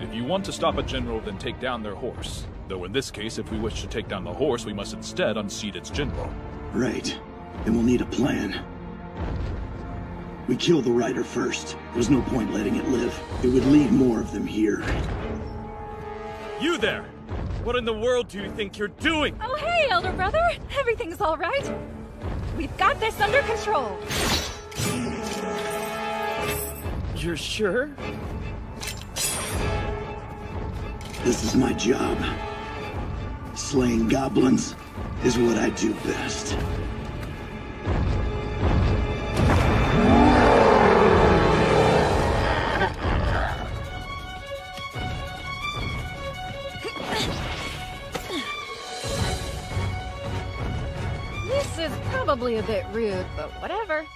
If you want to stop a general, then take down their horse. Though in this case, if we wish to take down the horse, we must instead unseat its general. Right. And we'll need a plan. We kill the rider first. There's no point letting it live. It would lead more of them here. You there! What in the world do you think you're doing? Oh, hey, elder brother. Everything's all right. We've got this under control. You're sure? This is my job. Slaying goblins is what I do best. This is probably a bit rude, but whatever.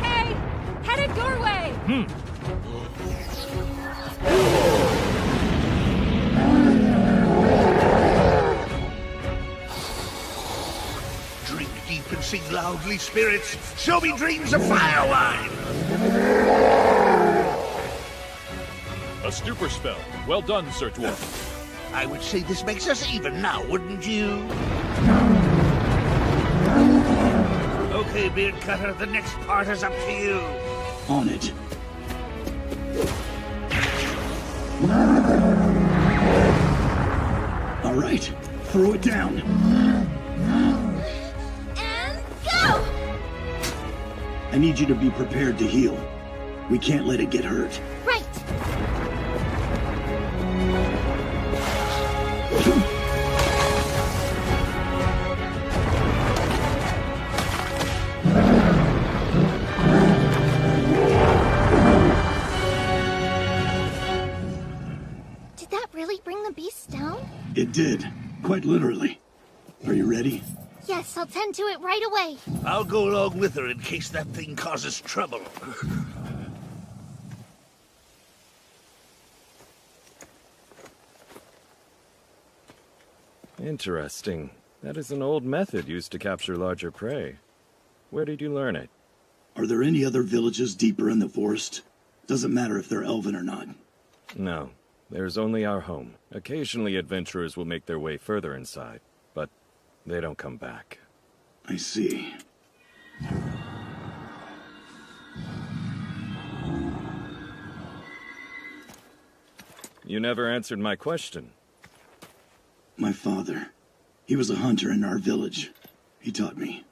Hey! Headed your way! Drink deep and sing loudly, spirits. Show me dreams of fire wine. A stupor spell. Well done, Sir Dwarf. I would say this makes us even now, wouldn't you? Okay, Beard Cutter, the next part is up to you. On it. All right, throw it down. And go! I need you to be prepared to heal. We can't let it get hurt. Right. Did that really bring the beast down? It did, quite literally. Are you ready? Yes, I'll tend to it right away. I'll go along with her in case that thing causes trouble. Interesting. That is an old method used to capture larger prey. Where did you learn it? Are there any other villages deeper in the forest? Doesn't matter if they're elven or not. No. There's only our home. Occasionally adventurers will make their way further inside, but they don't come back. I see. You never answered my question. My father. He was a hunter in our village. He taught me.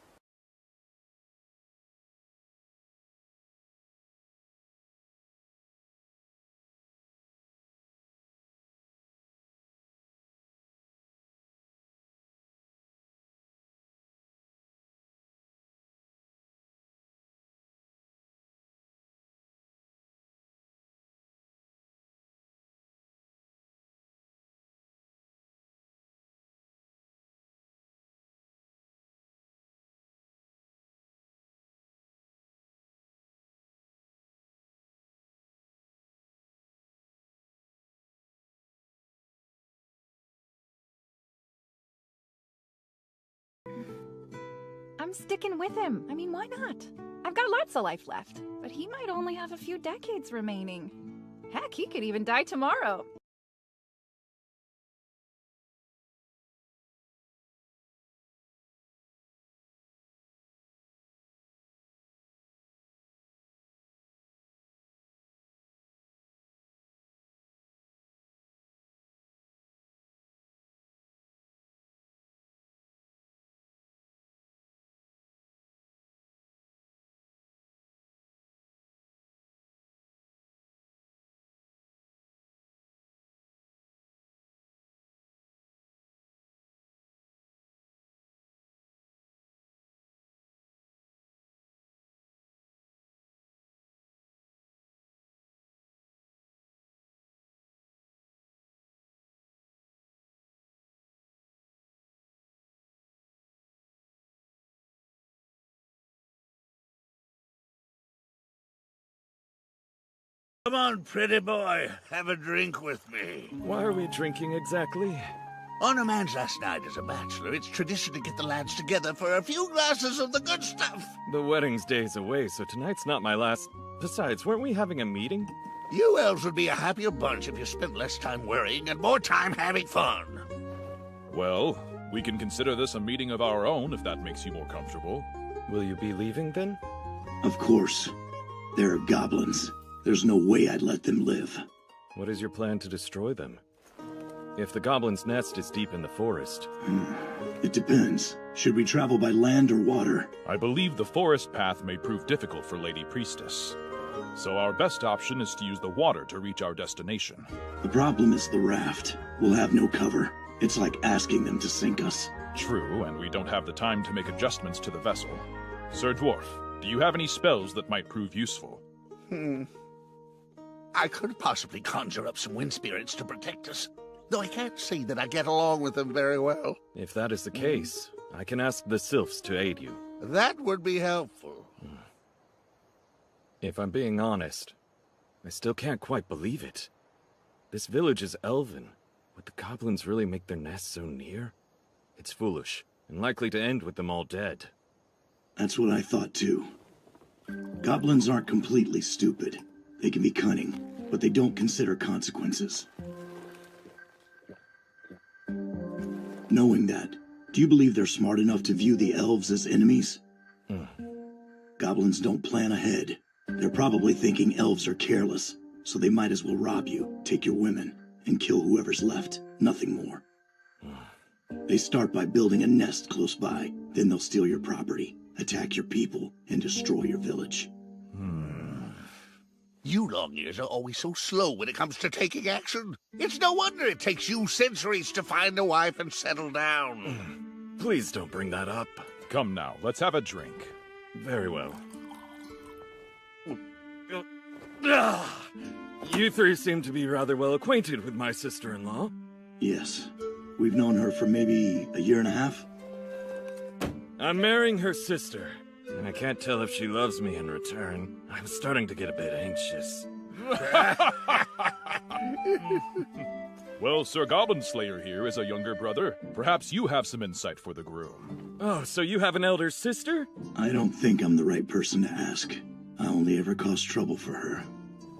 I'm sticking with him. I mean, why not? I've got lots of life left, but he might only have a few decades remaining. Heck, he could even die tomorrow. Come on, pretty boy. Have a drink with me. Why are we drinking exactly? On a man's last night as a bachelor, it's tradition to get the lads together for a few glasses of the good stuff. The wedding's days away, so tonight's not my last... Besides, weren't we having a meeting? You elves would be a happier bunch if you spent less time worrying and more time having fun. Well, we can consider this a meeting of our own if that makes you more comfortable. Will you be leaving then? Of course. There are goblins. There's no way I'd let them live. What is your plan to destroy them? If the goblin's nest is deep in the forest... It depends. Should we travel by land or water? I believe the forest path may prove difficult for Lady Priestess. So our best option is to use the water to reach our destination. The problem is the raft. We'll have no cover. It's like asking them to sink us. True, and we don't have the time to make adjustments to the vessel. Sir Dwarf, do you have any spells that might prove useful? I could possibly conjure up some wind spirits to protect us, though I can't say that I get along with them very well. If that is the case, I can ask the sylphs to aid you. That would be helpful. If I'm being honest, I still can't quite believe it. This village is elven. Would the goblins really make their nests so near? It's foolish, and likely to end with them all dead. That's what I thought too. Goblins aren't completely stupid. They can be cunning, but they don't consider consequences. Knowing that, do you believe they're smart enough to view the elves as enemies? Goblins don't plan ahead. They're probably thinking elves are careless, so they might as well rob you, take your women, and kill whoever's left. Nothing more. They start by building a nest close by, then they'll steal your property, attack your people, and destroy your village. You long-ears are always so slow when it comes to taking action. It's no wonder it takes you centuries to find a wife and settle down. Please don't bring that up. Come now, let's have a drink. Very well. You three seem to be rather well acquainted with my sister-in-law. Yes. We've known her for maybe a year and a half. I'm marrying her sister, and I can't tell if she loves me in return. I'm starting to get a bit anxious. Well, Sir Goblin Slayer here is a younger brother. Perhaps you have some insight for the groom. Oh, so you have an elder sister? I don't think I'm the right person to ask. I only ever cause trouble for her.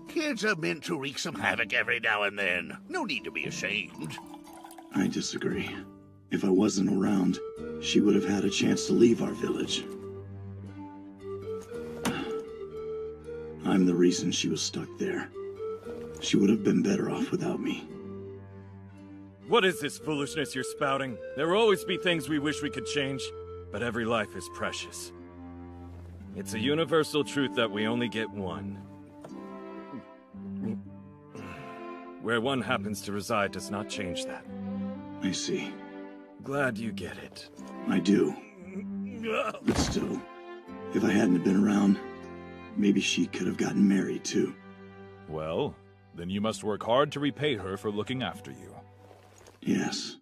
Kids are meant to wreak some havoc every now and then. No need to be ashamed. I disagree. If I wasn't around, she would have had a chance to leave our village. I'm the reason she was stuck there. She would have been better off without me. What is this foolishness you're spouting? There will always be things we wish we could change, but every life is precious. It's a universal truth that we only get one. Where one happens to reside does not change that. I see. Glad you get it. I do. But still, if I hadn't been around, maybe she could have gotten married too. Well, then you must work hard to repay her for looking after you. Yes,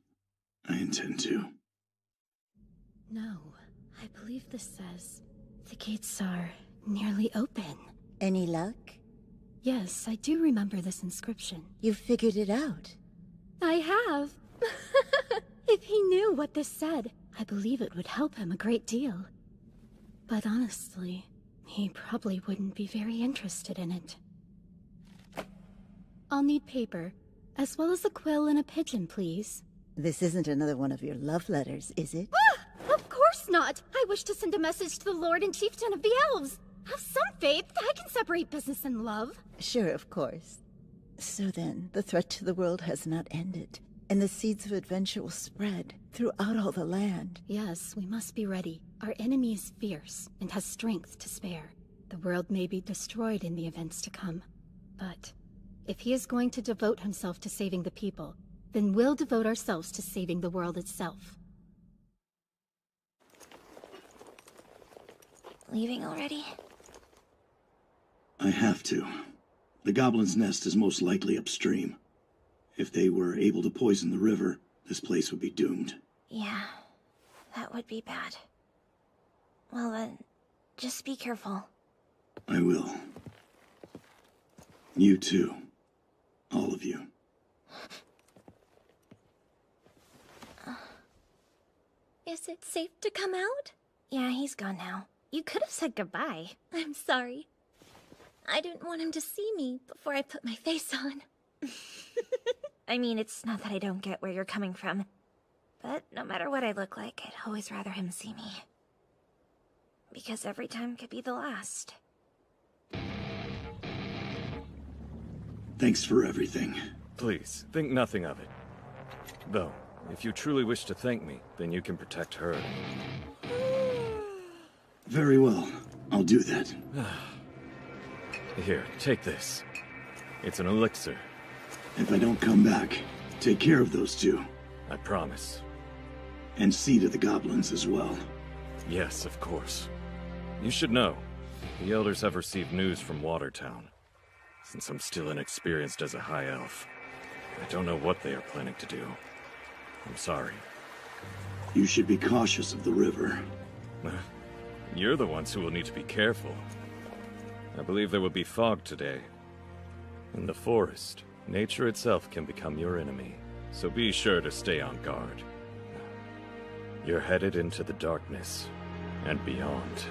I intend to. No, I believe this says the gates are nearly open. Any luck? Yes, I do remember this inscription. You figured it out. I have. If he knew what this said, I believe it would help him a great deal. But honestly, he probably wouldn't be very interested in it. I'll need paper, as well as a quill and a pigeon, please. This isn't another one of your love letters, is it? Ah! Of course not! I wish to send a message to the Lord and Chieftain of the Elves. Have some faith that I can separate business and love. Sure, of course. So then, the threat to the world has not ended, and the seeds of adventure will spread throughout all the land. Yes, we must be ready. Our enemy is fierce and has strength to spare. The world may be destroyed in the events to come, but if he is going to devote himself to saving the people, then we'll devote ourselves to saving the world itself. Leaving already? I have to. The goblin's nest is most likely upstream. If they were able to poison the river, this place would be doomed. Yeah, that would be bad. Well then, just be careful. I will. You too. All of you. Is it safe to come out? Yeah, he's gone now. You could have said goodbye. I'm sorry. I didn't want him to see me before I put my face on. I mean, it's not that I don't get where you're coming from. But no matter what I look like, I'd always rather him see me. Because every time could be the last. Thanks for everything. Please, think nothing of it. Though, if you truly wish to thank me, then you can protect her. Very well. I'll do that. Here, take this. It's an elixir. If I don't come back, take care of those two. I promise. And see to the goblins as well. Yes, of course. You should know, the elders have received news from Watertown. Since I'm still inexperienced as a high elf, I don't know what they are planning to do. I'm sorry. You should be cautious of the river. You're the ones who will need to be careful. I believe there will be fog today. In the forest, nature itself can become your enemy, so be sure to stay on guard. You're headed into the darkness, and beyond.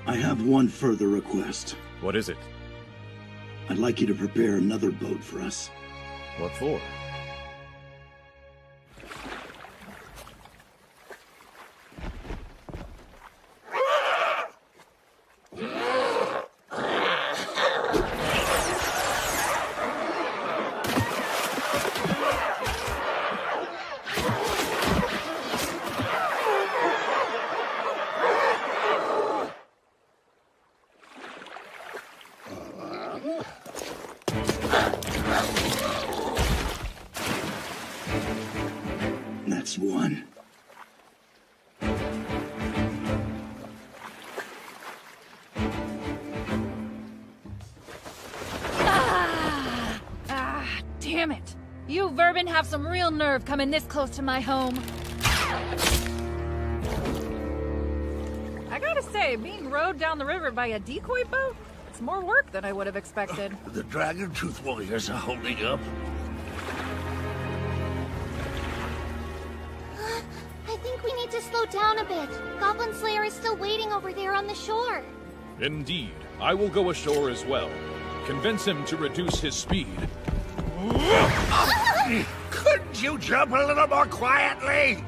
I have one further request. What is it? I'd like you to prepare another boat for us. What for? That's one. Damn it! You vermin have some real nerve coming this close to my home. I gotta say, being rowed down the river by a decoy boat, it's more work than I would have expected. The Dragon Tooth Warriors are holding up. I think we need to slow down a bit. Goblin Slayer is still waiting over there on the shore. Indeed. I will go ashore as well. Convince him to reduce his speed. Couldn't you jump a little more quietly?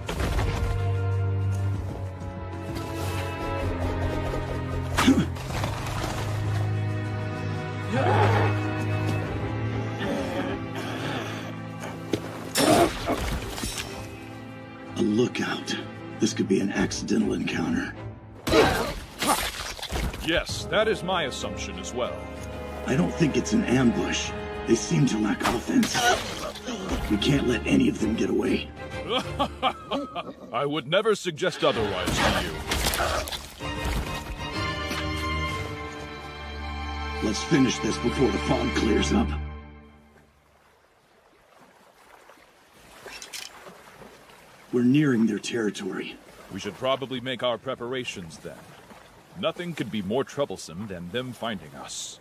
A lookout. This could be an accidental encounter. Yes, that is my assumption as well. I don't think it's an ambush. They seem to lack offense. We can't let any of them get away. I would never suggest otherwise to you. Let's finish this before the fog clears up. We're nearing their territory. We should probably make our preparations then. Nothing could be more troublesome than them finding us.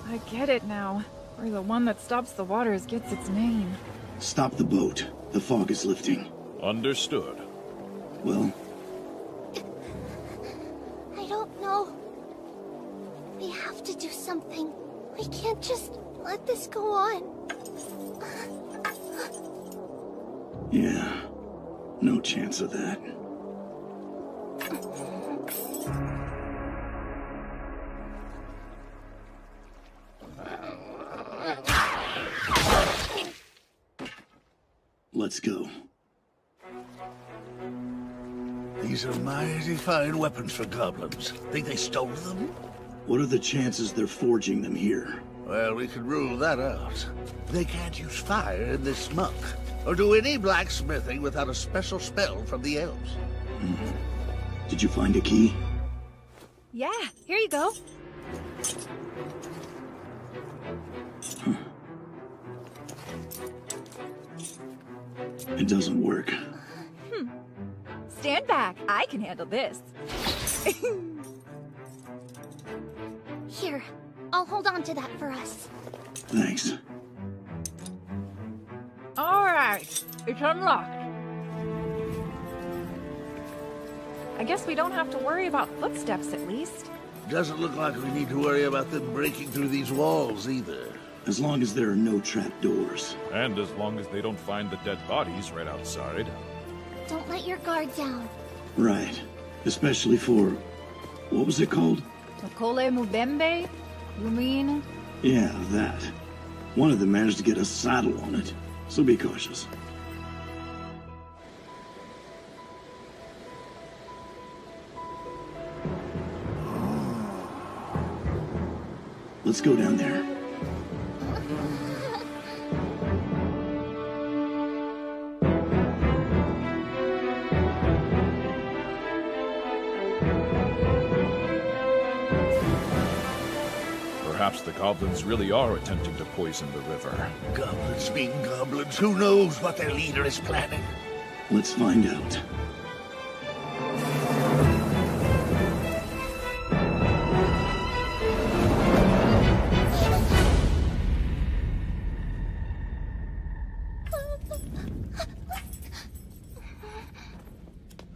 I get it now. Where the one that stops the waters gets its name. Stop the boat. The fog is lifting. Understood. Well, I don't know. We have to do something. We can't just let this go on. yeah. No chance of that. Let's go. These are mighty fine weapons for goblins. Think they stole them? What are the chances they're forging them here? Well, we can rule that out. They can't use fire in this muck, or do any blacksmithing without a special spell from the elves. Did you find a key? Yeah, here you go. It doesn't work. Stand back. I can handle this. Here, I'll hold on to that for us. Thanks. All right, it's unlocked. I guess we don't have to worry about footsteps, at least. Doesn't look like we need to worry about them breaking through these walls, either. As long as there are no trap doors. And as long as they don't find the dead bodies right outside. Don't let your guard down. Right. Especially for... what was it called? Makole Mubembe? You mean? Yeah, that. One of them managed to get a saddle on it, so be cautious. Let's go down there. Perhaps the goblins really are attempting to poison the river. Goblins being goblins, who knows what their leader is planning? Let's find out.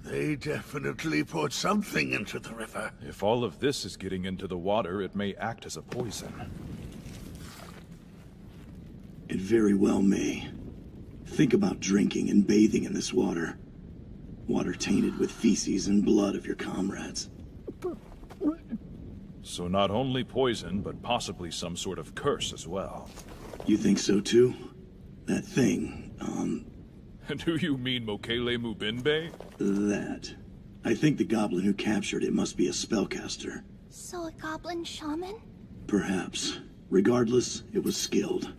They definitely poured something into the river. If all of this is getting into the water, it may act as a poison. It very well may. Think about drinking and bathing in this water. Water tainted with feces and blood of your comrades. So not only poison, but possibly some sort of curse as well. You think so too? That thing, Do you mean Mokele Mubinbe? That. I think the goblin who captured it must be a spellcaster. So a goblin shaman? Perhaps. Regardless, it was skilled.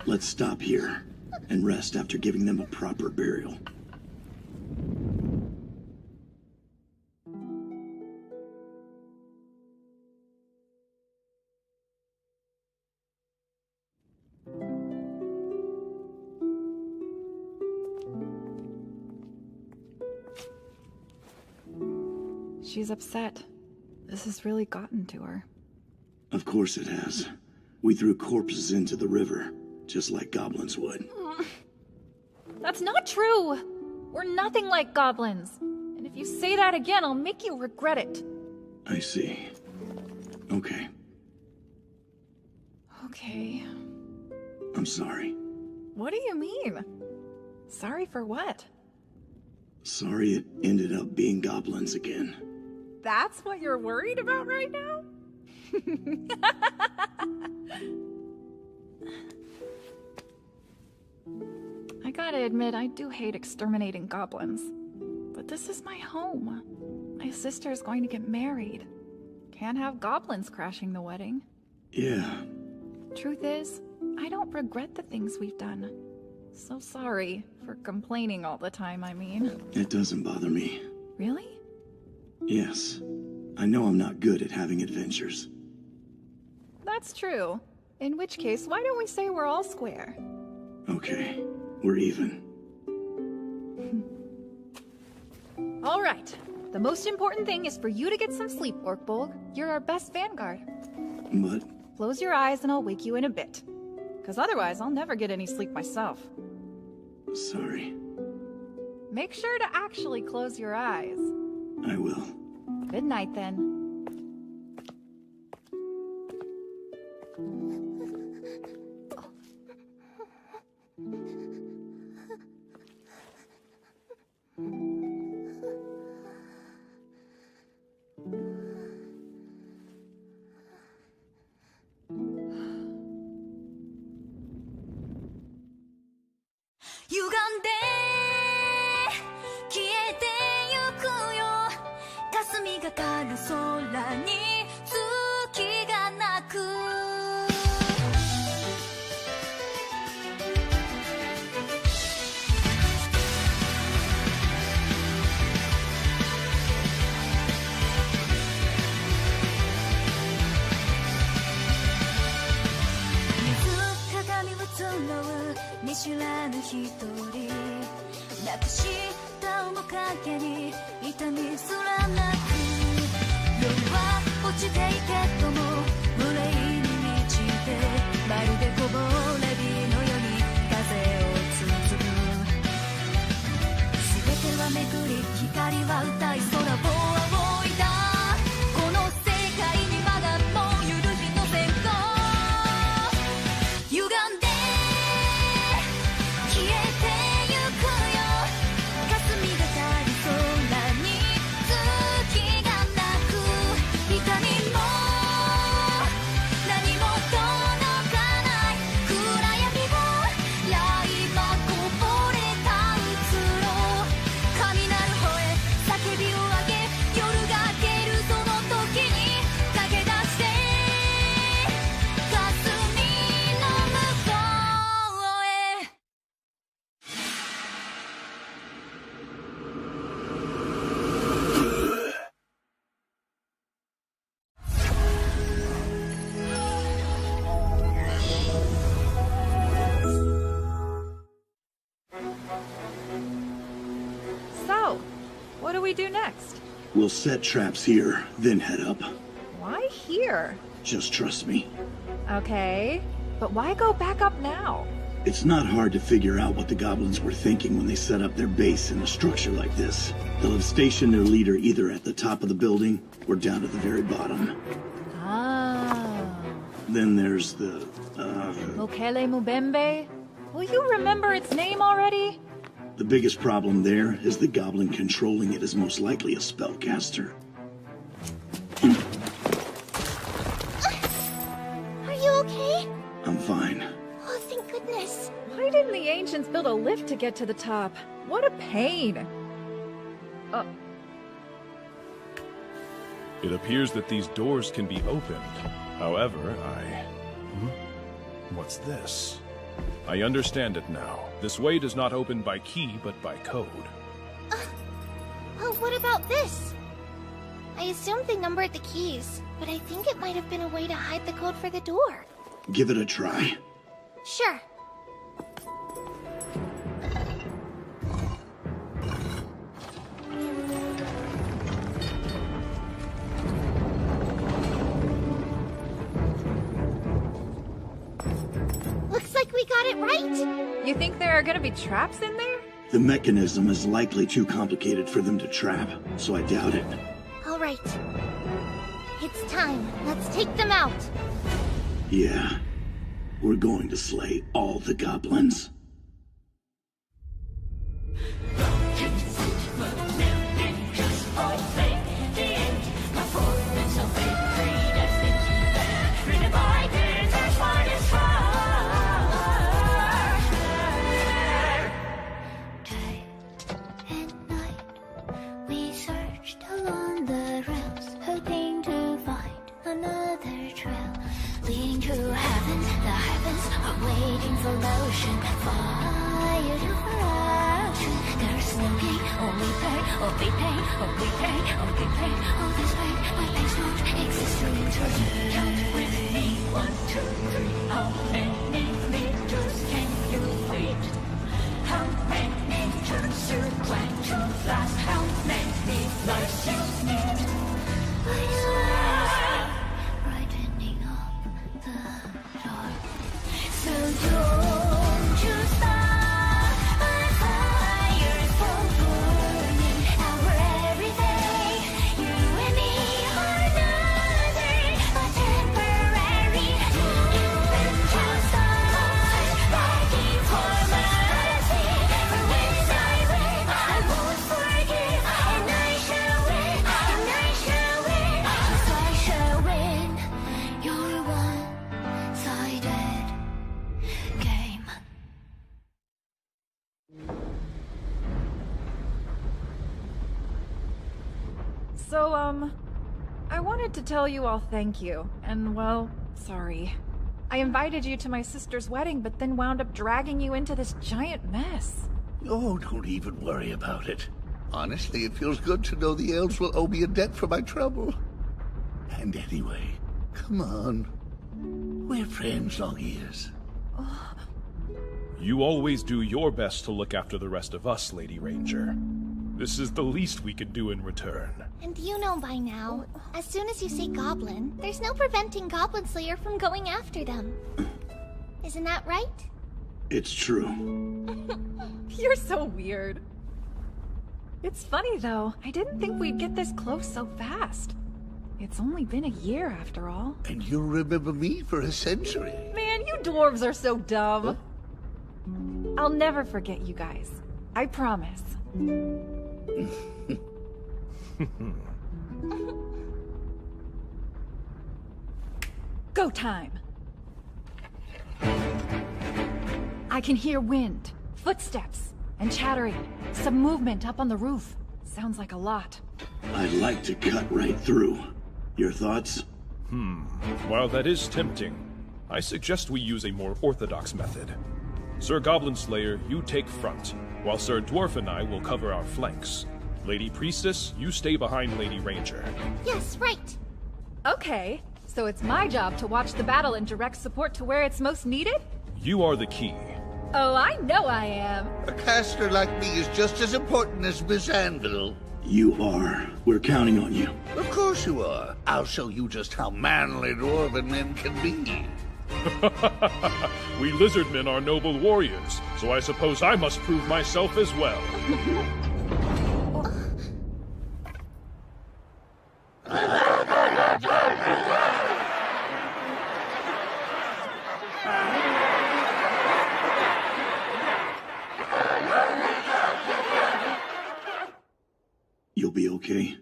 Let's stop here and rest after giving them a proper burial. She's upset. This has really gotten to her. Of course it has. We threw corpses into the river, just like goblins would. That's not true! We're nothing like goblins. And if you say that again, I'll make you regret it. I see. Okay. Okay. I'm sorry. What do you mean? Sorry for what? Sorry it ended up being goblins again. That's what you're worried about right now? I gotta admit, I do hate exterminating goblins. But this is my home. My sister's going to get married. Can't have goblins crashing the wedding. Yeah. Truth is, I don't regret the things we've done. So sorry for complaining all the time, I mean. It doesn't bother me. Really? Yes. I know I'm not good at having adventures. That's true. In which case, why don't we say we're all square? Okay. We're even. All right. The most important thing is for you to get some sleep, Orkbolg. You're our best vanguard. But... Close your eyes and I'll wake you in a bit. Because otherwise, I'll never get any sleep myself. Sorry. Make sure to actually close your eyes. I will. Good night, then. So, what do we do next? We'll set traps here, then head up. Why here? Just trust me. Okay, but why go back up now? It's not hard to figure out what the goblins were thinking when they set up their base in a structure like this. They'll have stationed their leader either at the top of the building or down at the very bottom. Ah. Then there's the, Mokele Mubembe? Will you remember its name already? The biggest problem there is the goblin controlling it is most likely a spellcaster. Are you okay? I'm fine. Oh, thank goodness. Why didn't the ancients build a lift to get to the top? What a pain. It appears that these doors can be opened. However, What's this? I understand it now. This way does not open by key, but by code. Well, what about this? I assumed they numbered the keys, but I think it might have been a way to hide the code for the door. Give it a try. Sure. Looks like we got it right. You think there are gonna be traps in there? The mechanism is likely too complicated for them to trap, so I doubt it. All right. It's time. Let's take them out. Yeah. We're going to slay all the goblins. So, I wanted to tell you all thank you, and well, sorry. I invited you to my sister's wedding, but then wound up dragging you into this giant mess. Oh, don't even worry about it. Honestly, it feels good to know the elves will owe me a debt for my trouble. And anyway, come on. We're friends, long ears. You always do your best to look after the rest of us, Lady Ranger. This is the least we can do in return. And you know by now, as soon as you say goblin, there's no preventing Goblin Slayer from going after them. Isn't that right? It's true. You're so weird. It's funny, though. I didn't think we'd get this close so fast. It's only been a year, after all. And you'll remember me for a century. Man, you dwarves are so dumb. Huh? I'll never forget you guys. I promise. Go time! I can hear wind, footsteps, and chattering. Some movement up on the roof. Sounds like a lot. I'd like to cut right through. Your thoughts? While that is tempting, I suggest we use a more orthodox method. Sir Goblin Slayer, you take front, while Sir Dwarf and I will cover our flanks. Lady Priestess, you stay behind Lady Ranger. Yes, right. Okay, so it's my job to watch the battle and direct support to where it's most needed? You are the key. Oh, I know I am. A caster like me is just as important as Miss Anvil. You are. We're counting on you. Of course you are. I'll show you just how manly dwarven men can be. We lizard men are noble warriors, so I suppose I must prove myself as well. You'll be okay.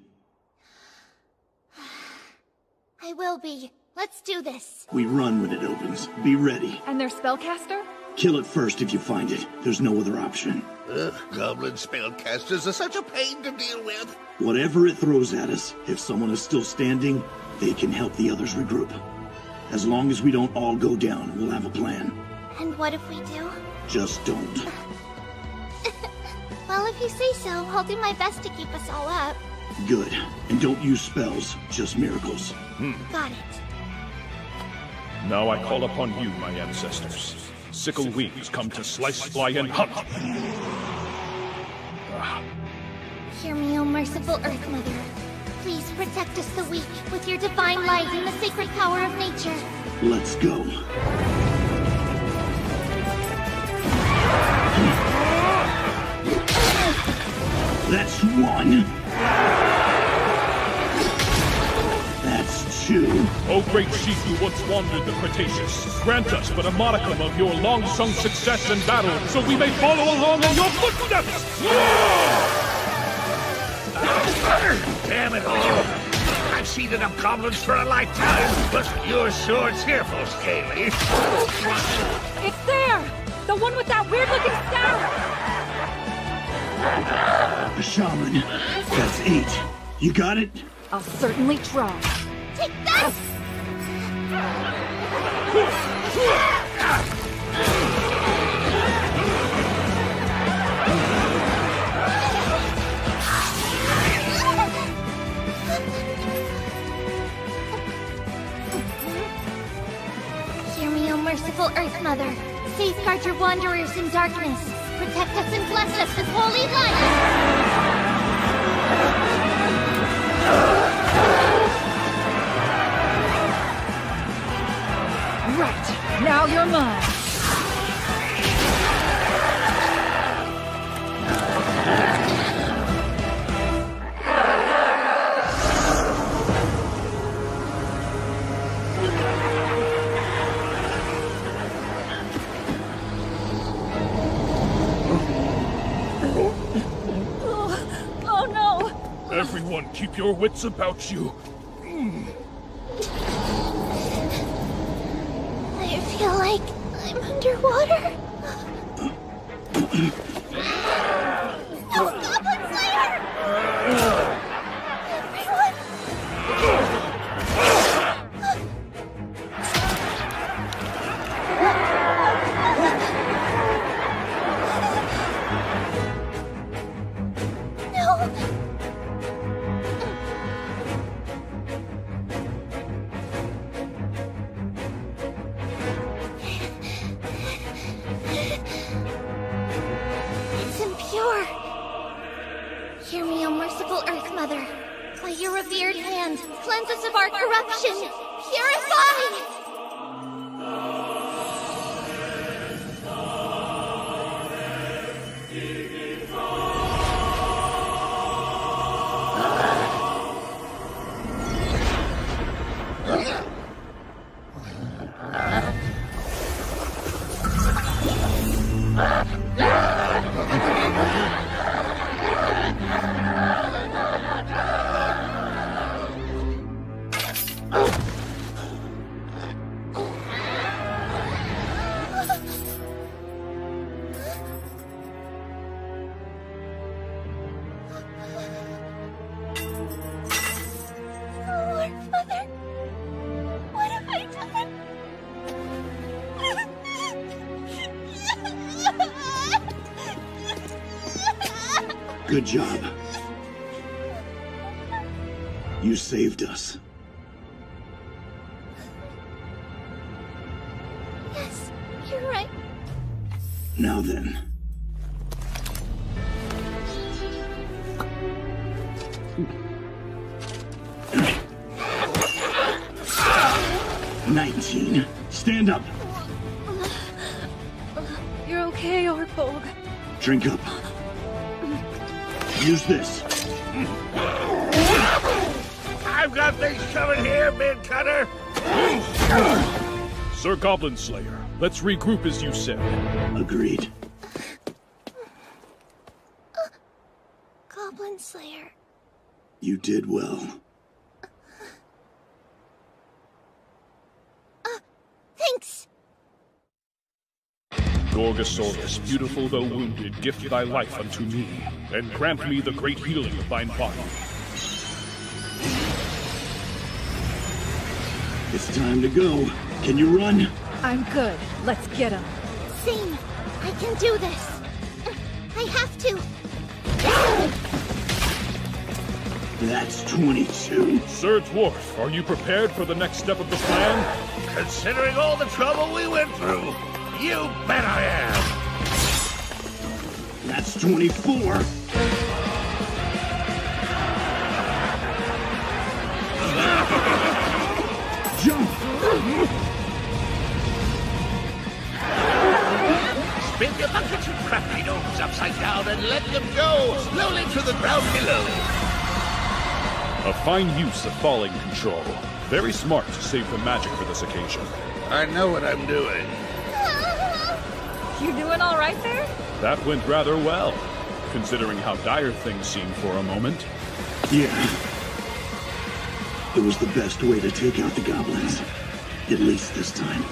I will be. Let's do this. We run when it opens. Be ready. And their spellcaster? Kill it first if you find it. There's no other option. Ugh, goblin spellcasters are such a pain to deal with. Whatever it throws at us, if someone is still standing, they can help the others regroup. As long as we don't all go down, we'll have a plan. And what if we do? Just don't. Well, if you say so, I'll do my best to keep us all up. Good. And don't use spells, just miracles. Got it. Now I call upon you, my ancestors. Sickle wings come to slice, fly, and hunt. Hear me, O merciful Earth Mother. Please protect us, the weak, with your divine light and the sacred power of nature. Let's go. That's one. That's two. O great chief who once wandered the Cretaceous, grant us but a modicum of your long-sung success in battle, so we may follow along in your footsteps! Damn it all! I've seen enough goblins for a lifetime, but your sword's fearful, Scaly. It's there! The one with that weird-looking staff! A shaman. That's 8. You got it? I'll certainly try. Take that! Hear me, O merciful Earth Mother. Safeguard your wanderers in darkness. Protect us and bless us with holy light! Right, now you're mine. Oh no! Everyone, keep your wits about you. I feel like I'm underwater. No, Goblin Slayer! Everyone! No! It's impure. Hear me, O merciful Earth Mother. By your revered hand, cleanse us of our corruption. Purify! Lord Mother, what have I done? Good job. You saved us. Yes, you're right. Now then. 19. Stand up. You're okay, Orpog. Drink up. Use this. I've got things coming here, Big Cutter. Sir Goblin Slayer, let's regroup as you said. Agreed. Goblin Slayer. You did well. Thanks! Gorgosaurus, beautiful though wounded, gift thy life unto me, and grant me the great healing of thine body. It's time to go. Can you run? I'm good. Let's get him. Same. I can do this. I have to. That's 22. Sir Dwarf, are you prepared for the next step of the plan? Considering all the trouble we went through, you bet I am. That's 24. Jump! Spin your buckets of crafty gnomes upside down and let them go slowly to the ground below. A fine use of falling control. Very smart to save the magic for this occasion. I know what I'm doing. You doing all right there? That went rather well, considering how dire things seemed for a moment. Yeah. It was the best way to take out the goblins. At least this time.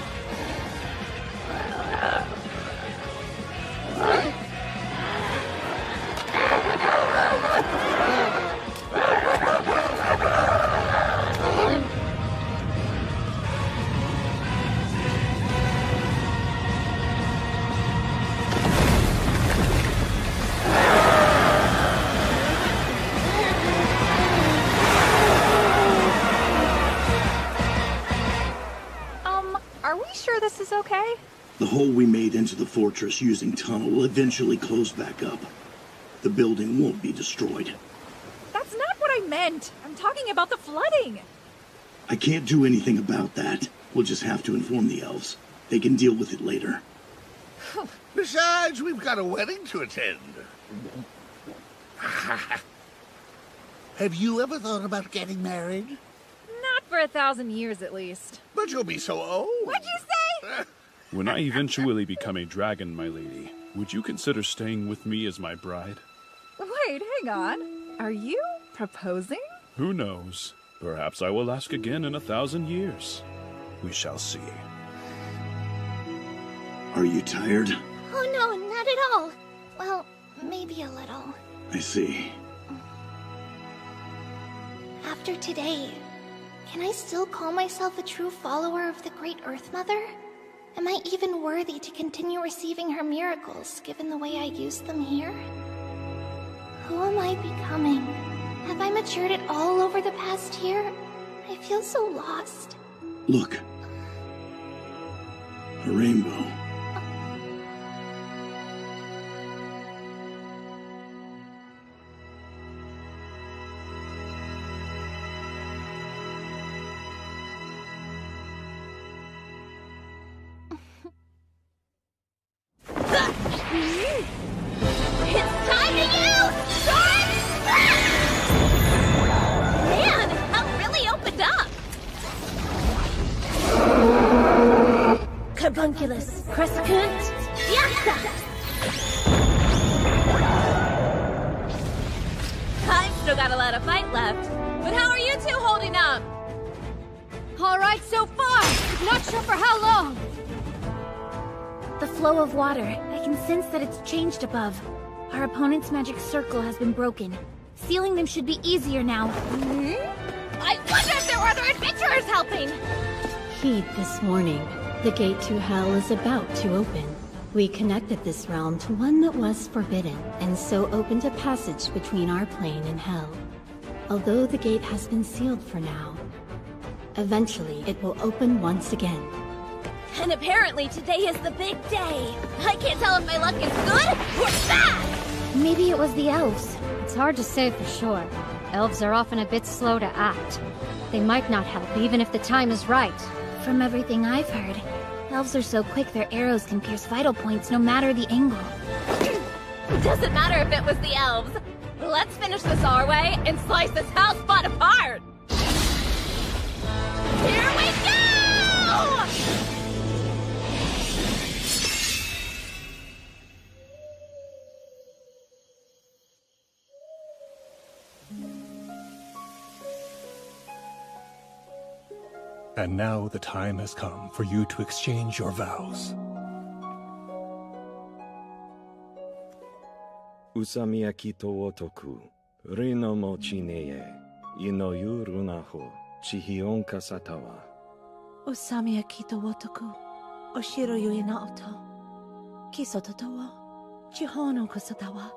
Are we sure this is okay? The hole we made into the fortress using tunnel will eventually close back up. The building won't be destroyed. That's not what I meant. I'm talking about the flooding. I can't do anything about that. We'll just have to inform the elves. They can deal with it later. Besides, we've got a wedding to attend. Have you ever thought about getting married? Not for 1,000 years, at least. But you'll be so old. What'd you say? When I eventually become a dragon, my lady, would you consider staying with me as my bride? Wait, hang on. Are you proposing? Who knows? Perhaps I will ask again in 1,000 years. We shall see. Are you tired? Oh no, not at all. Well, maybe a little. I see. After today, can I still call myself a true follower of the Great Earth Mother? Am I even worthy to continue receiving her miracles, given the way I used them here? Who am I becoming? Have I matured at all over the past year? I feel so lost. Look. A rainbow. It's time to use Sword Smash! Man, that really opened up! Carbunculus, Crescent, Yasta! I've still got a lot of fight left, but how are you two holding up? All right so far, not sure for how long. The flow of water. I can sense that it's changed above. Our opponent's magic circle has been broken. Sealing them should be easier now. I wonder if there were other adventurers helping! Heed this warning. The gate to hell is about to open. We connected this realm to one that was forbidden, and so opened a passage between our plane and hell. Although the gate has been sealed for now, eventually it will open once again. And apparently today is the big day. I can't tell if my luck is good or bad! Maybe it was the elves. It's hard to say for sure. Elves are often a bit slow to act. They might not help even if the time is right. from everything I've heard, elves are so quick their arrows can pierce vital points no matter the angle. Doesn't matter if it was the elves. Let's finish this our way and slice this house spot apart! Here we go! And now the time has come for you to exchange your vows. Usamiyaki to otoku, rino mochi neye, inoyu runaho, chihionka satawa. Osamiyaki to wotoku, oshiro yui na oto, kisototowa, chihono kusatawa.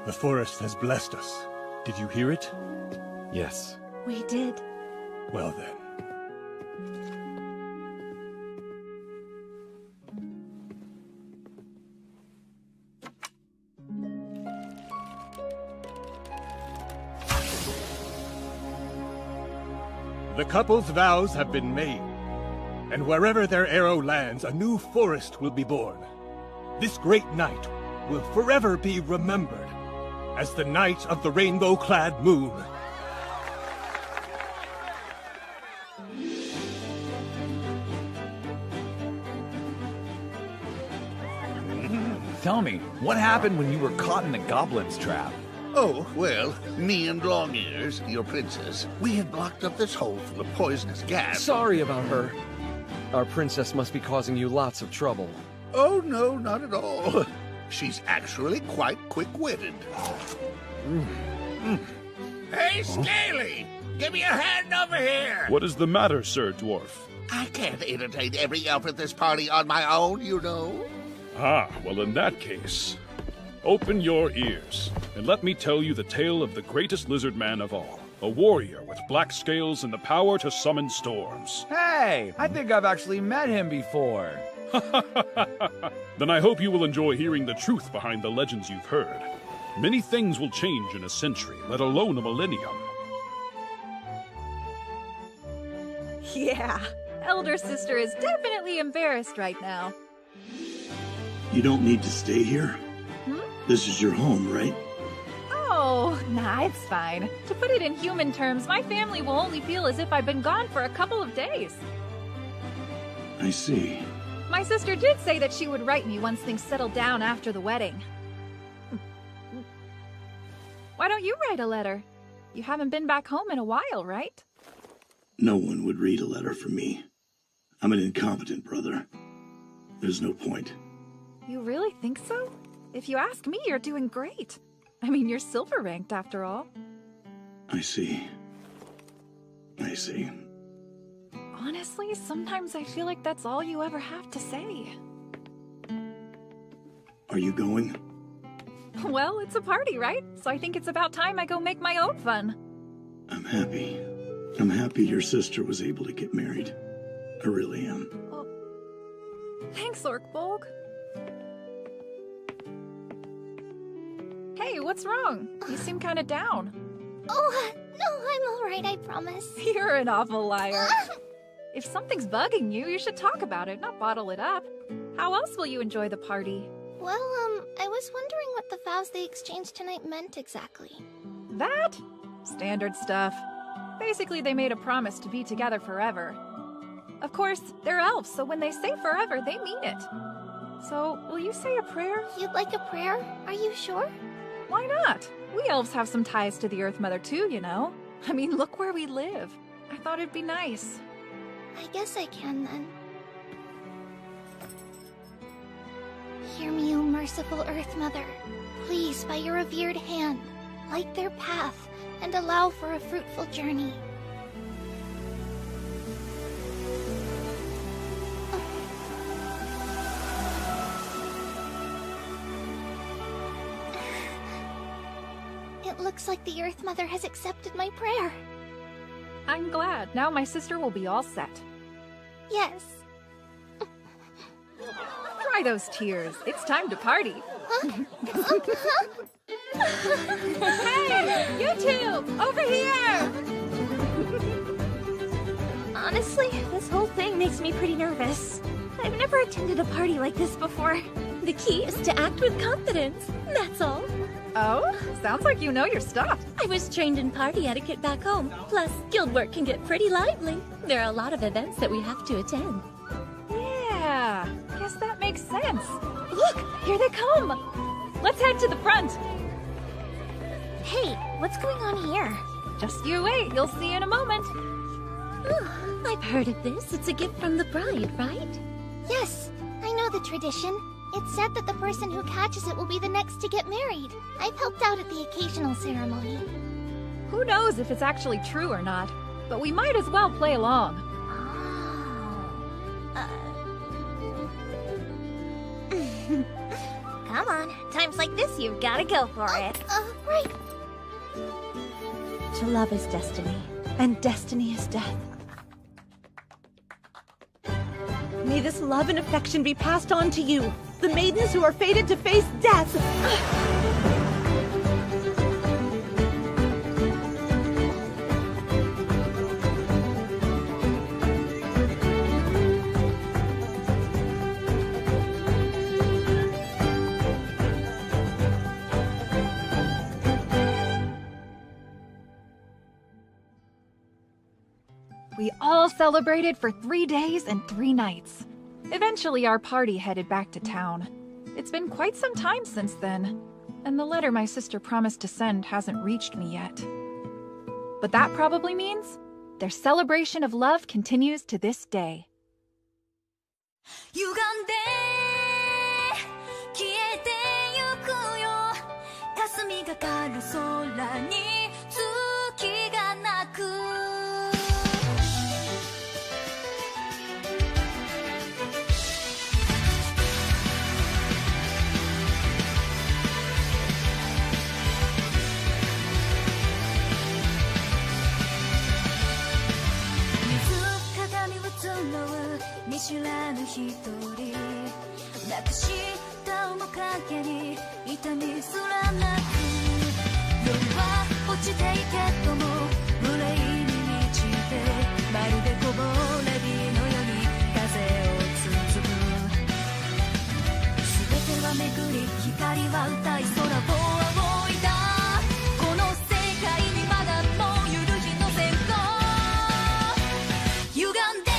The forest has blessed us. Did you hear it? Yes. We did. Well then. The couple's vows have been made, and wherever their arrow lands, a new forest will be born. This great night will forever be remembered as the night of the rainbow-clad moon. Tell me, what happened when you were caught in the goblin's trap? Oh, well, me and Longears, your princess, we had blocked up this hole full of poisonous gas. Sorry about her. Our princess must be causing you lots of trouble. Oh, no, not at all. She's actually quite quick-witted. Hey, Scaly! Give me a hand over here! What is the matter, Sir Dwarf? I can't entertain every elf at this party on my own, you know. Ah, well in that case, open your ears, and let me tell you the tale of the greatest lizard man of all. A warrior with black scales and the power to summon storms. Hey, I think I've actually met him before. Then I hope you will enjoy hearing the truth behind the legends you've heard. Many things will change in a century, let alone a millennium. Yeah, elder sister is definitely embarrassed right now. You don't need to stay here? This is your home, right? Oh, nah, it's fine. To put it in human terms, my family will only feel as if I've been gone for a couple of days. I see. My sister did say that she would write me once things settled down after the wedding. Why don't you write a letter? You haven't been back home in a while, right? No one would read a letter from me. I'm an incompetent brother. There's no point. You really think so? If you ask me, you're doing great. I mean, you're silver ranked after all. I see. I see. Honestly, sometimes I feel like that's all you ever have to say. Are you going? Well, it's a party, right? So I think it's about time I go make my own fun. I'm happy. I'm happy your sister was able to get married. I really am. Oh. Thanks, Orkbolg. Hey, what's wrong? You seem kind of down. Oh, no, I'm alright, I promise. You're an awful liar. If something's bugging you, you should talk about it, not bottle it up. How else will you enjoy the party? Well, I was wondering what the vows they exchanged tonight meant exactly. That? Standard stuff. Basically, they made a promise to be together forever. Of course, they're elves, so when they say forever, they mean it. So, will you say a prayer? You'd like a prayer? Are you sure? Why not? We elves have some ties to the Earth Mother too, you know. I mean, look where we live. I thought it'd be nice. I guess I can then. Hear me, O merciful Earth Mother. Please, by your revered hand, light their path and allow for a fruitful journey. It looks like the Earth Mother has accepted my prayer. I'm glad. Now my sister will be all set. Yes. Dry those tears. It's time to party. Huh? Hey, you two! Over here! Honestly, this whole thing makes me pretty nervous. I've never attended a party like this before. The key is to act with confidence, that's all. Oh? Sounds like you know your stuff. I was trained in party etiquette back home. Plus, guild work can get pretty lively. There are a lot of events that we have to attend. Yeah, guess that makes sense. Look, here they come. Let's head to the front. Hey, what's going on here? Just you wait, you'll see in a moment. Oh, I've heard of this. It's a gift from the bride, right? Yes, I know the tradition. It's said that the person who catches it will be the next to get married. I've helped out at the occasional ceremony. Who knows if it's actually true or not, but we might as well play along. Come on, times like this you've gotta go for it. Right. To love is destiny, and destiny is death. May this love and affection be passed on to you, the maidens who are fated to face death! We all celebrated for 3 days and 3 nights. Eventually, our party headed back to town. It's been quite some time since then, and the letter my sister promised to send hasn't reached me yet. But that probably means their celebration of love continues to this day. 歪んで消えてゆくよ霞がかる空に月がなく見知らぬ一人なくした面影に痛みすらなく夜は落ちていけども無礼に満ちてまるで木漏れ日のように風を包む全ては巡り光は歌い空を仰いだこの世界にまだもう揺るぎの線香歪んで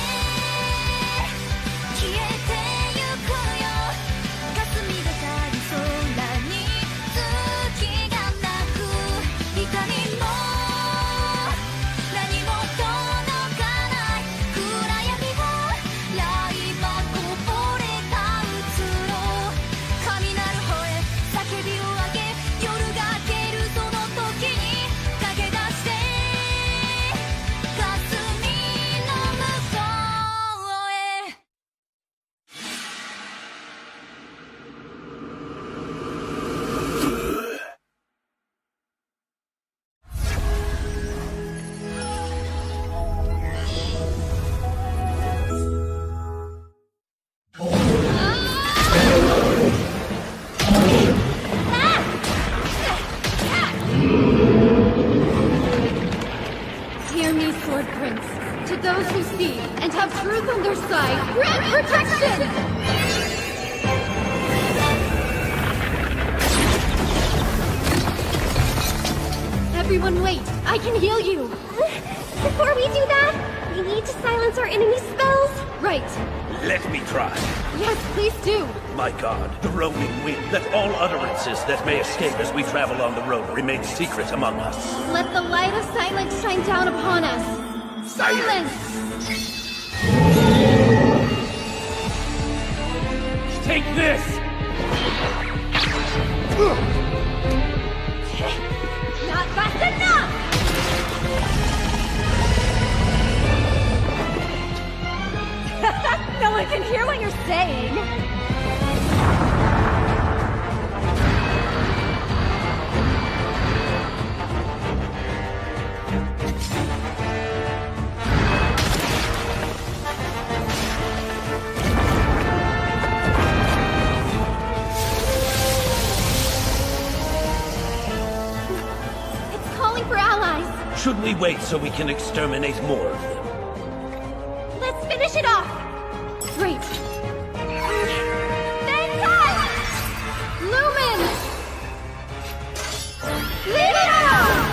Everyone wait! I can heal you! Before we do that, we need to silence our enemy spells. Right. Let me try. Yes, please do. My god, the roaming wind, let all utterances that may escape as we travel on the road remain secret among us. Let the light of silence shine down upon us. Silence! Take this! Not fast enough! No one can hear what you're saying. Should we wait so we can exterminate more of them? Let's finish it off! Great! Thank God! Lumen! Leave it on!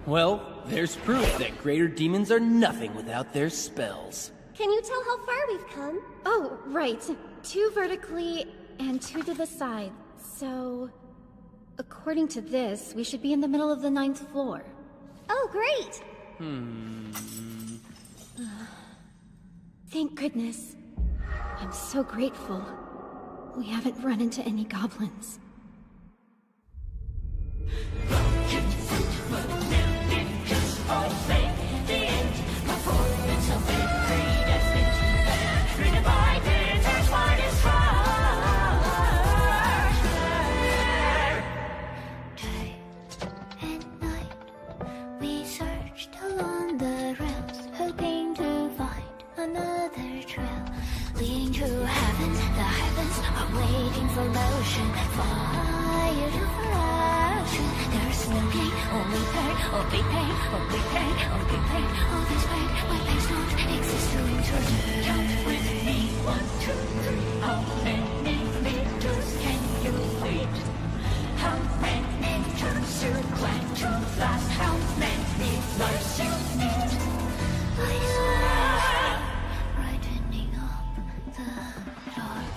Well, there's proof that greater demons are nothing without their spells. Can you tell how far we've come? Oh, right. 2 vertically and 2 to the side. So, according to this, we should be in the middle of the 9th floor. Oh, great! Thank goodness. I'm so grateful. We haven't run into any goblins. We searched along the rails, hoping to find another trail leading to heaven. The heavens are waiting for motion, fire to action. There's no gain, only pain, only pain, only pain, only pain. All this pain, my pain's not exist to interpret. Count with me, 1, 2, 3. How many meters can you lead? How many turns you plan to last? How many lives you need? I swear, brightening up the dark.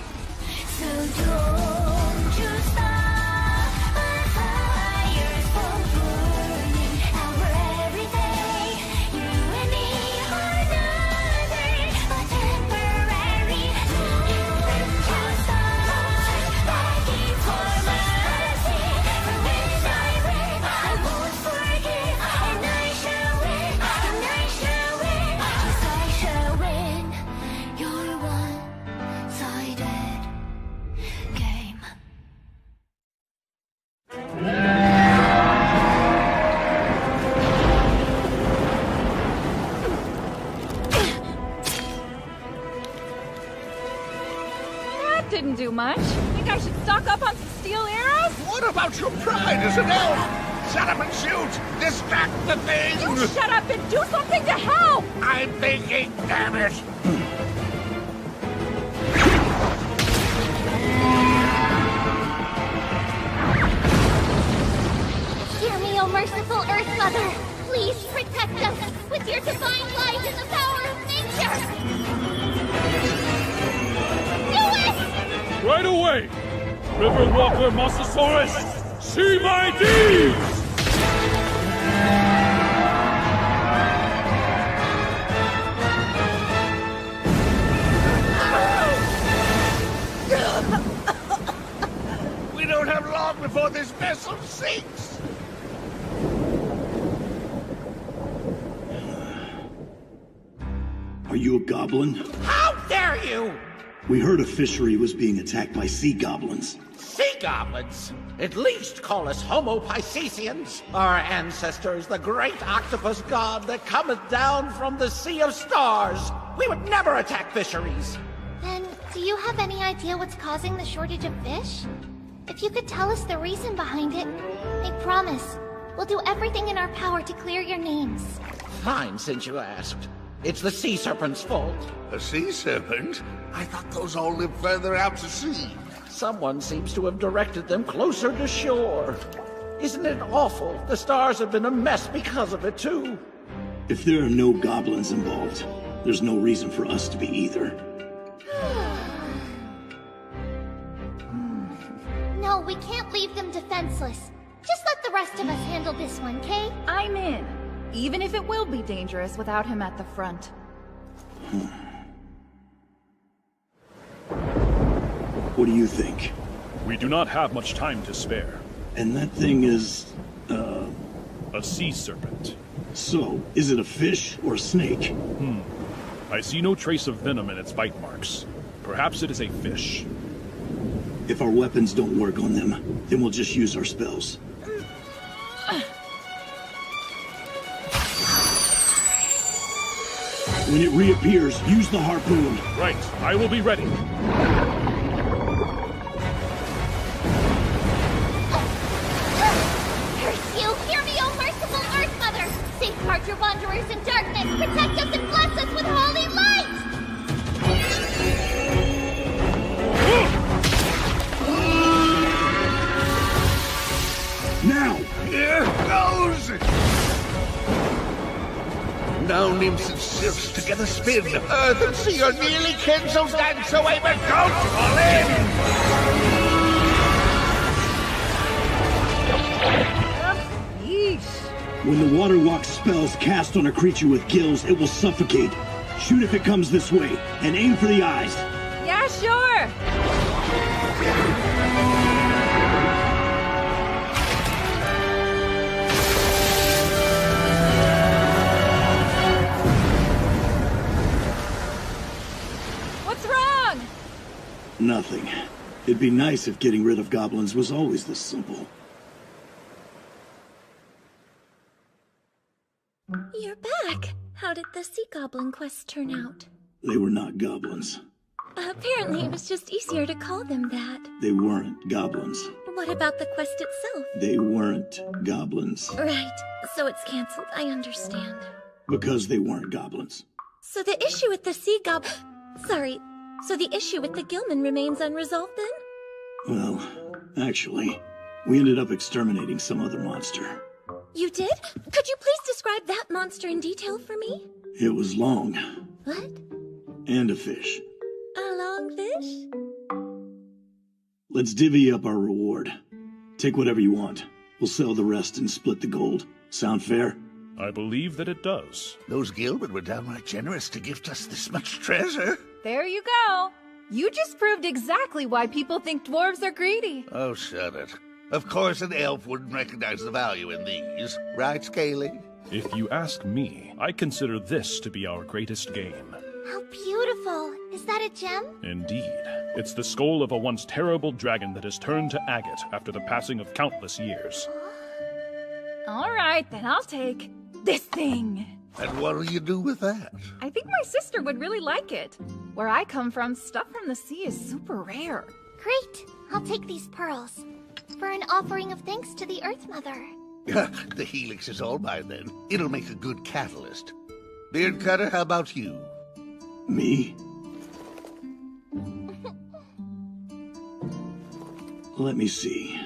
So don't you stop. Our fires for burning our every day. You and me are nothing but temporary. Don't you stop. Begging for mercy. For when I win, I won't forgive. And I shall win. And I shall win. Yes, I shall win. Your one-sided game. That didn't do much. Think I should stock up on some steel arrows? What about your pride as an elf? Shut up and shoot! Distract the thing! You shut up and do something to help! I'm thinking, damn it! Hear me, O merciful Earth Mother! Please protect us with your divine light and the power of nature! Do it! Right away! River Walker Mosasaurus, see my deeds! We don't have long before this vessel sinks! Are you a goblin? How dare you! We heard a fishery was being attacked by sea goblins. Sea goblins? At least call us Homo Piscesians. Our ancestors, the great octopus god that cometh down from the sea of stars. We would never attack fisheries. Then, do you have any idea what's causing the shortage of fish? If you could tell us the reason behind it, I promise, we'll do everything in our power to clear your names. Fine, since you asked. It's the sea serpent's fault. A sea serpent? I thought those all lived further out to sea. Someone seems to have directed them closer to shore. Isn't it awful? The stars have been a mess because of it, too. If there are no goblins involved, there's no reason for us to be either. No, we can't leave them defenseless. Just let the rest of us handle this one, okay? I'm in. Even if it will be dangerous without him at the front. What do you think? We do not have much time to spare. And that thing is, a sea serpent. So, is it a fish or a snake? I see no trace of venom in its bite marks. Perhaps it is a fish. If our weapons don't work on them, then we'll just use our spells. When it reappears, use the harpoon. Right, I will be ready. Curse you! Hear me, O merciful Earth Mother! Safeguard your wanderers in darkness! Protect us and bless us with holy light! Now! Here goes! Now nymphs and sylphs together spin. Earth and sea are nearly kin, so dance away, but don't fall in! When the water walk spell's cast on a creature with gills, it will suffocate. Shoot if it comes this way, and aim for the eyes. Yeah, sure! What's wrong? Nothing. It'd be nice if getting rid of goblins was always this simple. You're back. How did the sea goblin quest turn out? They were not goblins. Apparently it was just easier to call them that. They weren't goblins. What about the quest itself? They weren't goblins. Right, so it's cancelled, I understand. Because they weren't goblins. So the issue with the sea so the issue with the Gilman remains unresolved then? Well, actually, we ended up exterminating some other monster. You did? Could you please describe that monster in detail for me? It was long. What? And a fish. A long fish? Let's divvy up our reward. Take whatever you want. We'll sell the rest and split the gold. Sound fair? I believe that it does. Those Gilman were downright generous to gift us this much treasure. There you go. You just proved exactly why people think dwarves are greedy. Oh, shut it. Of course an elf wouldn't recognize the value in these. Right, Scaly? If you ask me, I consider this to be our greatest gain. How beautiful. Is that a gem? Indeed. It's the skull of a once terrible dragon that has turned to agate after the passing of countless years. All right, then I'll take this thing. And what'll you do with that? I think my sister would really like it. Where I come from, stuff from the sea is super rare. Great. I'll take these pearls. For an offering of thanks to the Earth Mother. The helix is all mine then. It'll make a good catalyst. Beard Cutter, how about you? Me? Let me see.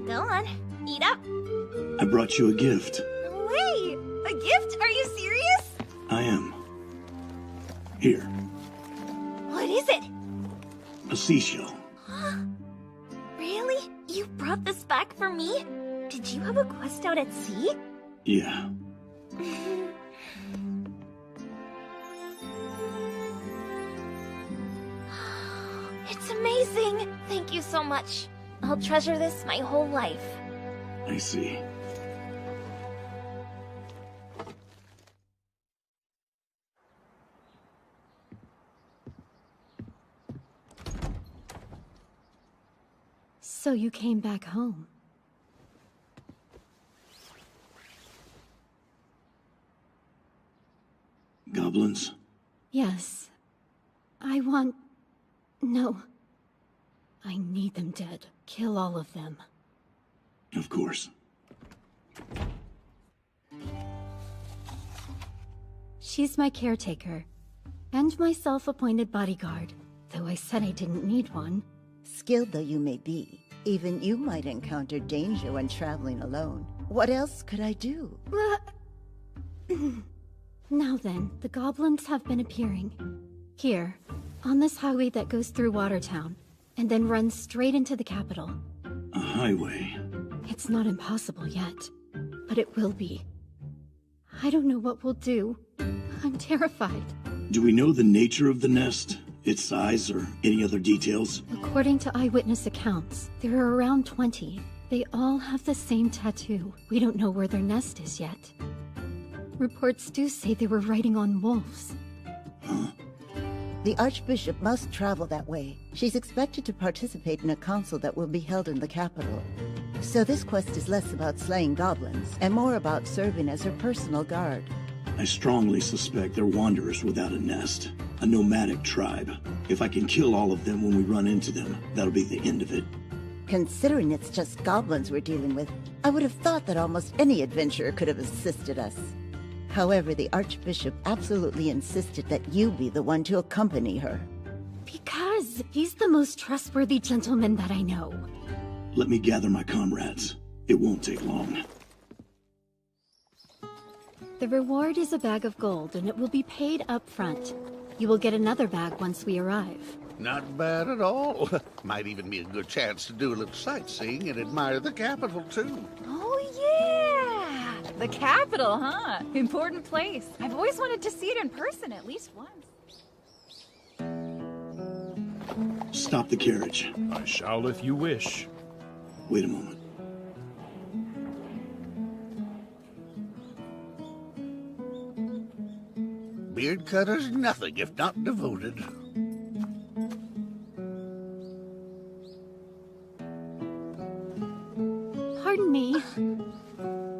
Go on, eat up. I brought you a gift. Wait, a gift? Are you serious? I am. Here, What is it? a seashell. Really? You brought this back for me? Did you have a quest out at sea? Yeah. It's amazing! Thank you so much. I'll treasure this my whole life. I see. So you came back home. Goblins? Yes. I want... No. I need them dead. Kill all of them. Of course. She's my caretaker. And my self-appointed bodyguard. Though I said I didn't need one. Skilled though you may be, even you might encounter danger when traveling alone. What else could I do? Now then, the goblins have been appearing. Here, on this highway that goes through Watertown, and then runs straight into the capital. A highway? It's not impossible yet, but it will be. I don't know what we'll do. I'm terrified. Do we know the nature of the nest? Its size, or any other details? According to eyewitness accounts, there are around 20. They all have the same tattoo. We don't know where their nest is yet. Reports do say they were riding on wolves. The Archbishop must travel that way. She's expected to participate in a council that will be held in the capital. So this quest is less about slaying goblins, and more about serving as her personal guard. I strongly suspect they're wanderers without a nest. A nomadic tribe. If I can kill all of them when we run into them, that'll be the end of it. Considering it's just goblins we're dealing with, I would have thought that almost any adventurer could have assisted us. However, the Archbishop absolutely insisted that you be the one to accompany her. Because he's the most trustworthy gentleman that I know. Let me gather my comrades. It won't take long. The reward is a bag of gold, and it will be paid up front. You will get another bag once we arrive. Not bad at all. Might even be a good chance to do a little sightseeing and admire the capital, too. Oh, yeah! The capital, huh? Important place. I've always wanted to see it in person at least once. Stop the carriage. I shall if you wish. Wait a moment. Beard cutter's nothing if not devoted. Pardon me.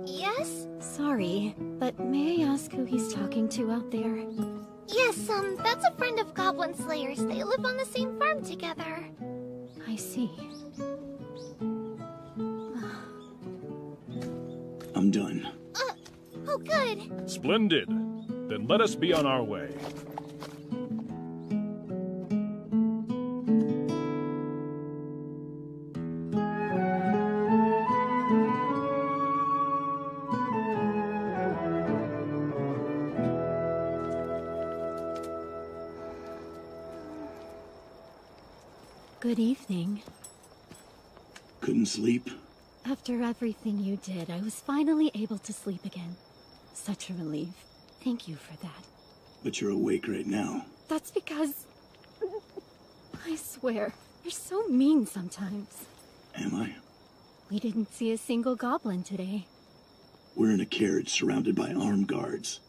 Yes? Sorry, but may I ask who he's talking to out there? Yes, that's a friend of Goblin Slayers. They live on the same farm together. I see. I'm done. Oh, good. Splendid. Then let us be on our way. Good evening. Couldn't sleep? After everything you did, I was finally able to sleep again. Such a relief. Thank you for that. But you're awake right now. That's because... I swear, you're so mean sometimes. Am I? We didn't see a single goblin today. We're in a carriage surrounded by armed guards.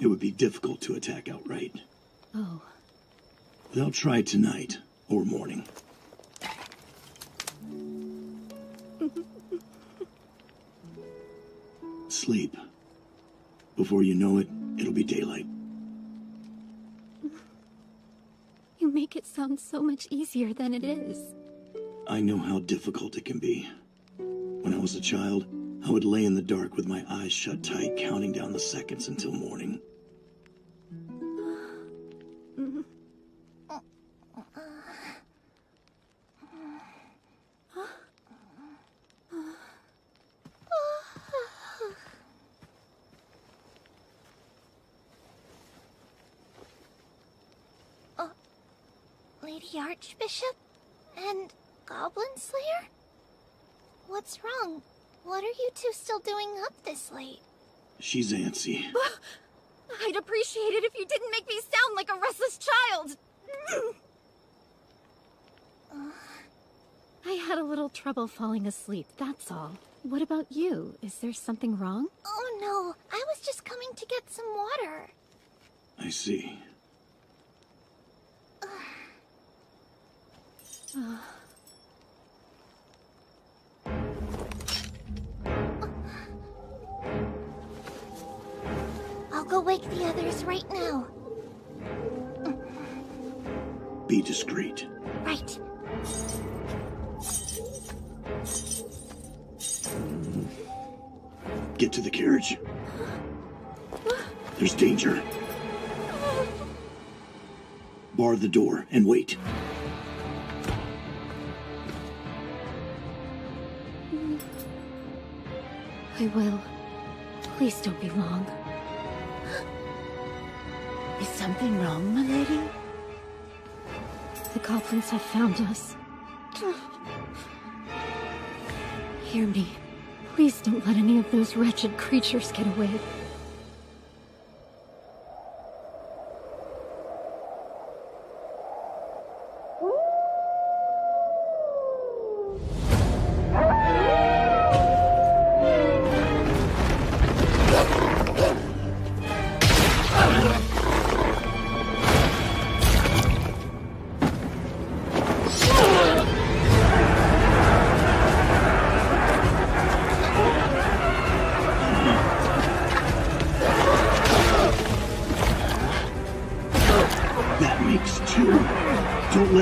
It would be difficult to attack outright. Oh. They'll try tonight or morning. Sleep. Before you know it, it'll be daylight. You make it sound so much easier than it is. I know how difficult it can be. When I was a child, I would lay in the dark with my eyes shut tight, counting down the seconds until morning. Lady Archbishop? And Goblin Slayer? What's wrong? What are you two still doing up this late? She's antsy. I'd appreciate it if you didn't make me sound like a restless child. I had a little trouble falling asleep, that's all. What about you? Is there something wrong? Oh no, I was just coming to get some water. I see. I'll go wake the others right now. Be discreet. Right. Get to the carriage. There's danger. Bar the door and wait. I will. Please don't be long. Is something wrong, my lady? The goblins have found us. Hear me. Please don't let any of those wretched creatures get away.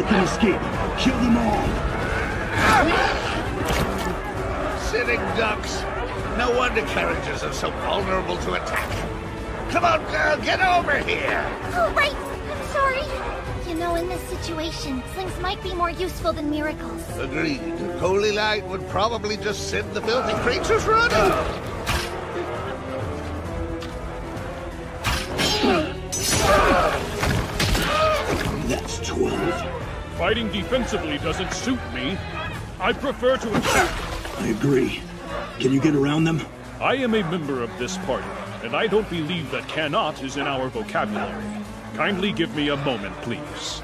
let them escape. Kill them all. Sitting ducks. No wonder carriages are so vulnerable to attack. Come on, girl, get over here! Oh, right! I'm sorry. You know, in this situation, slings might be more useful than miracles. Agreed. Holy light would probably just send the filthy creatures running. That's 12. Fighting defensively doesn't suit me. I prefer to attack. I agree. Can you get around them? I am a member of this party, and I don't believe that cannot is in our vocabulary. Kindly give me a moment, please.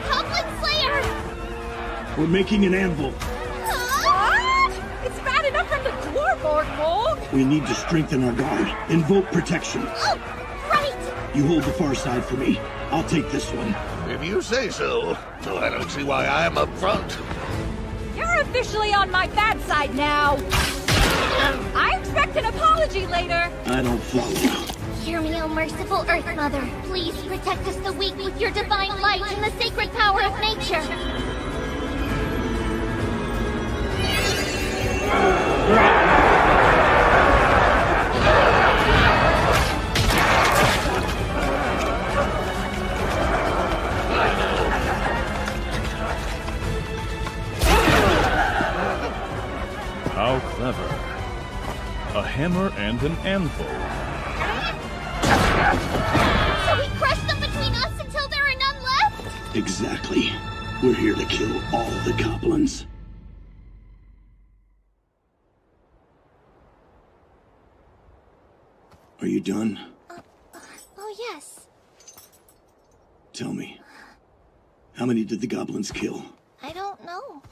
Goblin Slayer! We're making an anvil. What? It's bad enough from the dwarf, Orkmold! We need to strengthen our guard. Invoke protection. Oh, right! You hold the far side for me. I'll take this one. If you say so. So I don't see why I'm up front. You're officially on my bad side now. I expect an apology later. I don't follow. Hear me, O merciful Earth Mother. Please protect us the weak with your divine light and the sacred power of nature. How clever. A hammer and an anvil. So we crush them between us until there are none left? Exactly. We're here to kill all the goblins. Are you done? Oh, yes. Tell me. How many did the goblins kill? I don't know.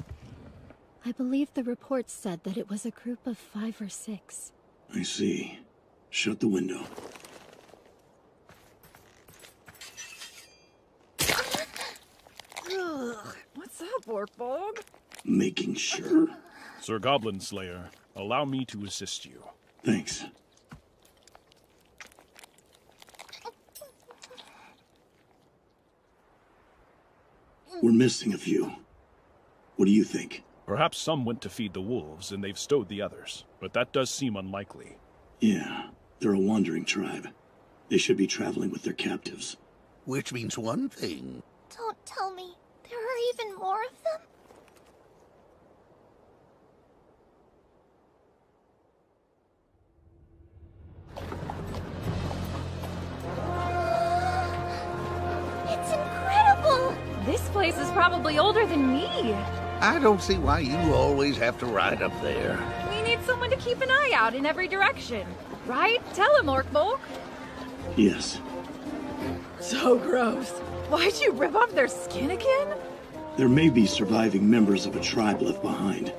I believe the reports said that it was a group of 5 or 6. I see. Shut the window. Ugh, what's up, Orkmold? Making sure. Sir Goblin Slayer, allow me to assist you. Thanks. We're missing a few. What do you think? Perhaps some went to feed the wolves and they've stowed the others, but that does seem unlikely. Yeah, they're a wandering tribe. They should be traveling with their captives. Which means one thing. Don't tell me. There are even more of them? It's incredible! This place is probably older than me. I don't see why you always have to ride up there. We need someone to keep an eye out in every direction. Right? Tell him, Orkmold. Yes. So gross. Why'd you rip off their skin again? There may be surviving members of a tribe left behind.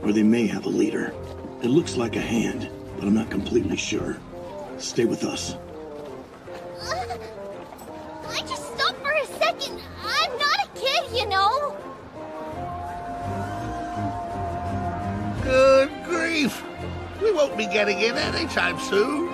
Or they may have a leader. It looks like a hand, but I'm not completely sure. Stay with us. I just stopped for a second. I'm not a kid, you know. Good grief! We won't be getting in anytime soon.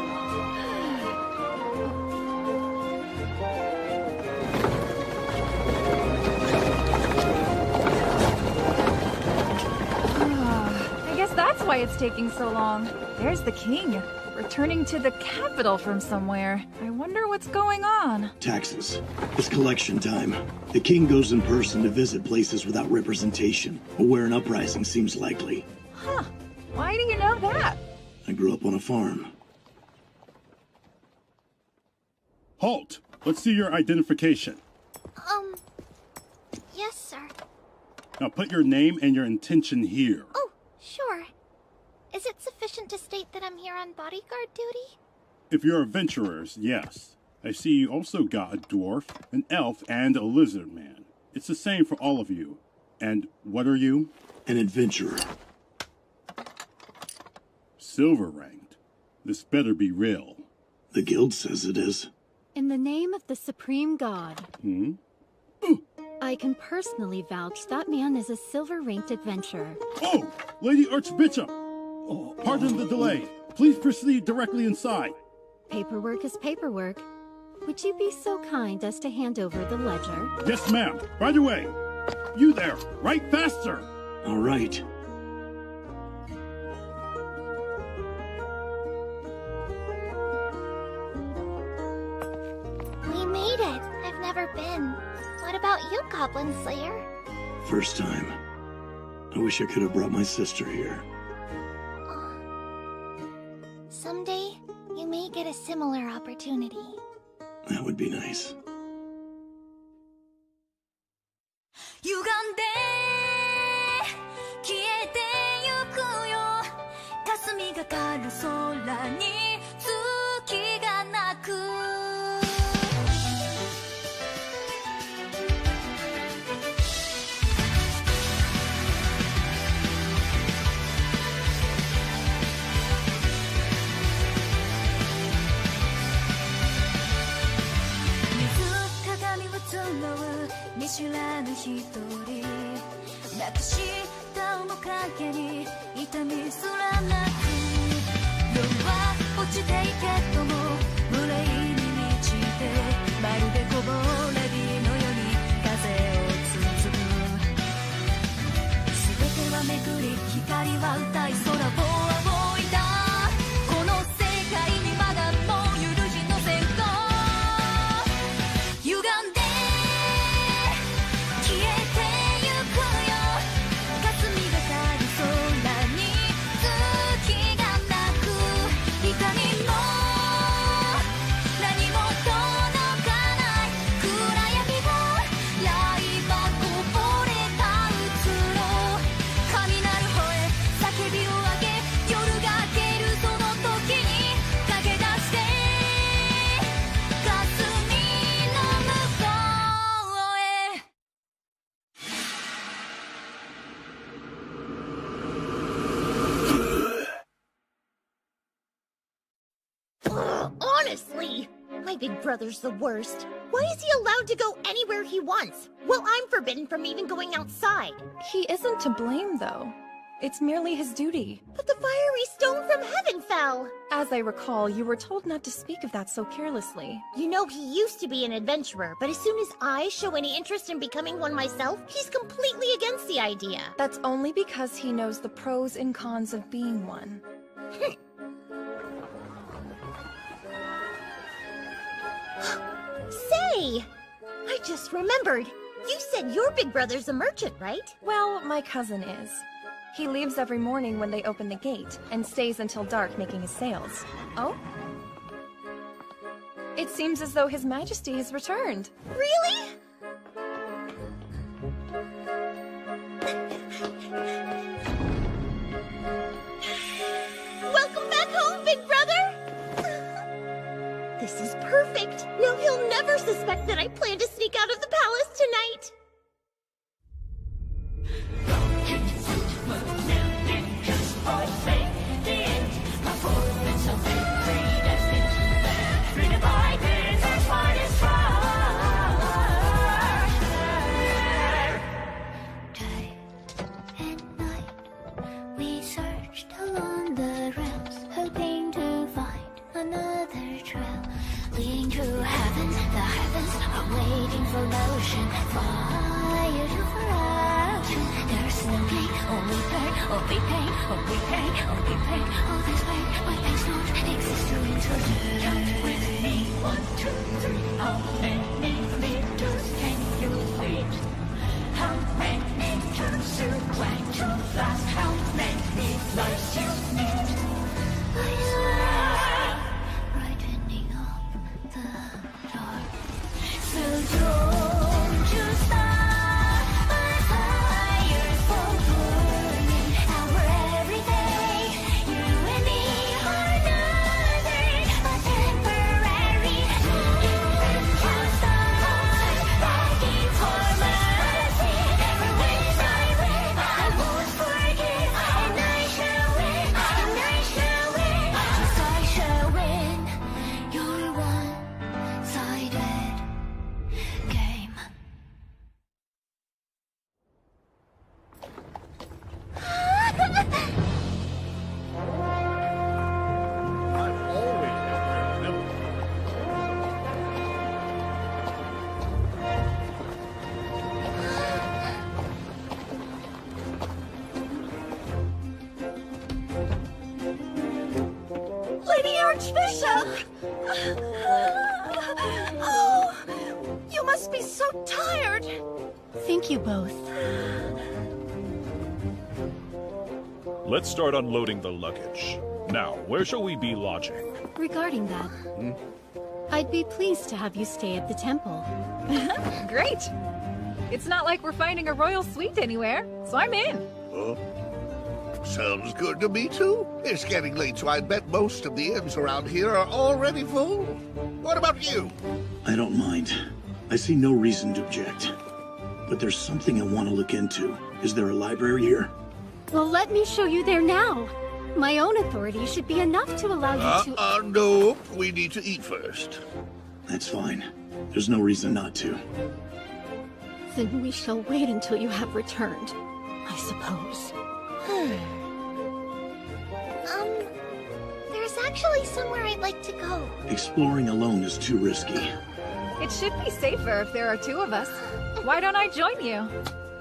I guess that's why it's taking so long. There's the king, returning to the capital from somewhere. I wonder what's going on. Taxes. It's collection time. The king goes in person to visit places without representation, or where an uprising seems likely. Huh. Why do you know that? I grew up on a farm. Halt! Let's see your identification. Yes, sir. Now put your name and your intention here. Oh, sure. Is it sufficient to state that I'm here on bodyguard duty? If you're adventurers, yes. I see you also got a dwarf, an elf, and a lizard man. It's the same for all of you. And what are you? An adventurer. Silver ranked. This better be real. The guild says it is. In the name of the Supreme God, Hmm? I can personally vouch that man is a silver-ranked adventurer. Oh! Lady Archbishop! Oh, pardon the delay. Please proceed directly inside. Paperwork is paperwork. Would you be so kind as to hand over the ledger? Yes, ma'am. Right away. You there. Write faster. All right. We made it. I've never been. What about you, Goblin Slayer? First time. I wish I could have brought my sister here. Someday, you may get a similar opportunity. That would be nice. 歪んで消えてゆくよ霞がかる空に月が泣く見知らぬ一人なくした面影に痛みすらなく夜は落ちていけども無礼に満ちてまるでこぼれ日のように風を包む全ては巡り光は歌い空を仰いだこの世界にまだもう許しの線香歪んで消えてゆくよ霞がかる空に月が泣く痛みも何も届かない暗闇が雷がこぼれたうつろ雷吠え叫びを上げ夜が明けるその時に駆け出して霞の向こうへHonestly, my big brother's the worst. Why is he allowed to go anywhere he wants? Well, I'm forbidden from even going outside. He isn't to blame, though. It's merely his duty. But the fiery stone from heaven fell. As I recall, you were told not to speak of that so carelessly. You know, he used to be an adventurer, but as soon as I show any interest in becoming one myself, he's completely against the idea. That's only because he knows the pros and cons of being one. Say! I just remembered. You said your big brother's a merchant, right? Well, my cousin is. He leaves every morning when they open the gate, and stays until dark making his sales. Oh? It seems as though His Majesty has returned. Really? Welcome back home, big brother! This is perfect. Now he'll never suspect that I plan to sneak out of the palace tonight. We searched along the realms, hoping to find another trail leading to heaven. The heavens are waiting for motion, fire to corruption. There's no gain, only pain, only pain, only pain, only pain. All this pain, my pain's not exist to intervene. Count with me, 1, 2, 3. How many meters can you wait? How many turns you plan to last? How many lives you need? I swear, brightening up the dark. So don't you start my fire for burning our every day. You and me are nothing but temporary. Don't you start begging for mercy. Every wish I win, I won't forgive. Archbishop! Oh, you must be so tired. Thank you both. Let's start unloading the luggage. Now, where shall we be lodging? Regarding that, I'd be pleased to have you stay at the temple. Great! It's not like we're finding a royal suite anywhere, so I'm in. Sounds good to me, too. It's getting late, so I bet most of the inns around here are already full. What about you? I don't mind. I see no reason to object. But there's something I want to look into. Is there a library here? Well, let me show you there now. My own authority should be enough to allow you to... No. We need to eat first. That's fine. There's no reason not to. Then we shall wait until you have returned, I suppose. There's actually somewhere I'd like to go. Exploring alone is too risky. It should be safer if there are two of us. Why don't I join you?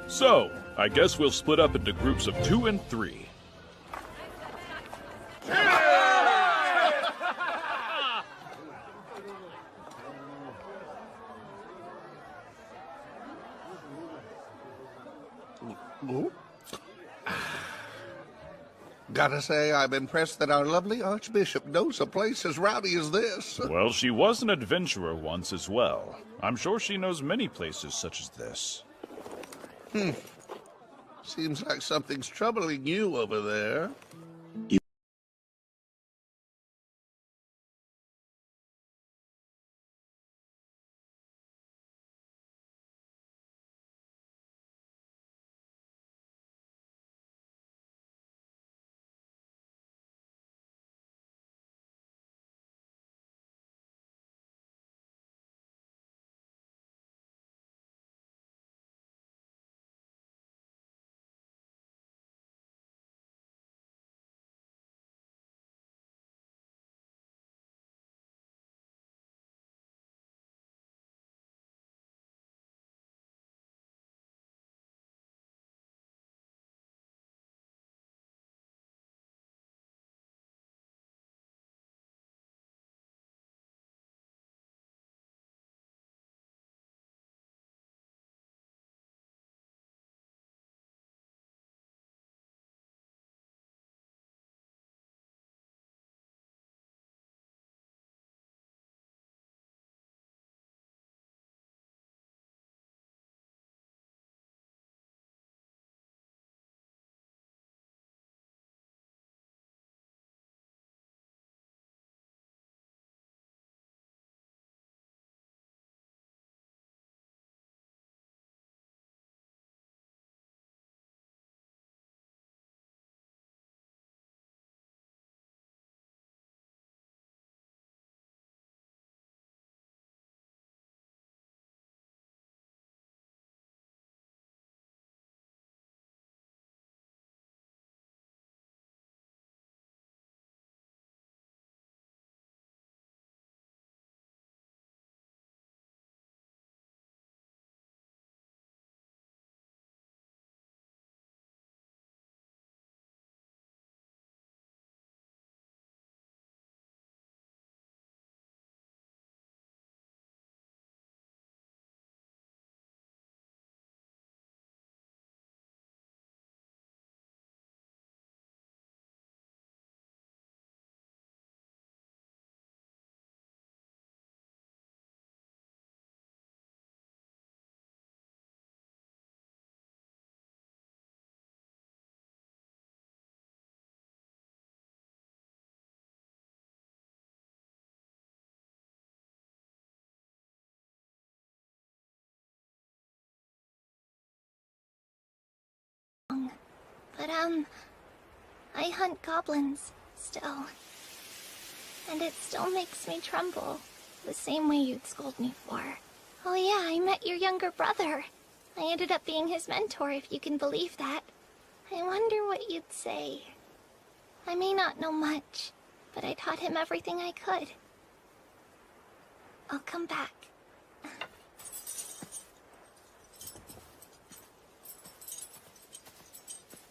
So, I guess we'll split up into groups of 2 and 3. Gotta say, I'm impressed that our lovely Archbishop knows a place as rowdy as this. Well, she was an adventurer once as well. I'm sure she knows many places such as this. Seems like something's troubling you over there. But, I hunt goblins, still. And it still makes me tremble, the same way you'd scold me for. Oh yeah, I met your younger brother. I ended up being his mentor, if you can believe that. I wonder what you'd say. I may not know much, but I taught him everything I could. I'll come back.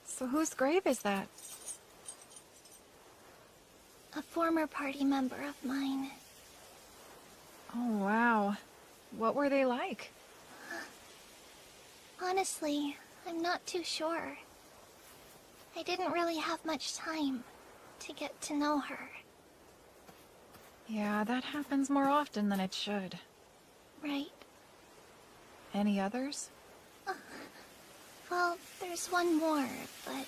So whose grave is that? A former party member of mine. Oh, wow. What were they like? Honestly, I'm not too sure. I didn't really have much time to get to know her. Yeah, that happens more often than it should. Right. Any others? Well, there's one more, but...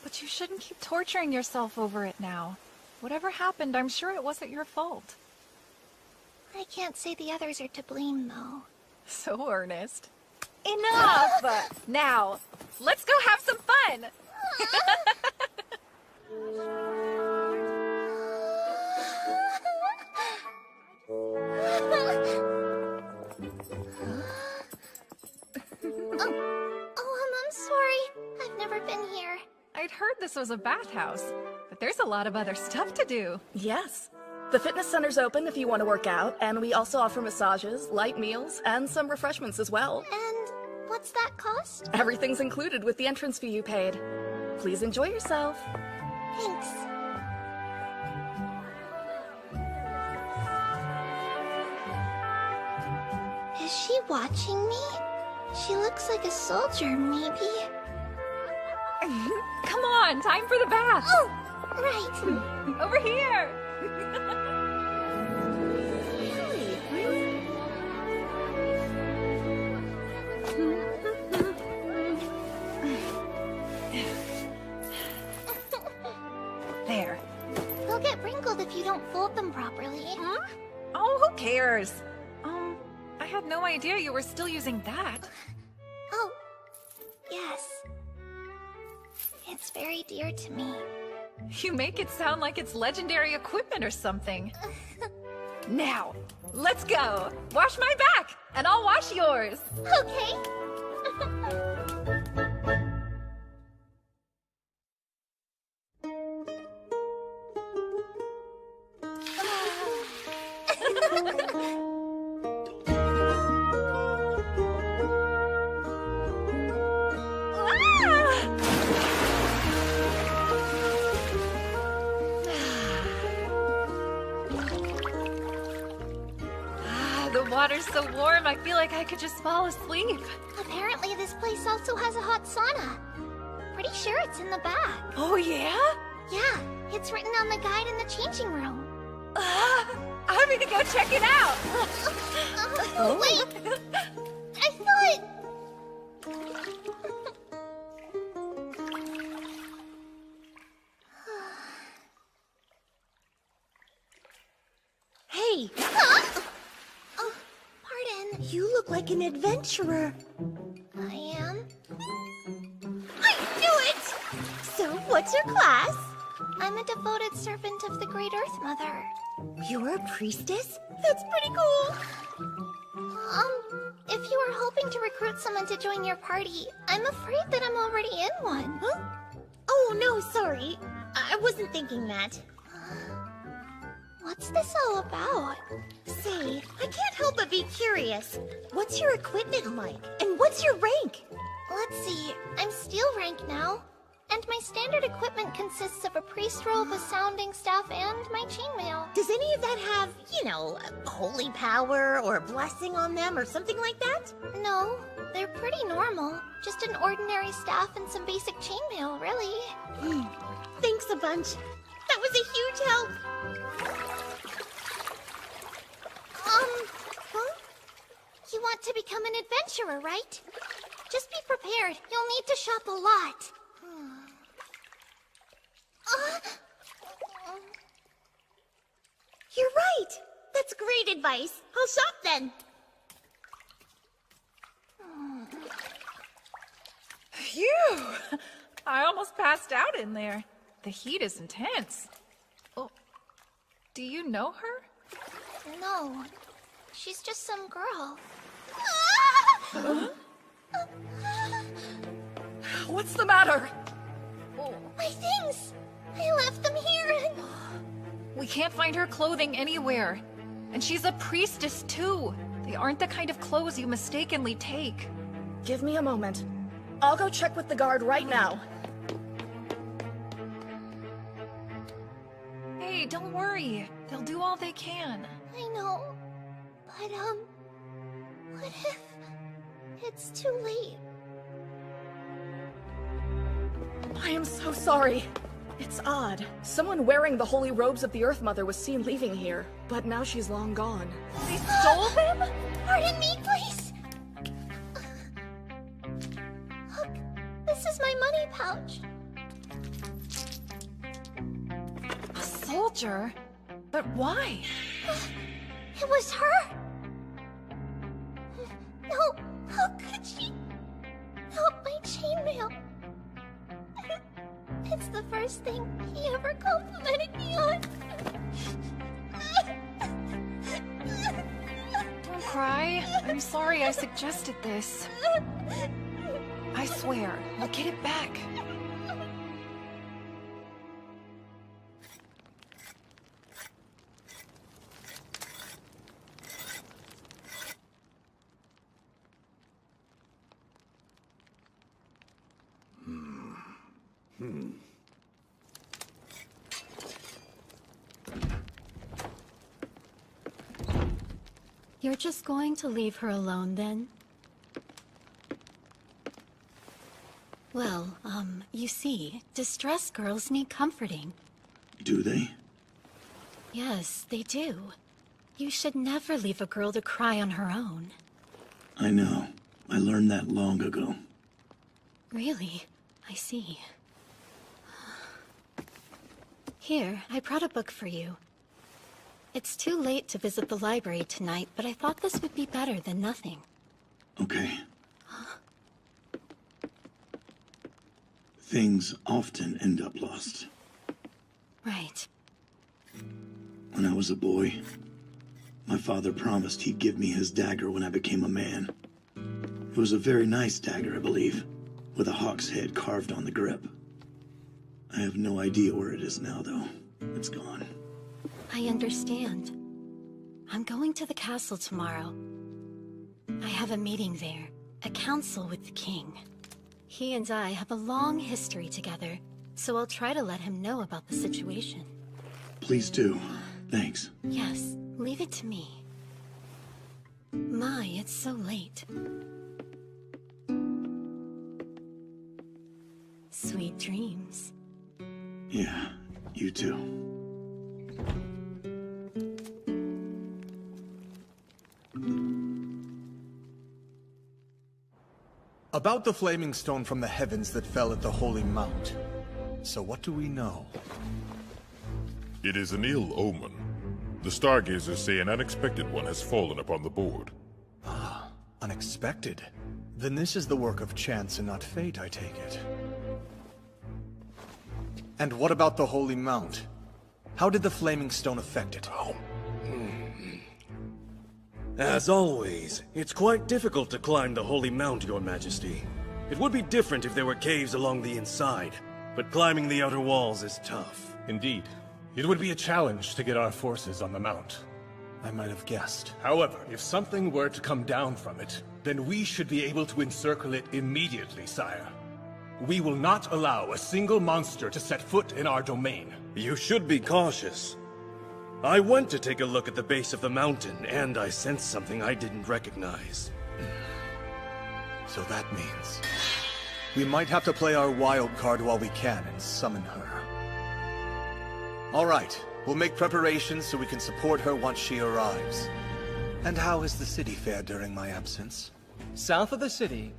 But you shouldn't keep torturing yourself over it now. Whatever happened, I'm sure it wasn't your fault. I can't say the others are to blame, though. So earnest. Enough! Now, let's go have some fun! I'm sorry. I've never been here. I'd heard this was a bathhouse, but there's a lot of other stuff to do. Yes. The fitness center's open if you want to work out, and we also offer massages, light meals, and some refreshments as well. And what's that cost? Everything's included with the entrance fee you paid. Please enjoy yourself. Thanks. Is she watching me? She looks like a soldier, maybe. Come on, time for the bath. Oh, right. Over here. There. They'll get wrinkled if you don't fold them properly. Huh? Oh, who cares? I had no idea you were still using that. Oh, yes. It's very dear to me. You make it sound like it's legendary equipment or something. Now, let's go. Wash my back, and I'll wash yours. Okay. The water's so warm, I feel like I could just fall asleep. Apparently this place also has a hot sauna. Pretty sure it's in the back. Oh, yeah? Yeah, it's written on the guide in the changing room. I'm gonna go check it out. Wait! I thought... Hey! Huh? Oh, pardon. You look like an adventurer. I am? I knew it! So, what's your class? I'm a devoted servant of the Great Earth Mother. You're a priestess? That's pretty cool. If you were hoping to recruit someone to join your party, I'm afraid that I'm already in one. Huh? Oh, no, sorry. I wasn't thinking that. What's this all about? Say, I can't help but be curious. What's your equipment like? And what's your rank? Let's see. I'm steel rank now. And my standard equipment consists of a priest robe, a sounding staff, and my chainmail. Does any of that have, holy power or blessing on them or something like that? No, they're pretty normal. Just an ordinary staff and some basic chainmail, really. Thanks a bunch. That was a huge help. You want to become an adventurer, right? Just be prepared. You'll need to shop a lot. You're right. That's great advice. I'll shop then. Phew! I almost passed out in there. The heat is intense. Oh, do you know her? No, she's just some girl. What's the matter? My things! I left them here. We can't find her clothing anywhere. And she's a priestess too. They aren't the kind of clothes you mistakenly take. Give me a moment. I'll go check with the guard right now. okay, don't worry. They'll do all they can. I know. But, what if it's too late? I am so sorry. It's odd. Someone wearing the holy robes of the Earth Mother was seen leaving here, but now she's long gone. They stole them? Pardon me, please. Look, this is my money pouch. A soldier? But why? It was her. No, how could she? Not my chainmail. It's the first thing he ever complimented me on. Don't cry. I'm sorry I suggested this. I swear, I'll get it back. You're just going to leave her alone, then? Well, you see, distressed girls need comforting. Do they? Yes, they do. You should never leave a girl to cry on her own. I know. I learned that long ago. Really? I see. Here, I brought a book for you. It's too late to visit the library tonight, but I thought this would be better than nothing. Okay. Things often end up lost. Right. When I was a boy, my father promised he'd give me his dagger when I became a man. It was a very nice dagger, I believe, with a hawk's head carved on the grip. I have no idea where it is now, though. It's gone. I understand. I'm going to the castle tomorrow. I have a meeting there, a council with the king. He and I have a long history together, so I'll try to let him know about the situation. Please do. Thanks. Yes, leave it to me. My, it's so late. Sweet dreams. Yeah, you too. About the flaming stone from the heavens that fell at the Holy Mount. So what do we know? It is an ill omen. The stargazers say an unexpected one has fallen upon the board. Ah, unexpected? Then this is the work of chance and not fate, I take it. And what about the Holy Mount? How did the flaming stone affect it? As always, it's quite difficult to climb the Holy Mount, Your Majesty. It would be different if there were caves along the inside, but climbing the outer walls is tough. Indeed. It would be a challenge to get our forces on the Mount. I might have guessed. However, if something were to come down from it, then we should be able to encircle it immediately, sire. We will not allow a single monster to set foot in our domain. You should be cautious. I went to take a look at the base of the mountain, and I sensed something I didn't recognize. So that means we might have to play our wild card while we can and summon her. All right, we'll make preparations so we can support her once she arrives. And how has the city fared during my absence? South of the city,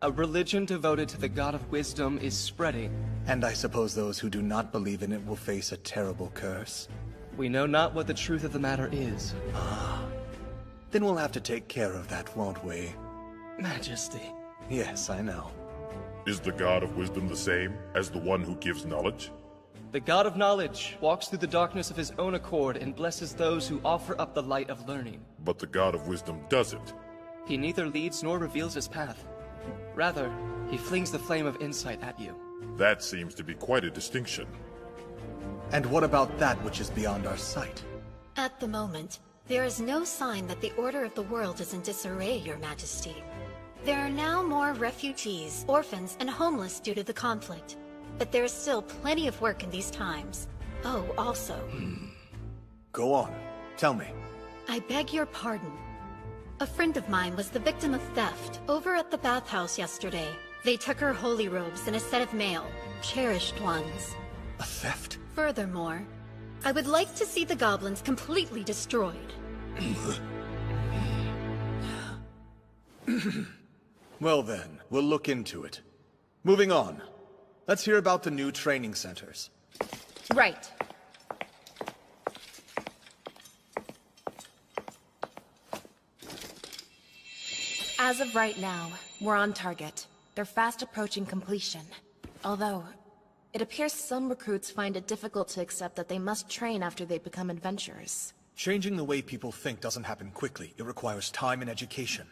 a religion devoted to the god of wisdom is spreading. And I suppose those who do not believe in it will face a terrible curse. We know not what the truth of the matter is. Ah. Then we'll have to take care of that, won't we? Majesty. Yes, I know. Is the God of Wisdom the same as the one who gives knowledge? The god of knowledge walks through the darkness of his own accord and blesses those who offer up the light of learning. But the God of Wisdom doesn't. He neither leads nor reveals his path. Rather, he flings the flame of insight at you. That seems to be quite a distinction. And what about that which is beyond our sight? At the moment, there is no sign that the order of the world is in disarray, Your Majesty. There are now more refugees, orphans, and homeless due to the conflict. But there is still plenty of work in these times. Oh, also, Go on. Tell me. I beg your pardon. A friend of mine was the victim of theft over at the bathhouse yesterday. They took her holy robes and a set of mail, cherished ones. A theft? Furthermore, I would like to see the goblins completely destroyed. Well then, we'll look into it. Moving on. Let's hear about the new training centers. Right. As of right now, we're on target. They're fast approaching completion. Although, it appears some recruits find it difficult to accept that they must train after they become adventurers. Changing the way people think doesn't happen quickly. It requires time and education.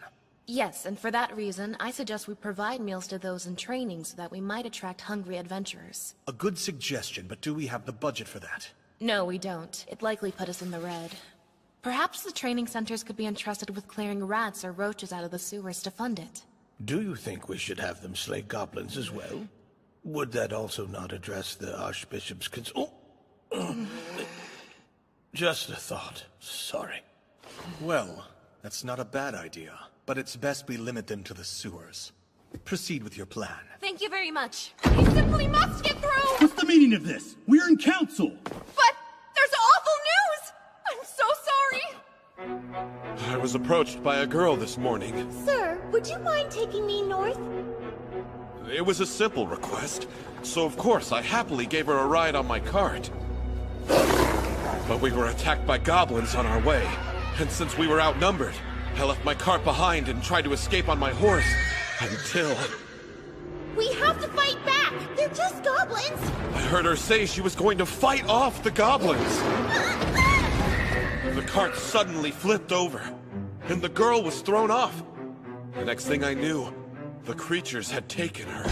Yes, and for that reason, I suggest we provide meals to those in training so that we might attract hungry adventurers. A good suggestion, but do we have the budget for that? No, we don't. It'd likely put us in the red. Perhaps the training centers could be entrusted with clearing rats or roaches out of the sewers to fund it. Do you think we should have them slay goblins as well? Would that also not address the Archbishop's concern? Just a thought. Sorry. Well, that's not a bad idea, but it's best we limit them to the sewers. Proceed with your plan. Thank you very much. We simply must get through! What's the meaning of this? We're in council! But there's awful news! I'm so sorry! I was approached by a girl this morning. Sir, would you mind taking me north? It was a simple request, so of course I happily gave her a ride on my cart. But we were attacked by goblins on our way, and since we were outnumbered, I left my cart behind and tried to escape on my horse, until... We have to fight back! They're just goblins! I heard her say she was going to fight off the goblins. The cart suddenly flipped over, and the girl was thrown off. The next thing I knew, the creatures had taken her.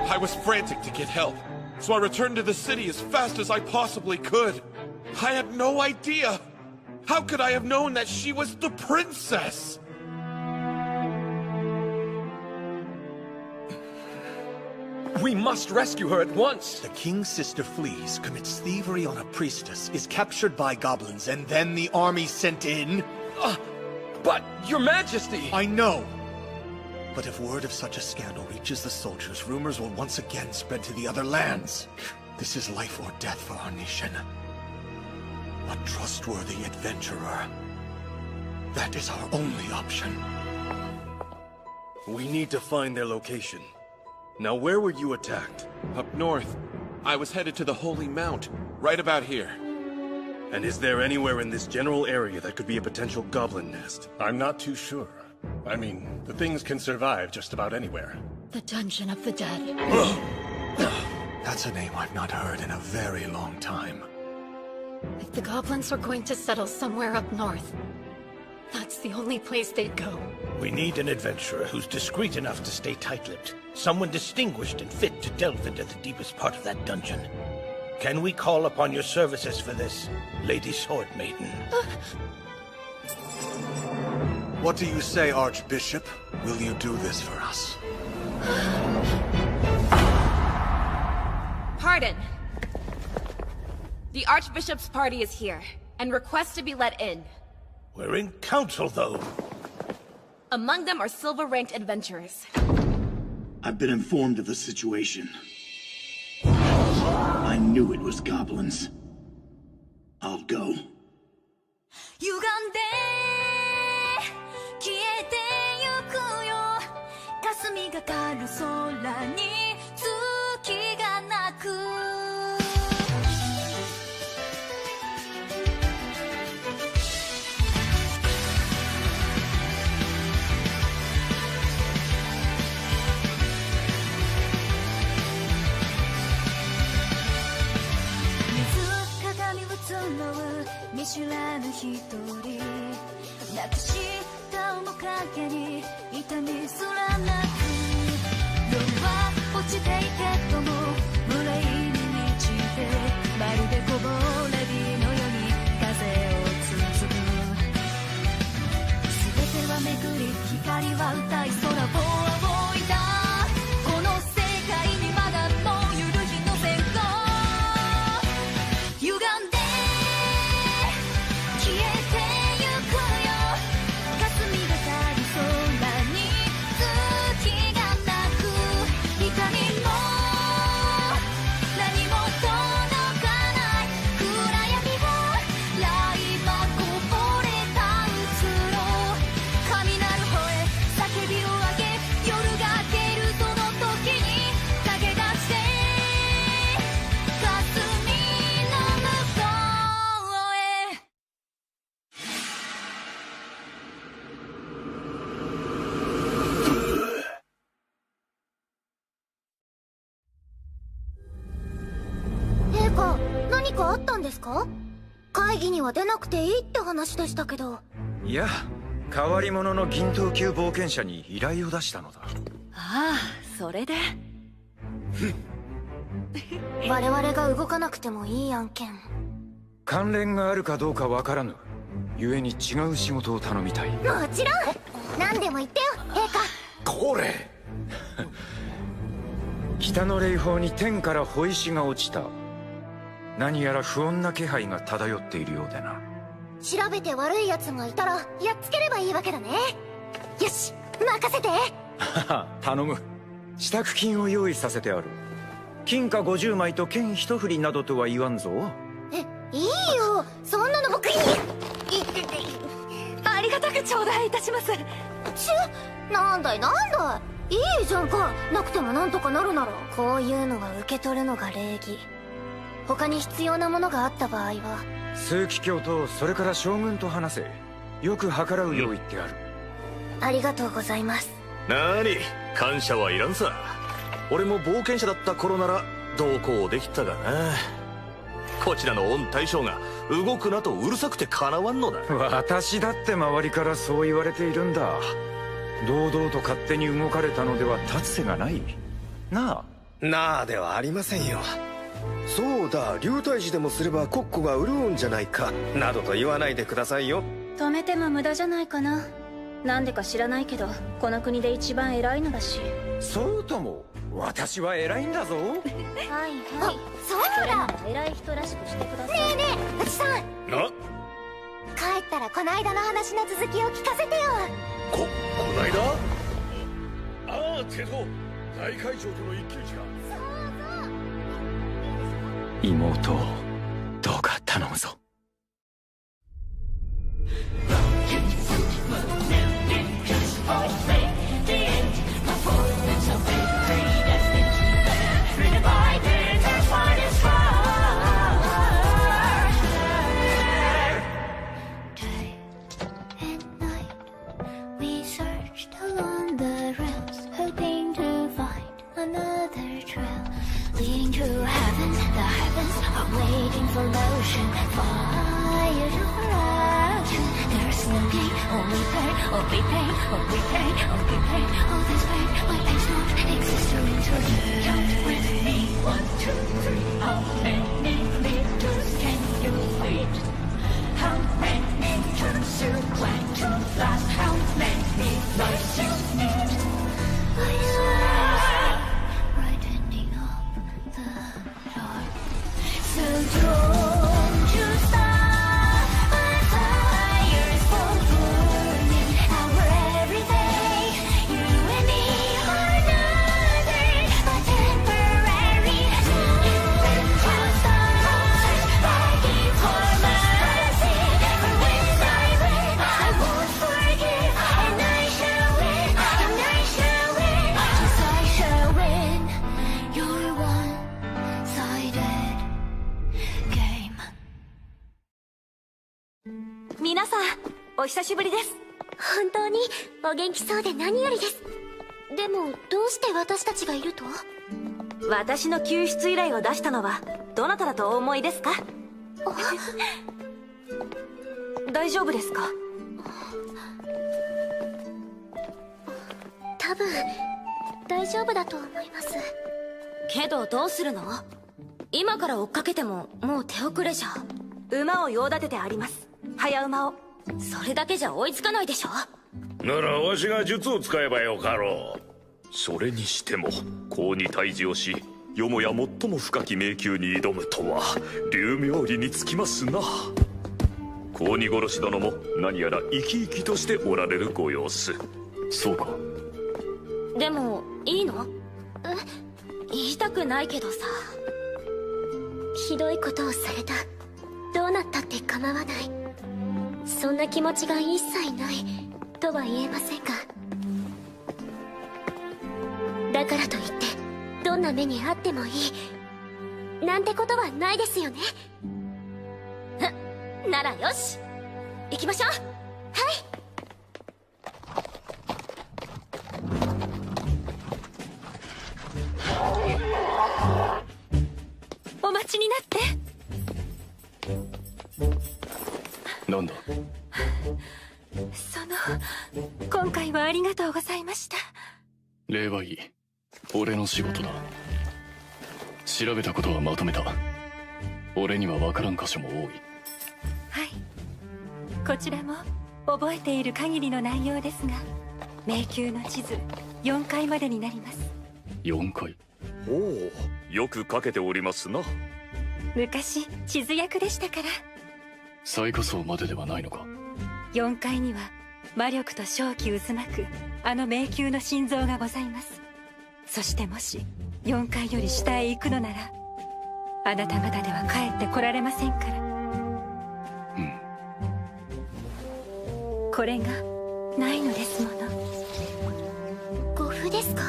I was frantic to get help, so I returned to the city as fast as I possibly could. I had no idea. How could I have known that she was the princess? We must rescue her at once! The king's sister flees, commits thievery on a priestess, is captured by goblins, and then the army sent in? But, your majesty! I know! But if word of such a scandal reaches the soldiers, rumors will once again spread to the other lands. This is life or death for our nation. A trustworthy adventurer. That is our only option. We need to find their location. Now, where were you attacked? Up north. I was headed to the Holy Mount, right about here. And is there anywhere in this general area that could be a potential goblin nest? I'm not too sure. I mean, the things can survive just about anywhere. The Dungeon of the Dead. That's a name I've not heard in a very long time. If the goblins were going to settle somewhere up north, that's the only place they'd go. We need an adventurer who's discreet enough to stay tight-lipped. Someone distinguished and fit to delve into the deepest part of that dungeon. Can we call upon your services for this, Lady Sword Maiden? What do you say, Archbishop? Will you do this for us? Pardon. The Archbishop's party is here, and requests to be let in. We're in council, though. Among them are silver-ranked adventurers. I've been informed of the situation. I knew it was goblins. I'll go. 歪んで消えてゆくよ霞がかる空に月がなく見知らぬ一人なくした面影に痛みすらなく夜は落ちていてとも無礼に満ちてまるでこぼれ日のように風を続く全てはめぐり光は歌い空を仰いだこの世界にまだもうゆる日の線がかあったんですか？会議には出なくていいって話でしたけど。いや、変わり者の銀頭級冒険者に依頼を出したのだ。ああ、それで。我々が動かなくてもいい案件。関連があるかどうかわからぬ。故に違う仕事を頼みたい。もちろん。何でも言ってよ、陛下。これ北の霊峰に天から砥石が落ちた。何やら不穏な気配が漂っているようでな。調べて悪い奴がいたらやっつければいいわけだね。よし、任せて。頼む。支度金を用意させてある。金貨50枚と剣一振りなどとは言わんぞ。いいよ、そんなの僕に。ありがたく頂戴いたします。なんだいなんだい。いいじゃんか、なくてもなんとかなるなら。こういうのは受け取るのが礼儀。他に必要なものがあった場合は枢機卿とそれから将軍と話せ。よく計らうよう言ってある。ありがとうございます。なに、感謝はいらんさ。俺も冒険者だった頃ならどうこうできたがな。こちらの御大将が動くなとうるさくてかなわんのだ。私だって周りからそう言われているんだ。堂々と勝手に動かれたのでは立つ瀬がない。なあ。なあではありませんよ。そうだ、流体児でもすれば国庫が潤うんじゃないかなどと言わないでくださいよ。止めても無駄じゃないかな。なんでか知らないけどこの国で一番偉いのだし。そうとも、私は偉いんだぞ。はいはい、そうだ。偉い人らしくしてください。ねえねえ、内さん。帰ったらこの間の話の続きを聞かせてよ。こないだ。ああ、てと大会長との一騎打ちか。妹をどうか頼むぞ。Waiting for motion, fire to action. There's no gain, only pain, only pain, only pain, only pain. All this pain, my pain's not existing to me. Count with me, 1, 2, 3. How many meters can you feed? How many turns you plan to last? How many lives you need? I swear, right ending up the dark. So don't you stop, my fire's for burning our everyday. You and me are nothing but temporary. Don't you stop, begging for mercy. For when I win, I won't forgive, and I shall win, and I shall win. Yes, I shall win. You're one-sided.皆さん、お久しぶりです。本当にお元気そうで何よりです。でもどうして私たちがいると？私の救出依頼を出したのはどなただとお思いですか？大丈夫ですか？多分大丈夫だと思います。けどどうするの？今から追っかけてももう手遅れじゃ。馬を用立ててあります。早馬を。それだけじゃ追いつかないでしょ。ならわしが術を使えばよかろう。それにしても功に退治をし、よもや最も深き迷宮に挑むとは竜冥利につきますな。功に殺し殿も何やら生き生きとしておられるご様子。そうか。でもいいの？言いたくないけどさ。ひどいことをされた。どうなったって構わない。そんな気持ちが一切ないとは言えませんが、だからといってどんな目にあってもいいなんてことはないですよね。ならよし、行きましょう。はい。お待ちになって。今回はありがとうございました。礼はいい。俺の仕事だ。調べたことはまとめた。俺には分からん箇所も多い。はい。こちらも覚えている限りの内容ですが、迷宮の地図4階までになります。4階？おお、よく書けておりますな。昔地図役でしたから。最下層までではないのか。4階には魔力と正気渦巻くあの迷宮の心臓がございます。そしてもし4階より下へ行くのなら、あなた方では帰ってこられませんから。これがないのですもの。護符ですか？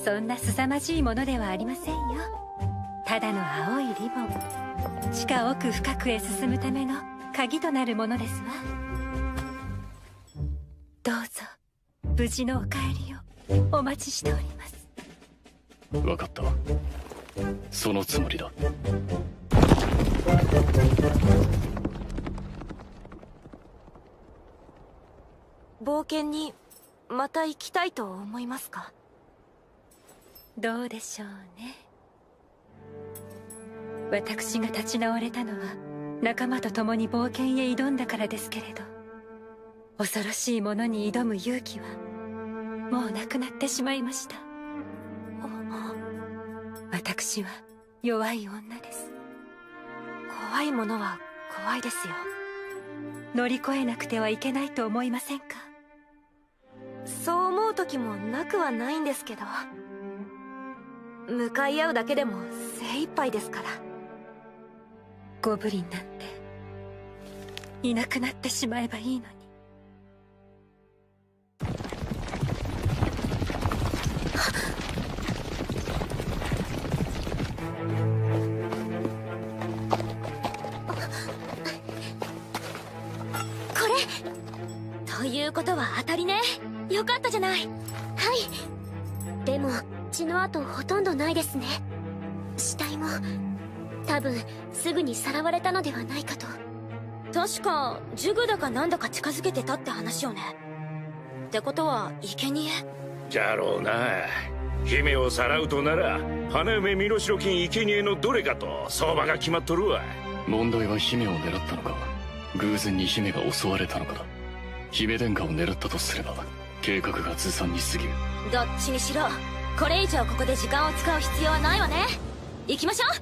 そんな凄まじいものではありませんよ。ただの青いリボン。地下奥深くへ進むための鍵となるものですわ。どうぞ無事のお帰りをお待ちしております。分かった。そのつもりだ。冒険にまた行きたいと思いますか？どうでしょうね。私が立ち直れたのは仲間と共に冒険へ挑んだからですけれど、恐ろしいものに挑む勇気はもうなくなってしまいました。私は弱い女です。怖いものは怖いですよ。乗り越えなくてはいけないと思いませんか？そう思う時もなくはないんですけど、向かい合うだけでも精一杯ですから。ゴブリンなんていなくなってしまえばいいのに。これということは当たりね。よかったじゃない。はい。でも血の跡ほとんどないですね。死体も多分すぐにさらわれたのではないかと。確かジュグだかなんだか近づけてたって話よね。ってことは生贄じゃろうな。姫をさらうとなら花嫁身代金生贄のどれかと相場が決まっとるわ。問題は姫を狙ったのか、偶然に姫が襲われたのかだ。姫殿下を狙ったとすれば計画がずさんに過ぎる。どっちにしろこれ以上ここで時間を使う必要はないわね。行きましょう。はい。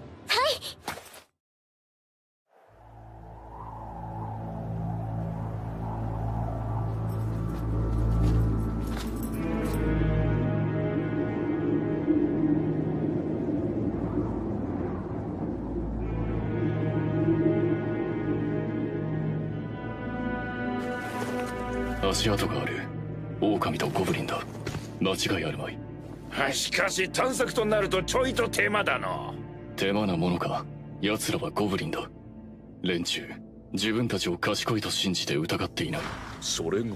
足跡がある。狼とゴブリンだ。間違いあるまい。しかし探索となるとちょいと手間だの。手間なものか。奴らはゴブリンだ。連中自分たちを賢いと信じて疑っていない。それが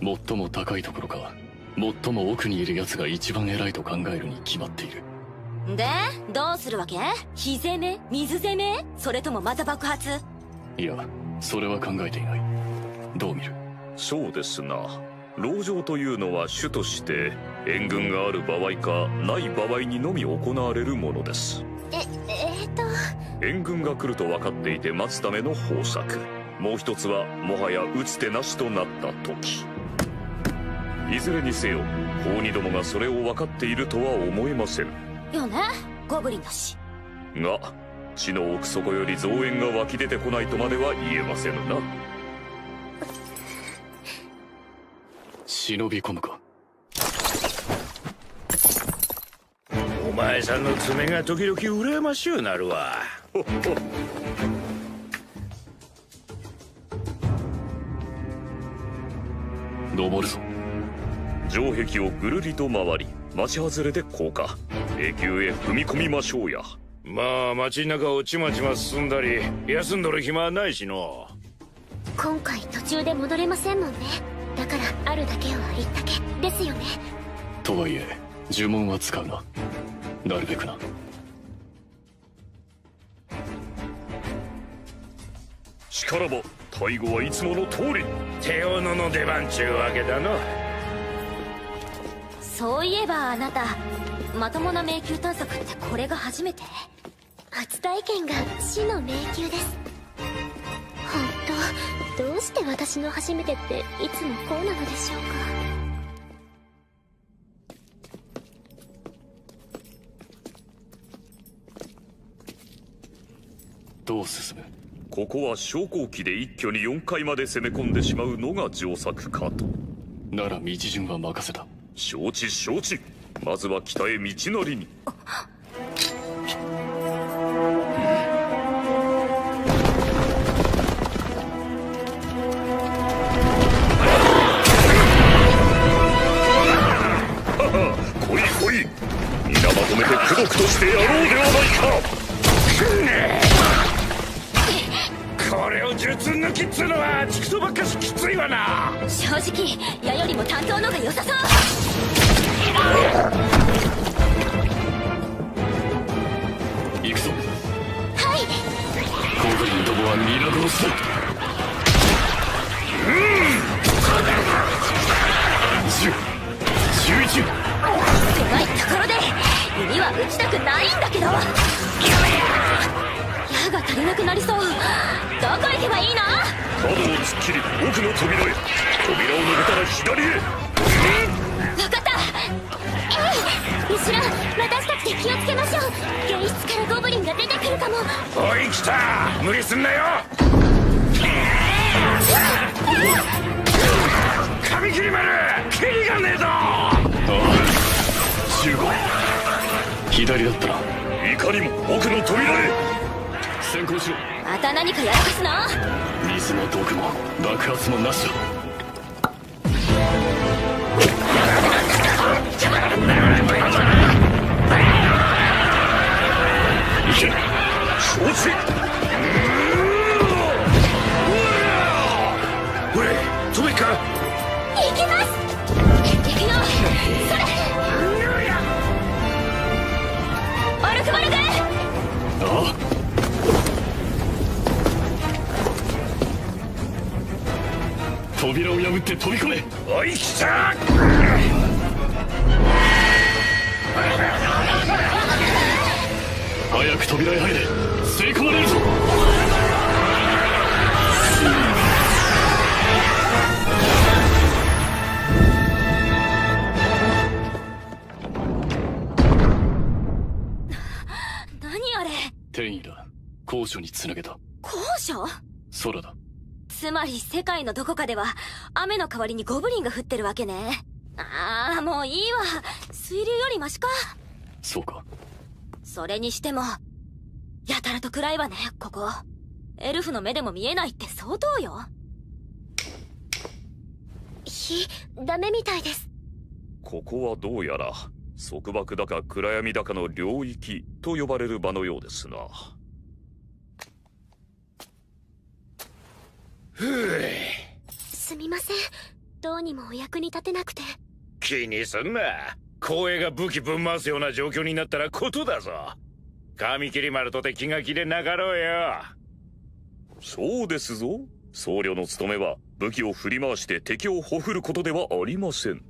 最も高いところか最も奥にいる奴が一番偉いと考えるに決まっている。でどうするわけ？火攻め？水攻め？それともまた爆発？いや、それは考えていない。どう見る？そうですな。籠城というのは主として援軍がある場合かない場合にのみ行われるものです。援軍が来ると分かっていて待つための方策。もう一つはもはや打つ手なしとなった時。いずれにせよ法にどもがそれを分かっているとは思えませんよね。ゴブリンだし。が地の奥底より増援が湧き出てこないとまでは言えませぬな。忍び込むか。お前さんの爪が時々羨ましゅうなるわ。登るぞ。城壁をぐるりと回り町外れで降下。迷宮へ踏み込みましょうや。まあ街中をちまちま進んだり休んどる暇はないしの。今回途中で戻れませんもんね。だからあるだけは言ったけですよね。とはいえ呪文は使うな。なるべくな。しからば最後はいつもの通り手斧の出番ちゅうわけだの。そういえばあなた、まともな迷宮探索ってこれが初めて？初体験が死の迷宮です。本当、どうして私の初めてっていつもこうなのでしょうか。どう進む？ここは昇降機で一挙に4階まで攻め込んでしまうのが上策かと。なら道順は任せた。承知承知。まずは北へ道なりに。来い来い、皆まとめて功徳としてやろうではないか。これを術抜きっつうのはちくそばっかしきついわな。正直矢よりも担当のが良さそう。行くぞ。はい。ゴブリンどもは皆殺しだ。10、11。狭いところで弓は撃ちたくないんだけど。矢が足りなくなりそう。どこ行けばいいの？窓を突っ切り奥の扉へ。扉を抜けたら左へ。分かった。後ろ、私たちで気をつけましょう。玄室からゴブリンが出てくるかも。おい来た、無理すんなよ。髪切り丸、蹴りがねえぞ。15。左だったら。いかにも奥の扉へ。先行しろ。また何かやらかすの？水も毒も爆発もなしだ。いけ。承知。ほれ、飛べか。行きます。行くよ。それ。歩くまるで。ああ。扉を破って飛び込め。おい来た。早く扉へ入れ。吸い込まれるぞ。何あれ？転移だ。高所につなげた。高所？空だ。つまり世界のどこかでは雨の代わりにゴブリンが降ってるわけね。ああ、もういいわ。水流よりマシか。そうか。それにしてもやたらと暗いわね、ここ。エルフの目でも見えないって相当よ。ダメみたいです。ここはどうやら束縛だか暗闇だかの領域と呼ばれる場のようですな。すみません、どうにもお役に立てなくて。気にすんな。光栄が武器ぶん回すような状況になったらことだぞ。髪切り丸とて気が気でなかろうよ。そうですぞ。僧侶の務めは武器を振り回して敵をほふることではありません。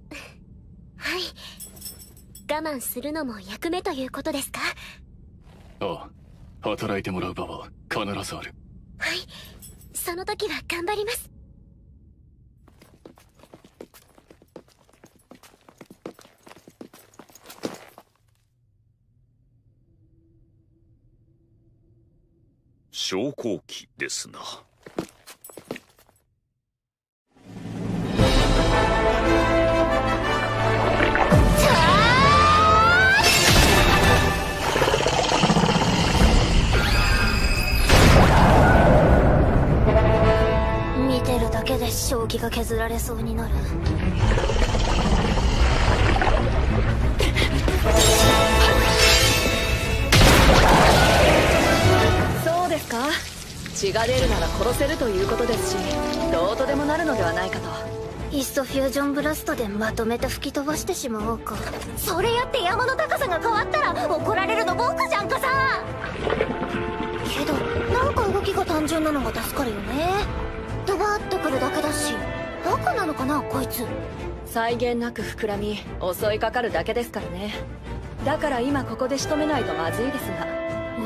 はい。我慢するのも役目ということですか？ああ、働いてもらう場は必ずある。はい、その時は頑張ります。昇降機ですな。見てるだけで正気が削られそうになる。そうですか。血が出るなら殺せるということですし、どうとでもなるのではないかと。いっそフュージョンブラストでまとめて吹き飛ばしてしまおうか。それやって山の高さが変わったら怒られるの僕じゃんかさ。けどなんか動きが単純なのが助かるよね。わーっとくるだけだし、バカなのかなこいつ。際限なく膨らみ襲いかかるだけですからね。だから今ここで仕留めないとまずいですが。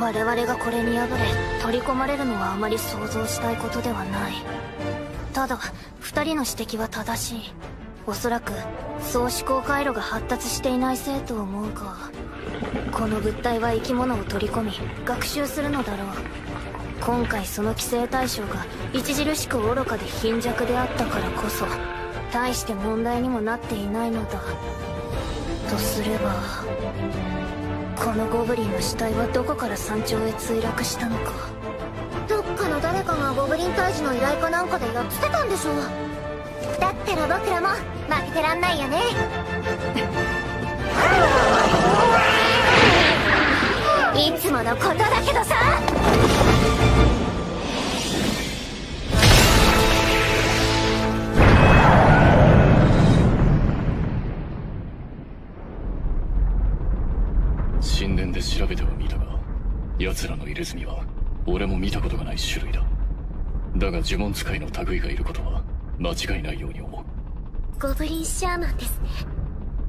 我々がこれに敗れ取り込まれるのはあまり想像したいことではない。ただ2人の指摘は正しい。おそらく総思考回路が発達していないせいと思うが、この物体は生き物を取り込み学習するのだろう。今回その規制対象が著しく愚かで貧弱であったからこそ大して問題にもなっていないのだとすれば、このゴブリンの死体はどこから山頂へ墜落したのか。どっかの誰かがゴブリン退治の依頼かなんかでやっつけたんでしょう。だったら僕らも負けてらんないよね。いつものことだけどさ。神殿で調べてはみたが、奴らの入れ墨は俺も見たことがない種類だ。だが呪文使いの類がいることは間違いないように思う。ゴブリンシャーマンですね。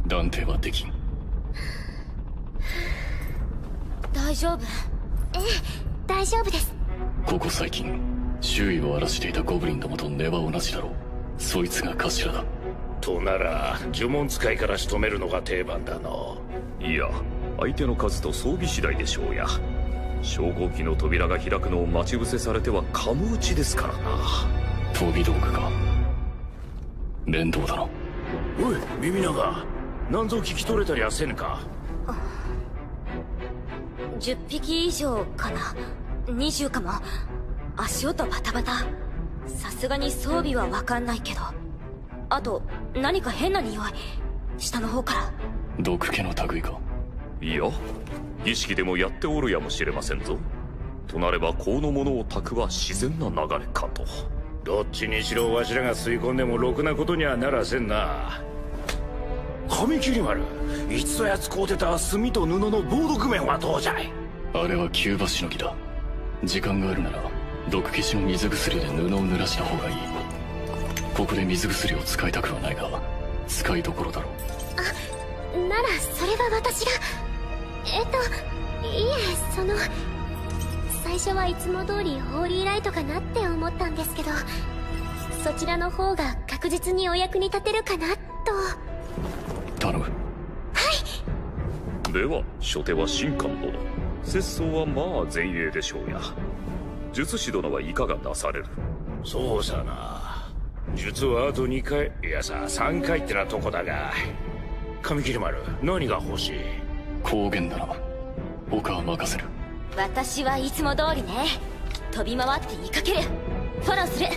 断定はできん。大丈夫？ええ、大丈夫です。ここ最近周囲を荒らしていたゴブリンどもと根は同じだろう。そいつが頭だ。となら呪文使いから仕留めるのが定番だな。いや、相手の数と装備次第でしょうや。昇降機の扉が開くのを待ち伏せされてはカム打ちですからな。飛び道具か。面倒だな。おい耳長、なんぞ聞き取れたりはせぬか。10匹以上かな。20かも。足音バタバタ。さすがに装備は分かんないけど、あと何か変な匂い、下の方から。毒気の類か。いや、儀式でもやっておるやもしれませんぞ。となれば香のものを焚くは自然な流れかと。どっちにしろわしらが吸い込んでもろくなことにはならせんな。髪切り丸、いつぞや使うてた墨と布の防毒面はどうじゃい。あれはキューバしのぎだ。時間があるなら毒消しの水薬で布を濡らした方がいい。ここで水薬を使いたくはないが使いどころだろう。あ、ならそれは私が。いえ、最初はいつも通りホーリーライトかなって思ったんですけど、そちらの方が確実にお役に立てるかなと。頼む。はい。では初手は神官殿、節操はまあ前衛でしょうや。術師殿はいかがなされる。そうさな、術はあと2回、いやさ3回ってなとこだが。髪切り丸、何が欲しい？高原だな。他は任せる。私はいつも通りね。飛び回って言いかける。フォローする。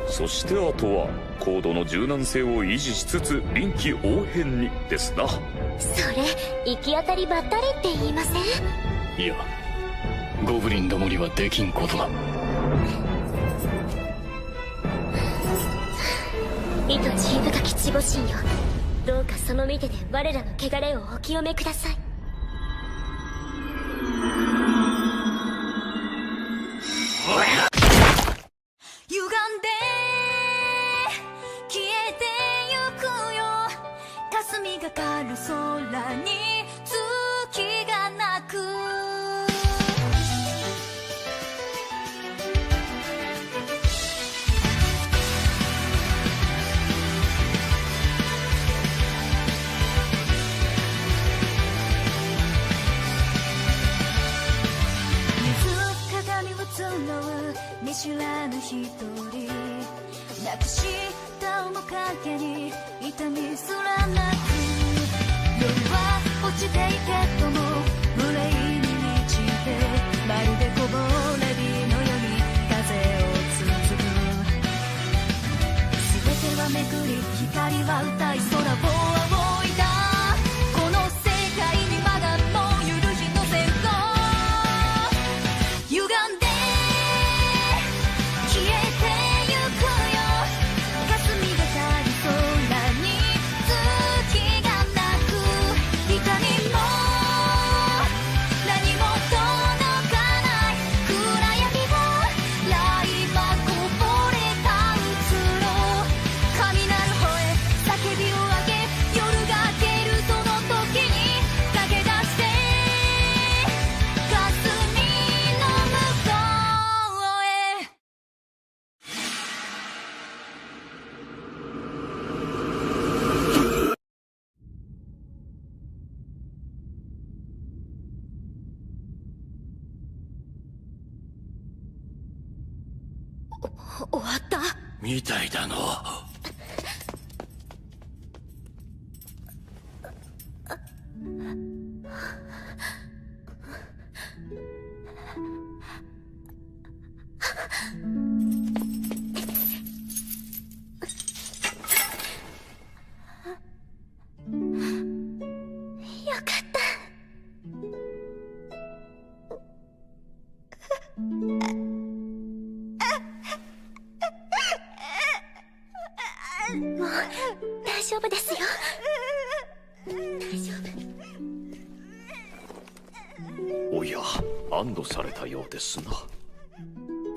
そしてあとはコードの柔軟性を維持しつつ臨機応変にですな。それ行き当たりばったりって言いません？いや、ゴブリンどもにはできんことだ。意図知恵深き守護神よ、どうかその見てで我らの汚れをお清めください。歪んで消えてゆくよ、霞がかる空に月が鳴く。見知らぬ一人、なくした面影に痛みすらなく、夜は落ちていてとも無礼に満ちて、まるでこぼれ日のように風を包む。全てはめくり、光は歌い、空を仰いだ。この世界にまだもう許しの線が歪んで「終わったみたいだの。よかったもう大丈夫ですよ。大丈夫。おや、安堵されたようですな。あ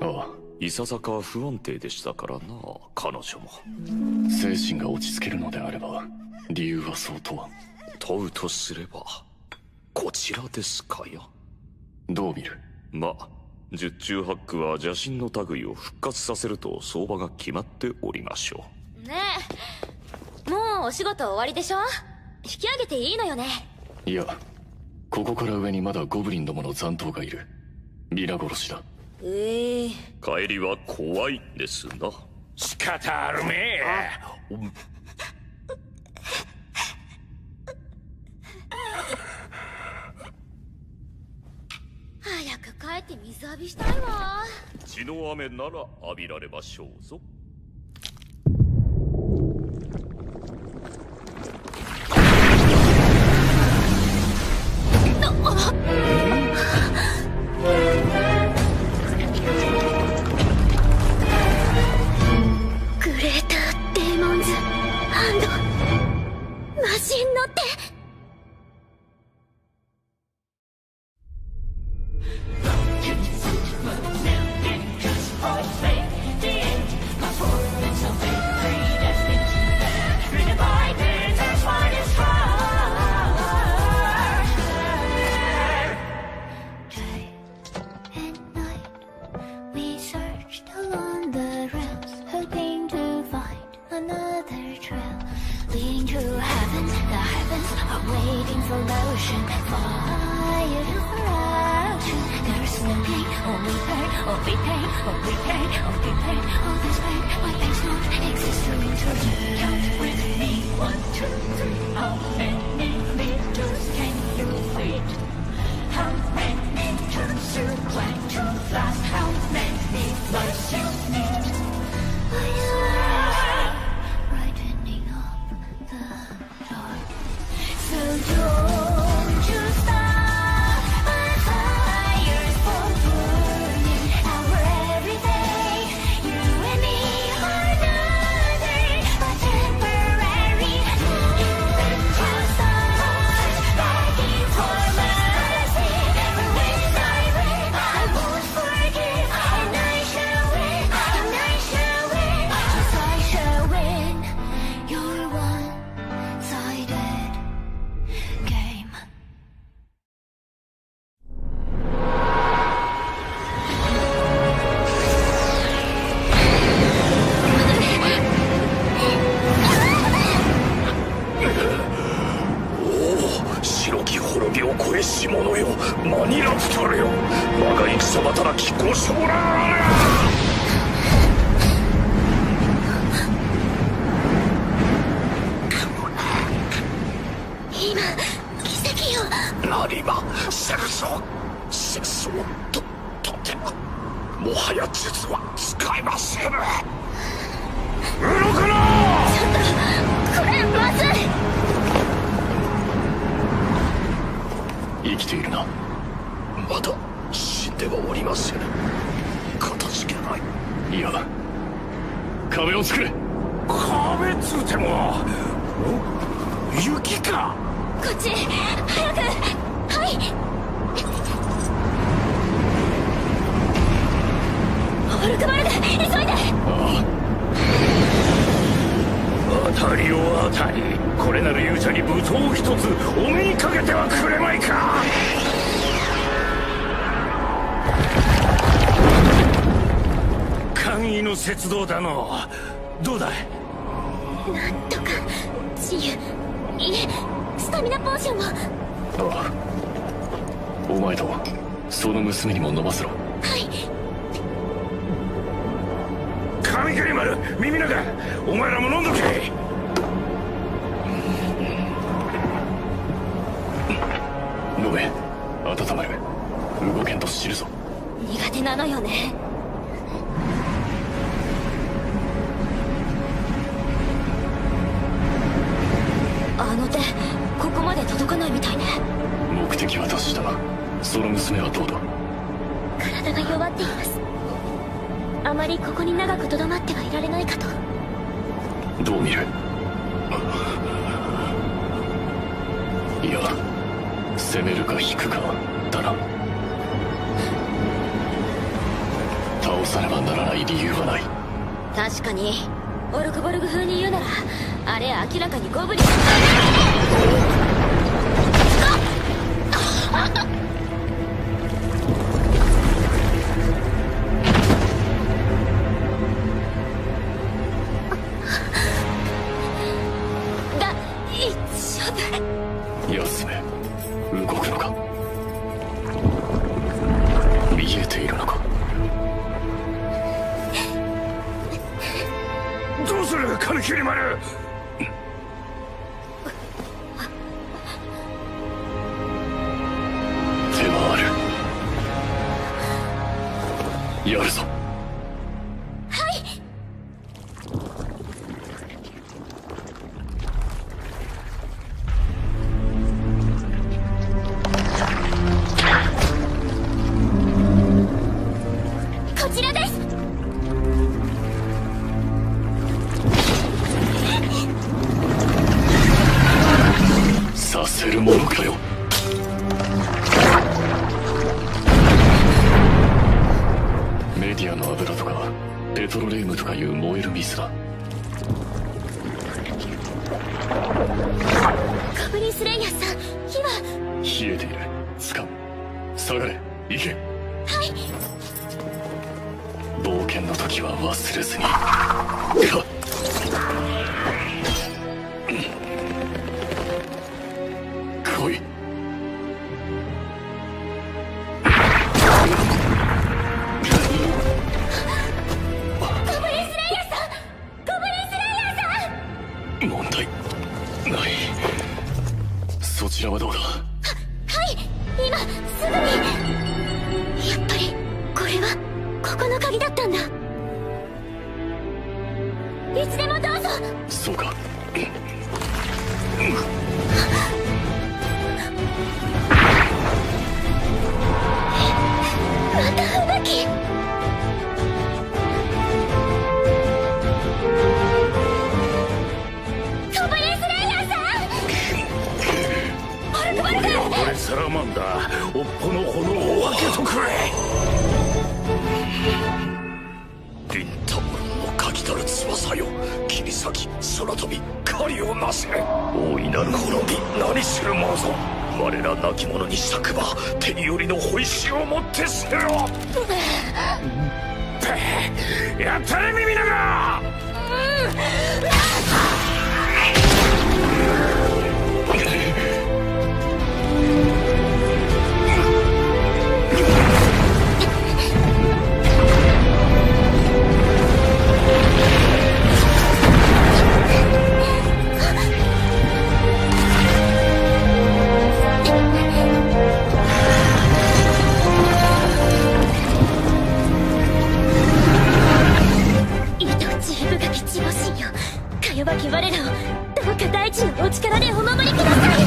あ、いささか不安定でしたからな、彼女も。精神が落ち着けるのであれば理由は相当。問うとすればこちらですかや。どう見る？まあ十中八九は邪神の類を復活させると相場が決まっておりましょねえ、もうお仕事終わりでしょ？引き上げていいのよね？いや、ここから上にまだゴブリンどもの残党がいる。皆殺しだ。帰りは怖いですな。仕方あるめえ。早く帰って水浴びしたいわ。血の雨なら浴びられましょうぞ。グレーターデーモンズハンドマシンの手。鉄道だの。どうだい？なんとか治癒、いえスタミナポーションも。ああ、お前とその娘にも飲ませろ。はい。髪切り丸、耳長、お前らも飲んどけ。飲め、温まる。動けんと知るぞ。苦手なのよね。あの手、ここまで届かないみたいね。目的は達したが、その娘はどうだ？体が弱っています。あまりここに長くとどまってはいられないかと。どう見る？いや、攻めるか引くかだな。倒さねばならない理由はない。確かにオルクボルグ風に言うなら、あれ明らかにゴブリン。休め。動くのか？見えているのか？どうする、髪切り丸。手はある。やるぞ。させるものかよ。メディアの油とかペトロレームとかいう燃える水だ。ゴブリンスレイヤーさん、火は冷えている。掴む。下がれ。行け。はい。冒険の時は忘れずに。来い。問題ない。そちらはどうだ？はい、今すぐに。やっぱりこれはここの鍵だったんだ。いつでもどうぞ。そうか。また吹雪。俺サラマンダー、おっぽの炎を分けとくれ。リンタモルの鍵たる翼よ、切り裂き空飛び狩りをなせ。大いなる滅び、何するものぞ。我ら亡き者に咲くば手によりの砥石をもって捨てろ。やったれ耳長。か弱き我らをどうか大地のお力でお守りください。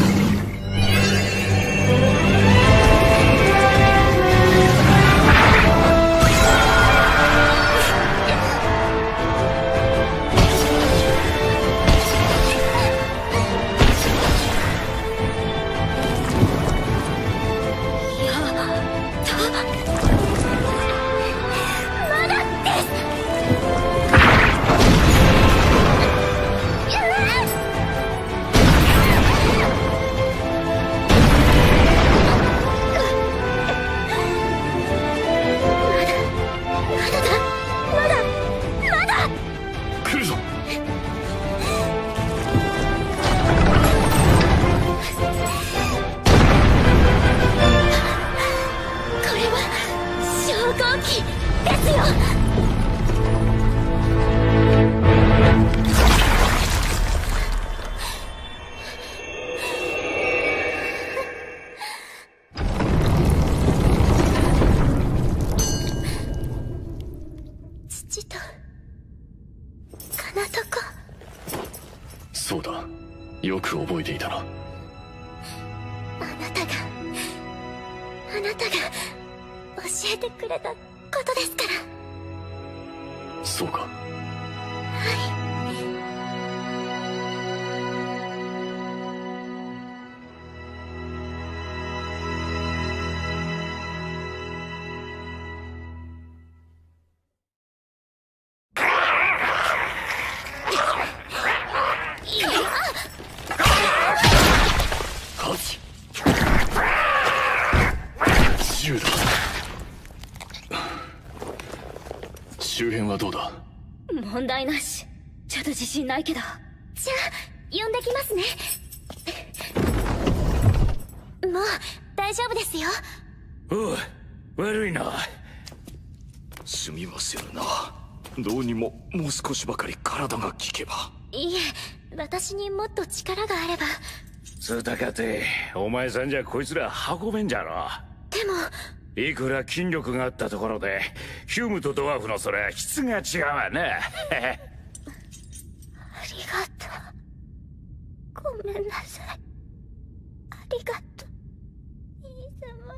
よく覚えていたな。あなたが教えてくれたことですから。そうか。周辺はどうだ？問題なし。ちょっと自信ないけど。じゃあ呼んできますね。もう大丈夫ですよ。おう、悪いな。すみませんな。どうにももう少しばかり体が効けば。いいえ、私にもっと力があれば。つたかてお前さんじゃこいつら運べんじゃろ。でもいくら筋力があったところでヒュームとドワーフのそれは質が違うわな。ありがとう。ごめんなさい。ありがとう、兄様。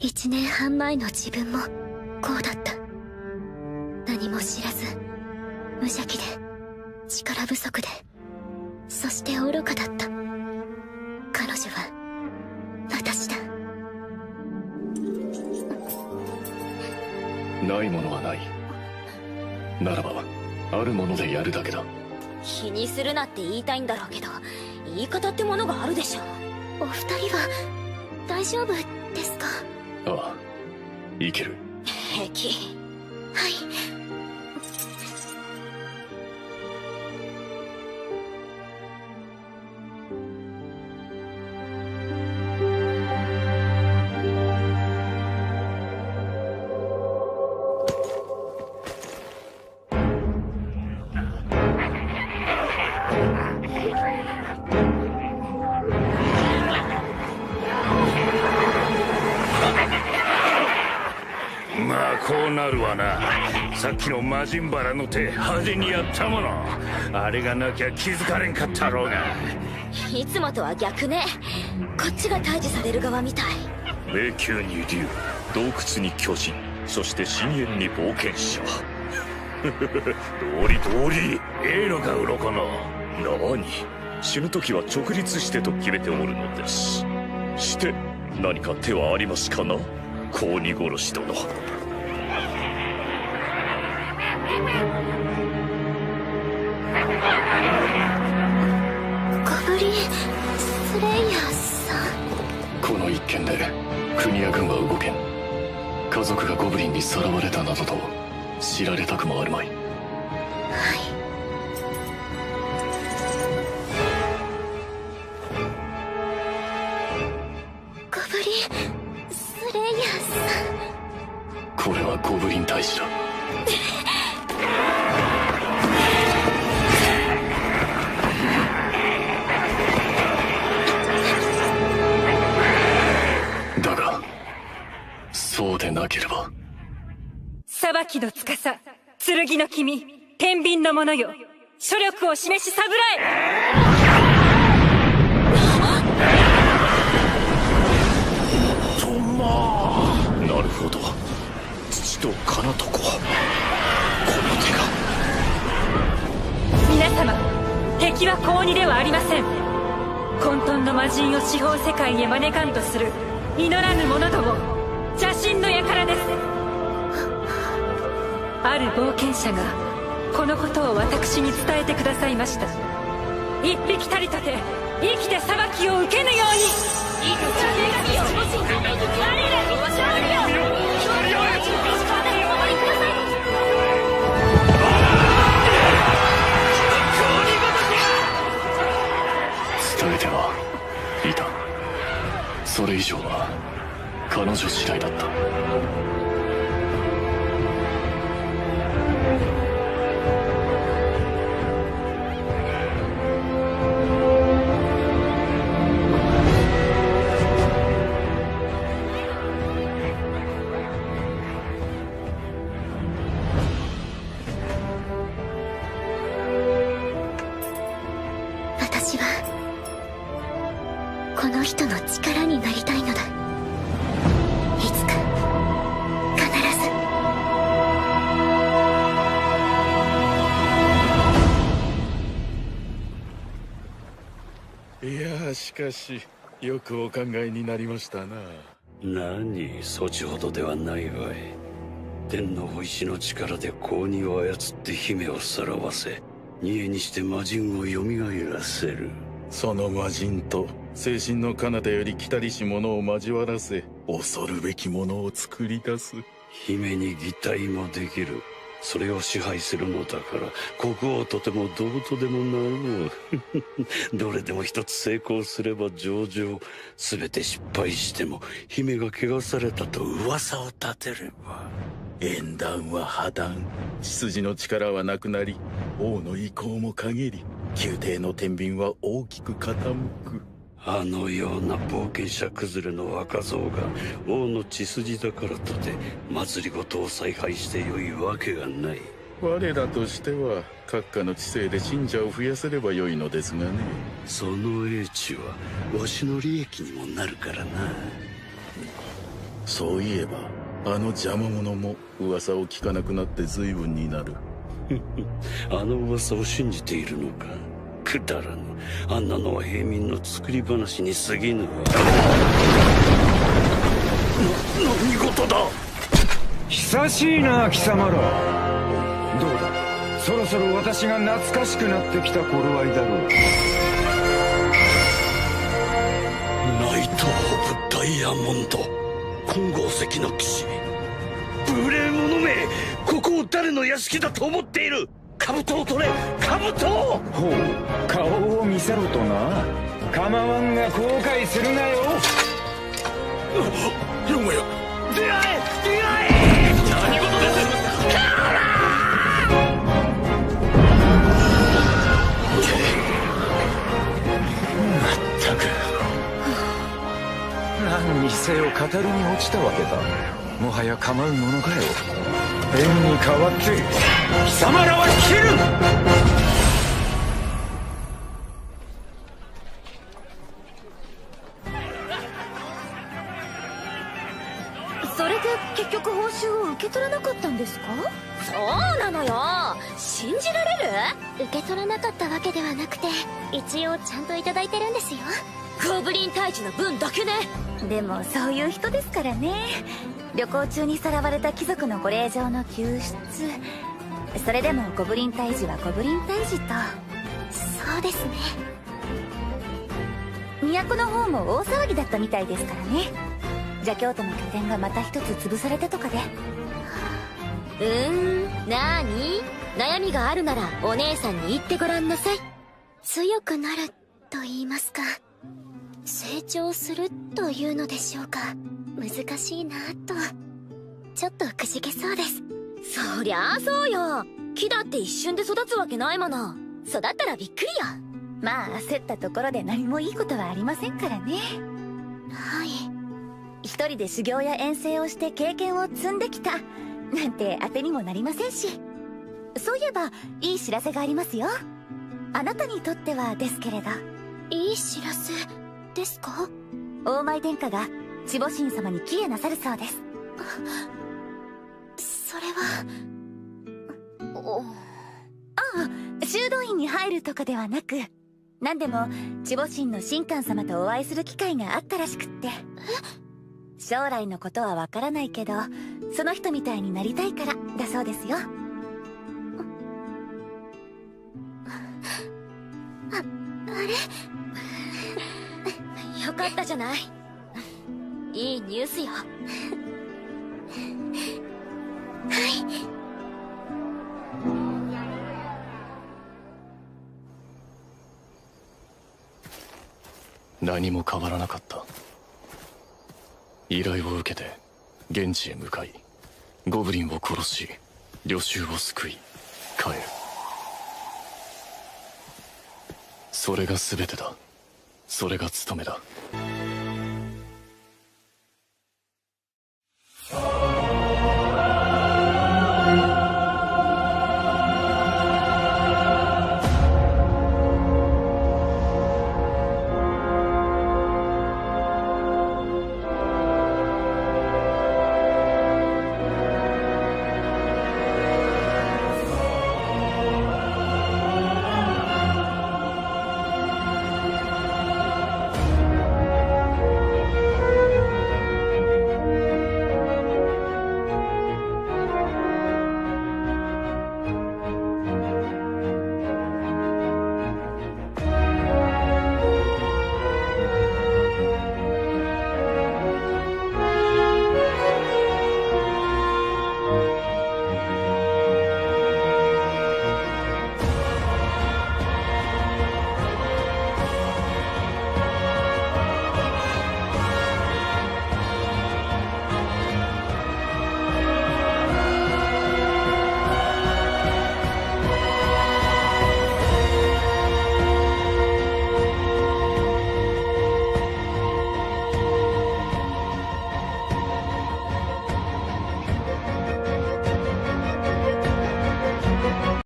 1年半前の自分もこうだった。何も知らず、無邪気で、力不足で、そして愚かだった。彼女は私だ。ないものはない。ならばあるものでやるだけだ。気にするなって言いたいんだろうけど、言い方ってものがあるでしょ。お二人は大丈夫ですか？ああ、いける。平気。はい。まあこうなるわな。さっきの魔人バラの手派手にやったもの、あれがなきゃ気づかれんかったろうが。いつもとは逆ね。こっちが退治される側みたい。迷宮に竜、洞窟に巨人、そして深淵に冒険者。道理ええのか鱗の。何、死ぬ時は直立してと決めておるのです。して何か手はありますかな、子鬼殺し殿。ゴブリンスレイヤーさん。この一件で国や軍は動けん。家族がゴブリンにさらわれたなどと知られたくもあるまい。ゴブリンスレイヤーさん。これはゴブリン大使だ。だがそうでなければ。裁きの司、剣の君、天秤の者よ、諸力を示し侍。なるほど、父とかなとこ、この手が。皆様、敵は子鬼ではありません。混沌の魔人を四方世界へ招かんとする祈らぬ者ども、邪神の輩です。ある冒険者がこのことを私に伝えてくださいました。一匹たりとて生きて裁きを受けぬように。伝えてはいた。それ以上は彼女次第だった。私はかしよくお考えになりましたな。何、そちほどではないわい。天の砥石の力で高2を操って姫をさらわせ、煮えにして魔人を蘇らせる。その魔人と精神の彼方より来たりし者を交わらせ、恐るべきものを作り出す。姫に擬態もできる。それを支配するのだから国王とてもどうとでもなろう。どれでも一つ成功すれば上々、全て失敗しても姫が怪我されたと噂を立てれば。縁談は破談、血筋の力はなくなり、王の意向も陰り、宮廷の天秤は大きく傾く。あのような冒険者崩れの若造が王の血筋だからとて祭りごとを采配してよいわけがない。我らとしては閣下の知性で信者を増やせればよいのですがね。その英知はわしの利益にもなるからな。そういえばあの邪魔者も噂を聞かなくなって随分になる。あの噂を信じているのか。くだらぬ。あんなのは平民の作り話に過ぎぬわ。何事だ。久しいな貴様ら。どうだ、そろそろ私が懐かしくなってきた頃合いだろう。ナイト・オブ・ダイヤモンド、金剛石の騎士。無礼者め、ここを誰の屋敷だと思っている。兜を取れ、兜を。ほう、顔を見せろとな。構わんが後悔するなよ。よもや出会え出会え。何事です。まったく、何にせよ語りに落ちたわけだ。もはや構うものかよ。縁に代わって貴様らは切る。それで結局報酬を受け取らなかったんですか？そうなのよ。信じられる？受け取らなかったわけではなくて、一応ちゃんといただいてるんですよ。ゴブリン退治の分だけね。でもそういう人ですからね。旅行中にさらわれた貴族のご令嬢の救出。それでもゴブリン退治はゴブリン退治と。そうですね。都の方も大騒ぎだったみたいですからね。邪教徒の拠点がまた一つ潰されたとかで。なーに？悩みがあるならお姉さんに言ってごらんなさい。強くなると言いますか、成長するというのでしょうか。難しいなと。ちょっとくじけそうです。そりゃあそうよ。木だって一瞬で育つわけないもの。育ったらびっくりよ。まあ焦ったところで何もいいことはありませんからね。はい。一人で修行や遠征をして経験を積んできたなんて当てにもなりませんし。そういえばいい知らせがありますよ。あなたにとってはですけれど。いい知らせですか？大前殿下が守護神様に帰依なさるそうです。それは修道院に入るとかではなく、何でも守護神の神官様とお会いする機会があったらしくって。将来のことはわからないけど、その人みたいになりたいからだそうですよ。あれよかったじゃない。いいニュースよ。はい。何も変わらなかった。依頼を受けて現地へ向かい、ゴブリンを殺し旅衆を救い帰る。それが全てだ。それが務めだ。